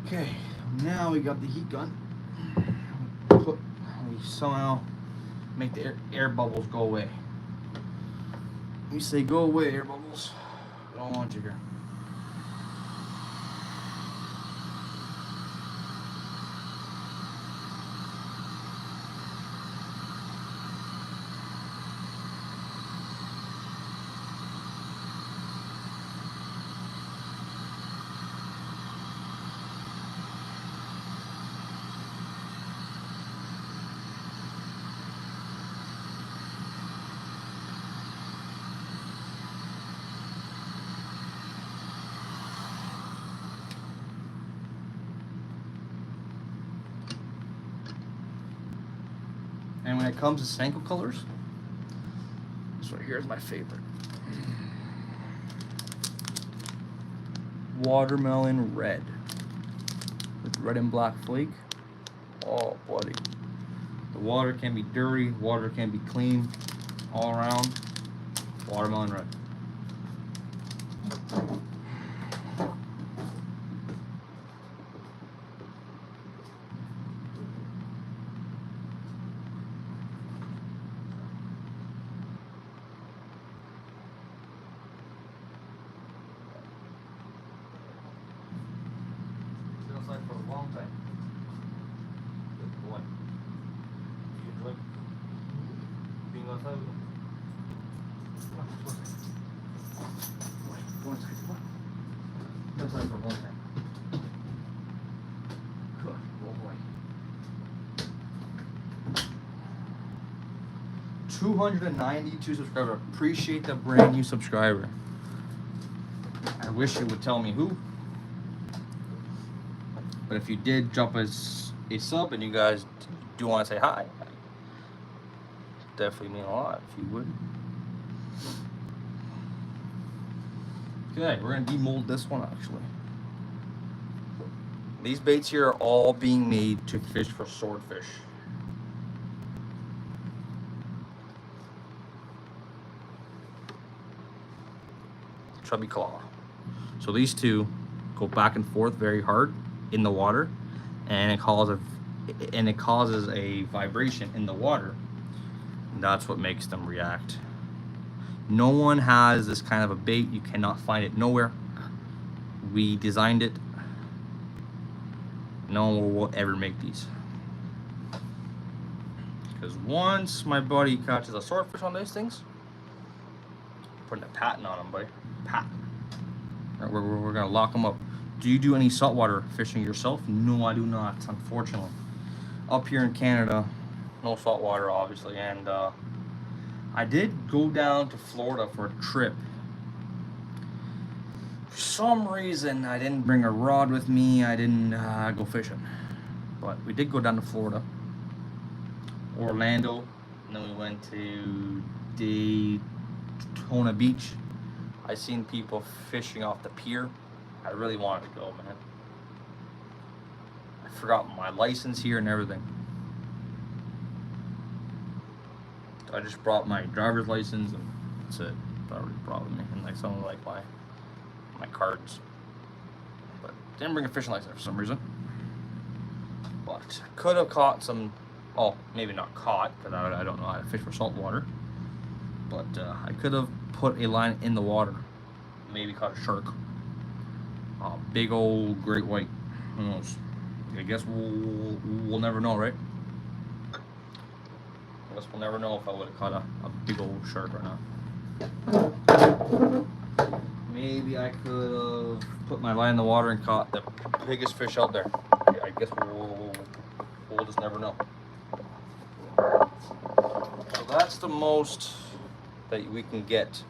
Okay, now we got the heat gun. We somehow make the air bubbles go away. We say go away, air bubbles. I don't want you here. And when it comes to Senko colors, this right here is my favorite. Watermelon red with red and black flake. Oh, buddy. The water can be dirty, water can be clean, all around. Watermelon red. Been outside for a long time. Good boy. You enjoy being outside with him? Come on, come on. Go inside, come on. Been outside for a long time. Good boy. 292 subscribers. Appreciate the brand new subscriber. I wish it would tell me who. But if you did drop us a sub and you guys do want to say hi, definitely mean a lot if you would. Okay, we're gonna demold this one actually. These baits here are all being made to fish for swordfish. Chubby claw. So these two go back and forth very hard in the water, and it causes a vibration in the water. And that's what makes them react. No one has this kind of a bait. You cannot find it nowhere. We designed it. No one will ever make these. Because once my buddy catches a swordfish on these things, putting a patent on them, buddy. Patent. We're gonna lock them up. Do you do any saltwater fishing yourself? No, I do not, unfortunately. Up here in Canada, no saltwater, obviously, and I did go down to Florida for a trip. For some reason, I didn't bring a rod with me. I didn't go fishing, but we did go down to Florida, Orlando, and then we went to Daytona Beach. I seen people fishing off the pier. I really wanted to go, man. I forgot my license here and everything. I just brought my driver's license and that's it. That already brought with me, and like some of like my cards. But didn't bring a fishing license for some reason. But could have caught some. Well, maybe not caught because I don't know how to fish for saltwater. But I could have put a line in the water, maybe caught a shark, big old great white. Who knows? I guess we'll never know, right? I guess we'll never know if I would have caught a big old shark or not. Maybe I could have put my line in the water and caught the biggest fish out there. I guess we'll just never know. So that's the most that we can get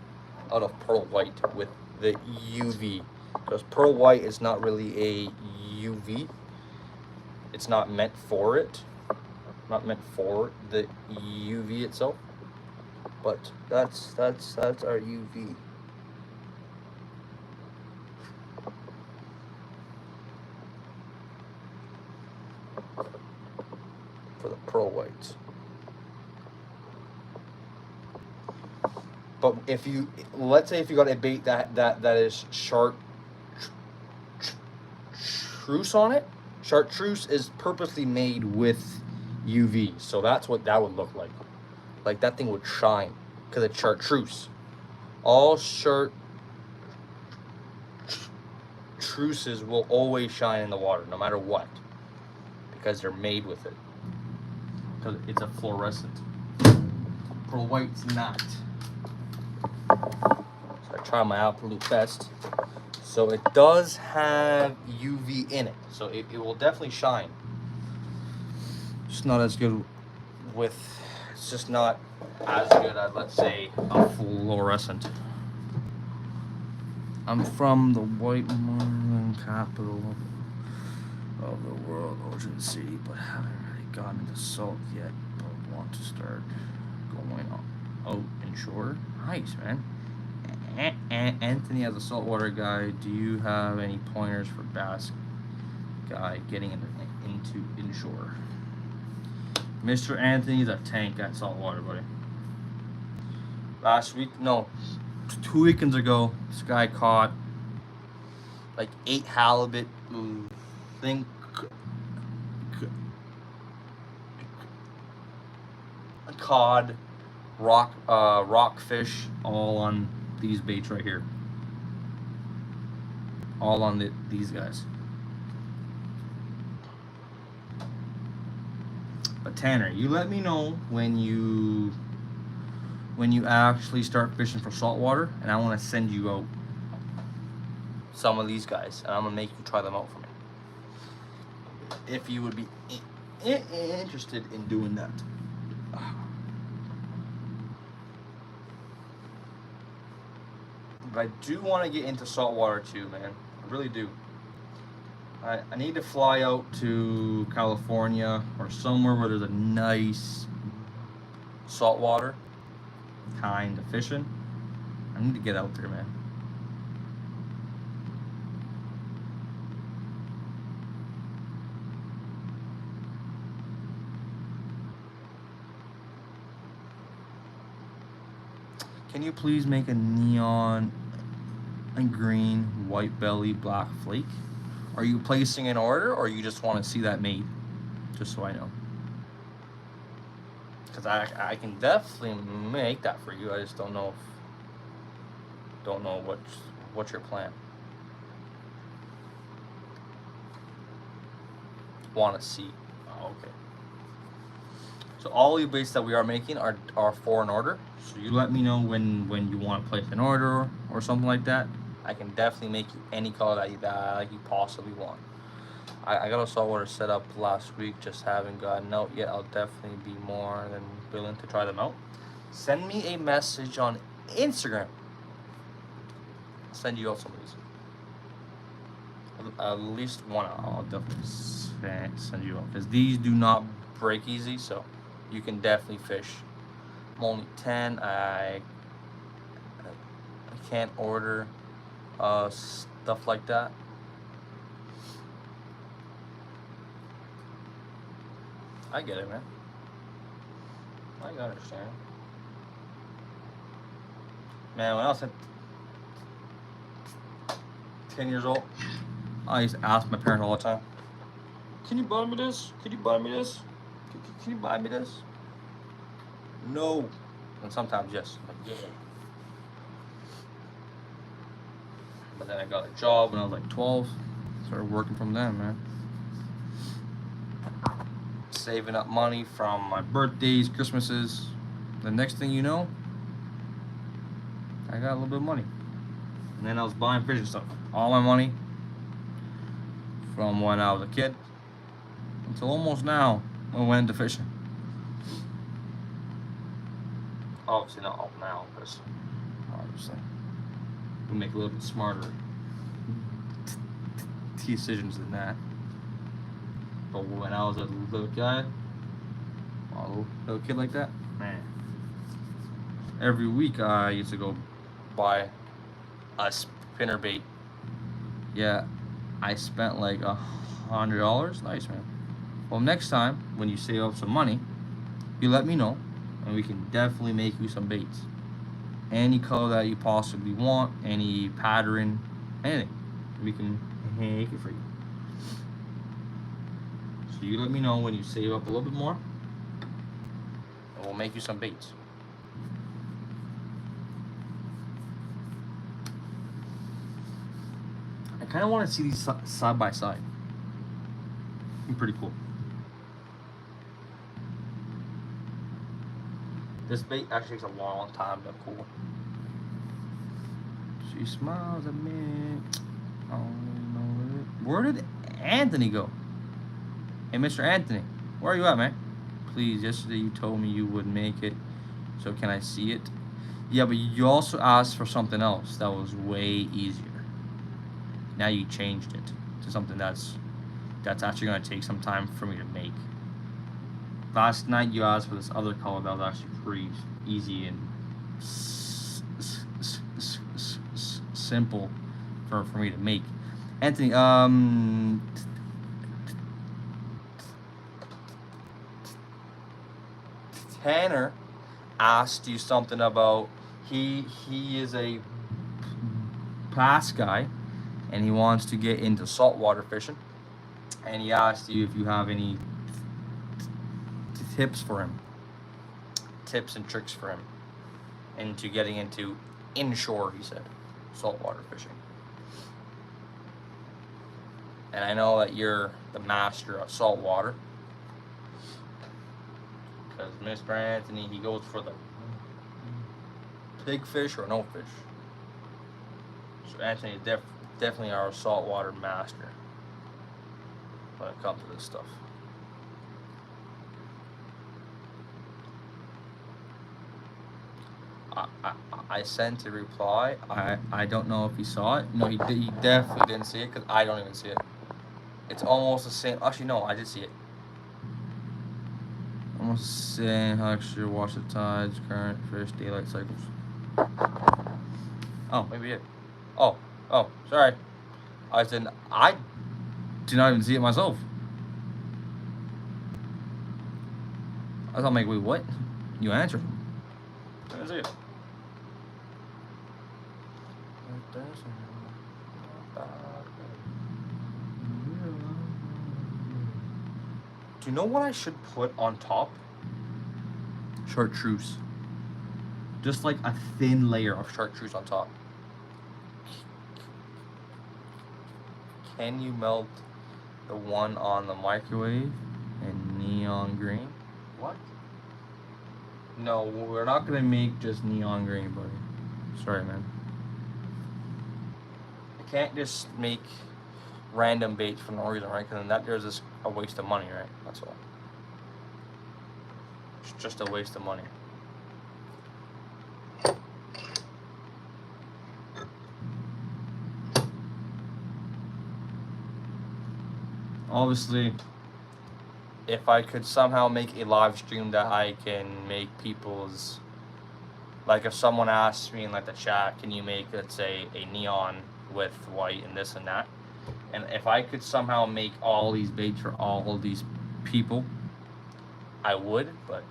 out of pearl white with the UV, because pearl white is not really a UV. It's not meant for it, not meant for the UV itself, but that's our UV. For the pearl whites. But if you, let's say if you got a bait that is chartreuse on it, chartreuse is purposely made with UV, so that's what that would look like. Like that thing would shine because it's chartreuse. All chartreuses will always shine in the water, no matter what, because they're made with it. Because it's a fluorescent. Pearl white's not. So I try my absolute best. So it does have UV in it, so it will definitely shine. It's not as good with, it's just not as good as, let's say, a fluorescent. I'm from the white marlin capital of the world, Ocean City, but haven't really gotten into salt yet, but want to start going out inshore. Nice, man. Anthony, as a saltwater guy, do you have any pointers for bass guy getting into inshore? Mr. Anthony's a tank at saltwater, buddy. last week, no, 2 weekends ago, this guy caught like 8 halibut, think cod, rockfish, all on these baits right here. All on these guys. But Tanner, you let me know when you actually start fishing for saltwater, and I want to send you out some of these guys, and I'm gonna make you try them out for me. If you would be interested in doing that. But I do want to get into saltwater too, man. I really do. I need to fly out to California or somewhere where there's a nice saltwater kind of fishing. I need to get out there, man. Can you please make a neon and green, white belly, black flake? Are you placing an order, or you just want to see that made? Just so I know. Because I can definitely make that for you. I just don't know what's your plan. Want to see? Oh, okay. So all the baits that we are making are for an order. So you let me know when you want to place an order or something like that. I can definitely make you any color that you possibly want. I got a saltwater set up last week, just haven't gotten out yet. I'll definitely be more than willing to try them out. Send me a message on Instagram. I'll send you out some of these. At least one I'll definitely send you out, because these do not break easy, so you can definitely fish. I'm only 10. I can't order stuff like that. I get it, man. I can understand. Man, when I was 10 years old, I used to ask my parents all the time, "Can you buy me this? Can you buy me this? Can you buy me this?" No. And sometimes yes. Like, yeah. But then I got a job when I was like 12. Started working from then, man. Saving up money from my birthdays, Christmases. The next thing you know, I got a little bit of money. And then I was buying fishing stuff. All my money from when I was a kid until almost now when I went into fishing. Obviously not up now, because obviously we make a little bit smarter decisions than that. But when I was a little guy, a little kid like that, man, every week I used to go buy a spinner bait. Yeah, I spent like $100. Nice, man. Well, next time when you save up some money, you let me know, and we can definitely make you some baits. Any color that you possibly want, any pattern, anything, we can make it for you. So you let me know when you save up a little bit more, and we'll make you some baits. I kind of want to see these side by side. Pretty cool. This bait actually takes a long time to cool. She smiles at me. Where did Anthony go? Hey, Mr. Anthony, where are you at, man? Please, yesterday you told me you would make it, so can I see it? Yeah, but you also asked for something else that was way easier. Now you changed it to something that's actually going to take some time for me to make. Last night you asked for this other color that was actually pretty easy and simple for me to make. Anthony, Tanner asked you something about he is a bass guy, and he wants to get into saltwater fishing. And he asked you if you have any tips for him, tips and tricks for him into getting into inshore, he said, saltwater fishing. And I know that you're the master of saltwater, because Mr. Anthony, he goes for the big fish or no fish. So Anthony is definitely our saltwater master when it comes to this stuff. I sent a reply. I don't know if he saw it. No, he definitely didn't see it, because I don't even see it. It's almost the same. Actually, no, I did see it. Almost the same texture, watch the tides, current, fish, daylight cycles. Oh, maybe it. Oh, sorry. I did not even see it myself. I thought, like, wait, what? You answered him. I didn't see it. Do you know what I should put on top? Chartreuse. Just like a thin layer of chartreuse on top. Can you melt the one on the microwave in neon green? What? No, we're not gonna make just neon green, buddy. Sorry, man. I can't just make random baits for no reason, right? Because then there's just a waste of money, right? That's all. It's just a waste of money. Obviously, if I could somehow make a live stream that I can make people's, like if someone asks me in like the chat, can you make, let's say, a neon with white and this and that, and if I could somehow make all these baits for all of these people, I would. But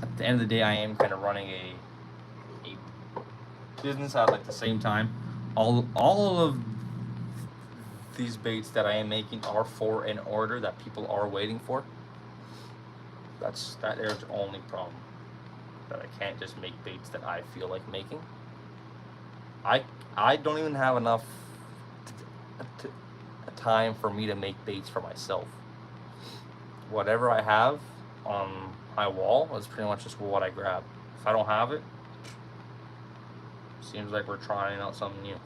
at the end of the day, I am kind of running a business at like the same time. All of these baits that I am making are for an order that people are waiting for. There's the only problem, that I can't just make baits that I feel like making. I don't even have enough time for me to make baits for myself. Whatever I have on my wall is pretty much just what I grab. If I don't have it, seems like we're trying out something new,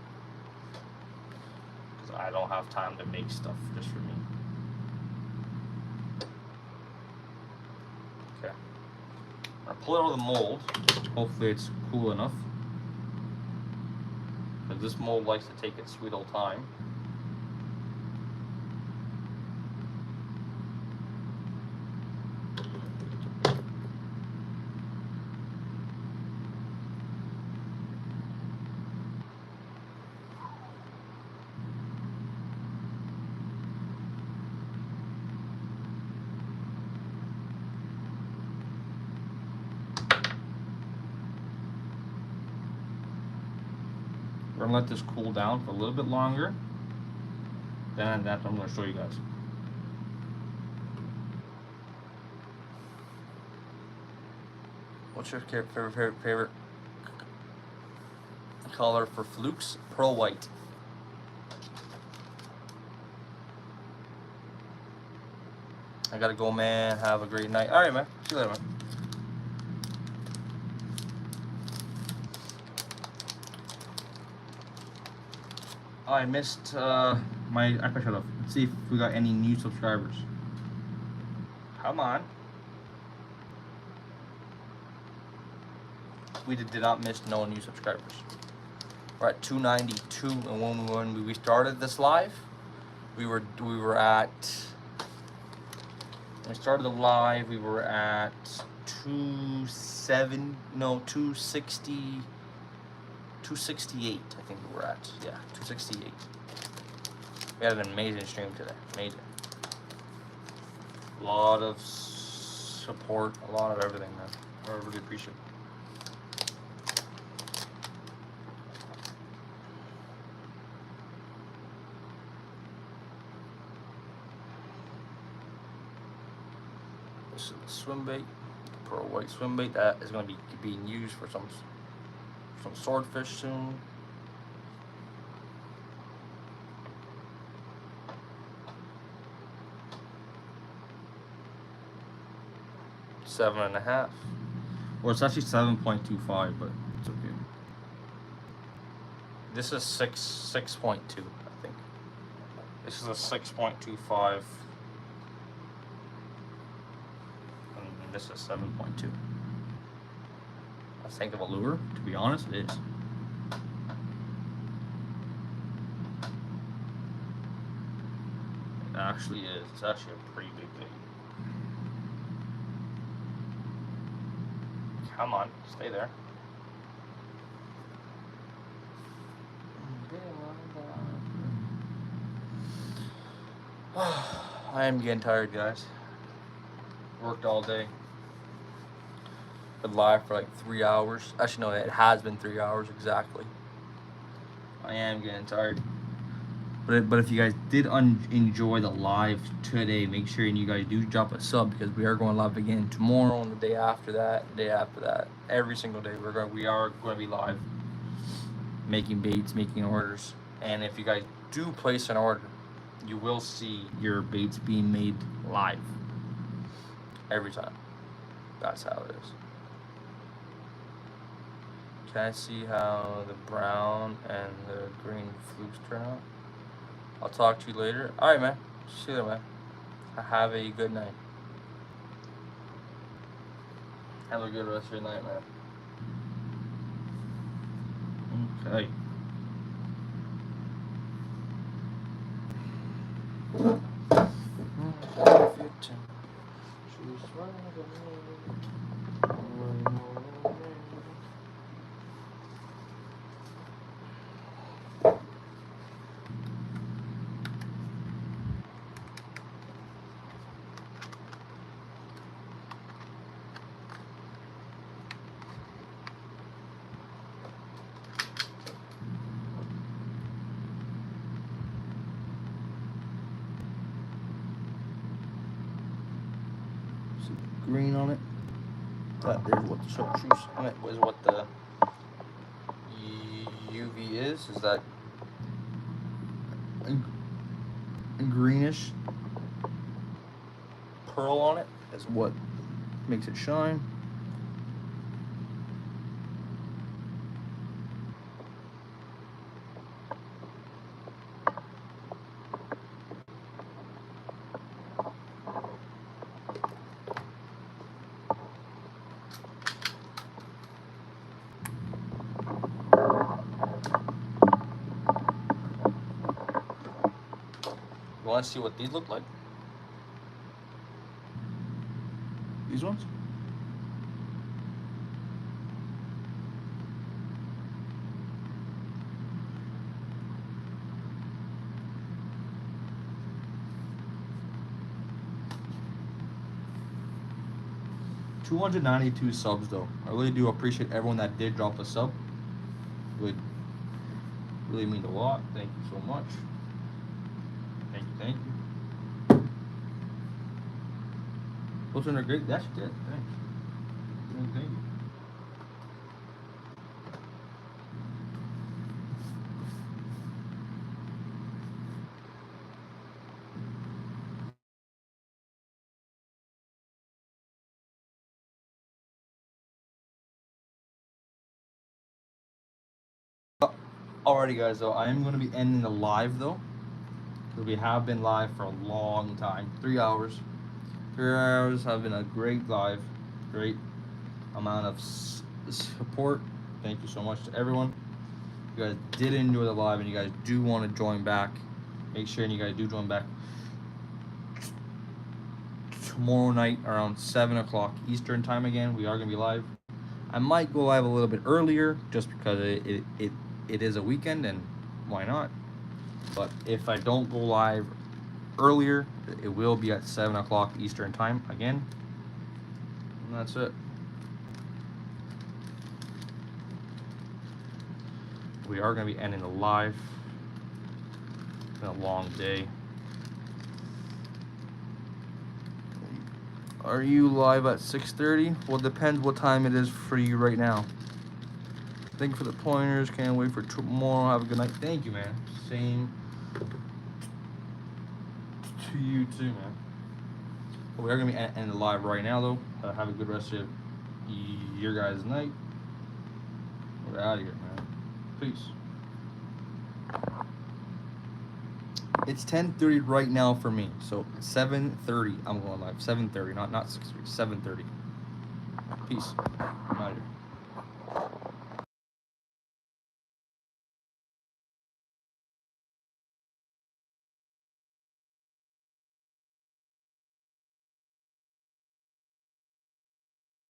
because I don't have time to make stuff just for me. Okay, I'm gonna pull it out of the mold. Hopefully it's cool enough, because this mold likes to take its sweet old time. We're gonna let this cool down for a little bit longer. Then that I'm gonna show you guys. What's your favorite color for flukes? Pearl white. I gotta go, man. Have a great night. All right, man. See you later, man. Oh, I missed I shut up. Let's see if we got any new subscribers. Come on. We did not miss no new subscribers. We're at 292, and when we started this live, we were at. When we started the live, we were at 268, I think we were at. Yeah, 268. We had an amazing stream today. Amazing. A lot of support, a lot of everything, man. I really appreciate it. This is the swim bait, pearl white swim bait that is going to be being used for some swordfish soon. Seven and a half. Well, it's actually 7.25, but it's okay. This is 6.2, I think. This is a 6.25. And this is 7.2. Let's think of a lure. To be honest, it is. It actually is. It's actually a pretty big bait. Come on, stay there. I am getting tired, guys. Worked all day. Been live for like 3 hours. Actually, no, it has been 3 hours exactly. I am getting tired. But if you guys did enjoy the live today, make sure you guys do drop a sub, because we are going live again tomorrow and the day after that, the day after that. Every single day we are going to be live, making baits, making orders. And if you guys do place an order, you will see your baits being made live every time. That's how it is. Can I see how the brown and the green flukes turn out? I'll talk to you later. Alright, man. See you later, man. Have a good night. Have a good rest of your night, man. Okay. Green on it. That there's what the chartreuse on it was. What the UV is that greenish pearl on it is what makes it shine. You want to see what these look like? These ones? $292 subs though. I really do appreciate everyone that did drop a sub. Really mean a lot. Thank you so much. Thank you. Those are great. That's good. Thanks. Thank you. Alrighty, guys. Though I am going to be ending the live though, because we have been live for a long time. 3 hours. 3 hours have been a great live. Great amount of support. Thank you so much to everyone. If you guys did enjoy the live and you guys do want to join back, make sure you guys do join back tomorrow night around 7 o'clock Eastern time again. We are going to be live. I might go live a little bit earlier just because it is a weekend, and why not? But if I don't go live earlier, it will be at 7 o'clock Eastern time again. And that's it. We are going to be ending the live. It's been a long day. Are you live at 6:30? Well, it depends what time it is for you right now. Thank you for the pointers. Can't wait for tomorrow. Have a good night. Thank you, man. Same to you too, man. But we are going to be ending the live right now, though. Have a good rest of your guys' night. We're out of here, man. Peace. It's 10:30 right now for me, so 7:30 I'm going live. 7:30, not 6:30. 7:30. Peace. I'm out of here.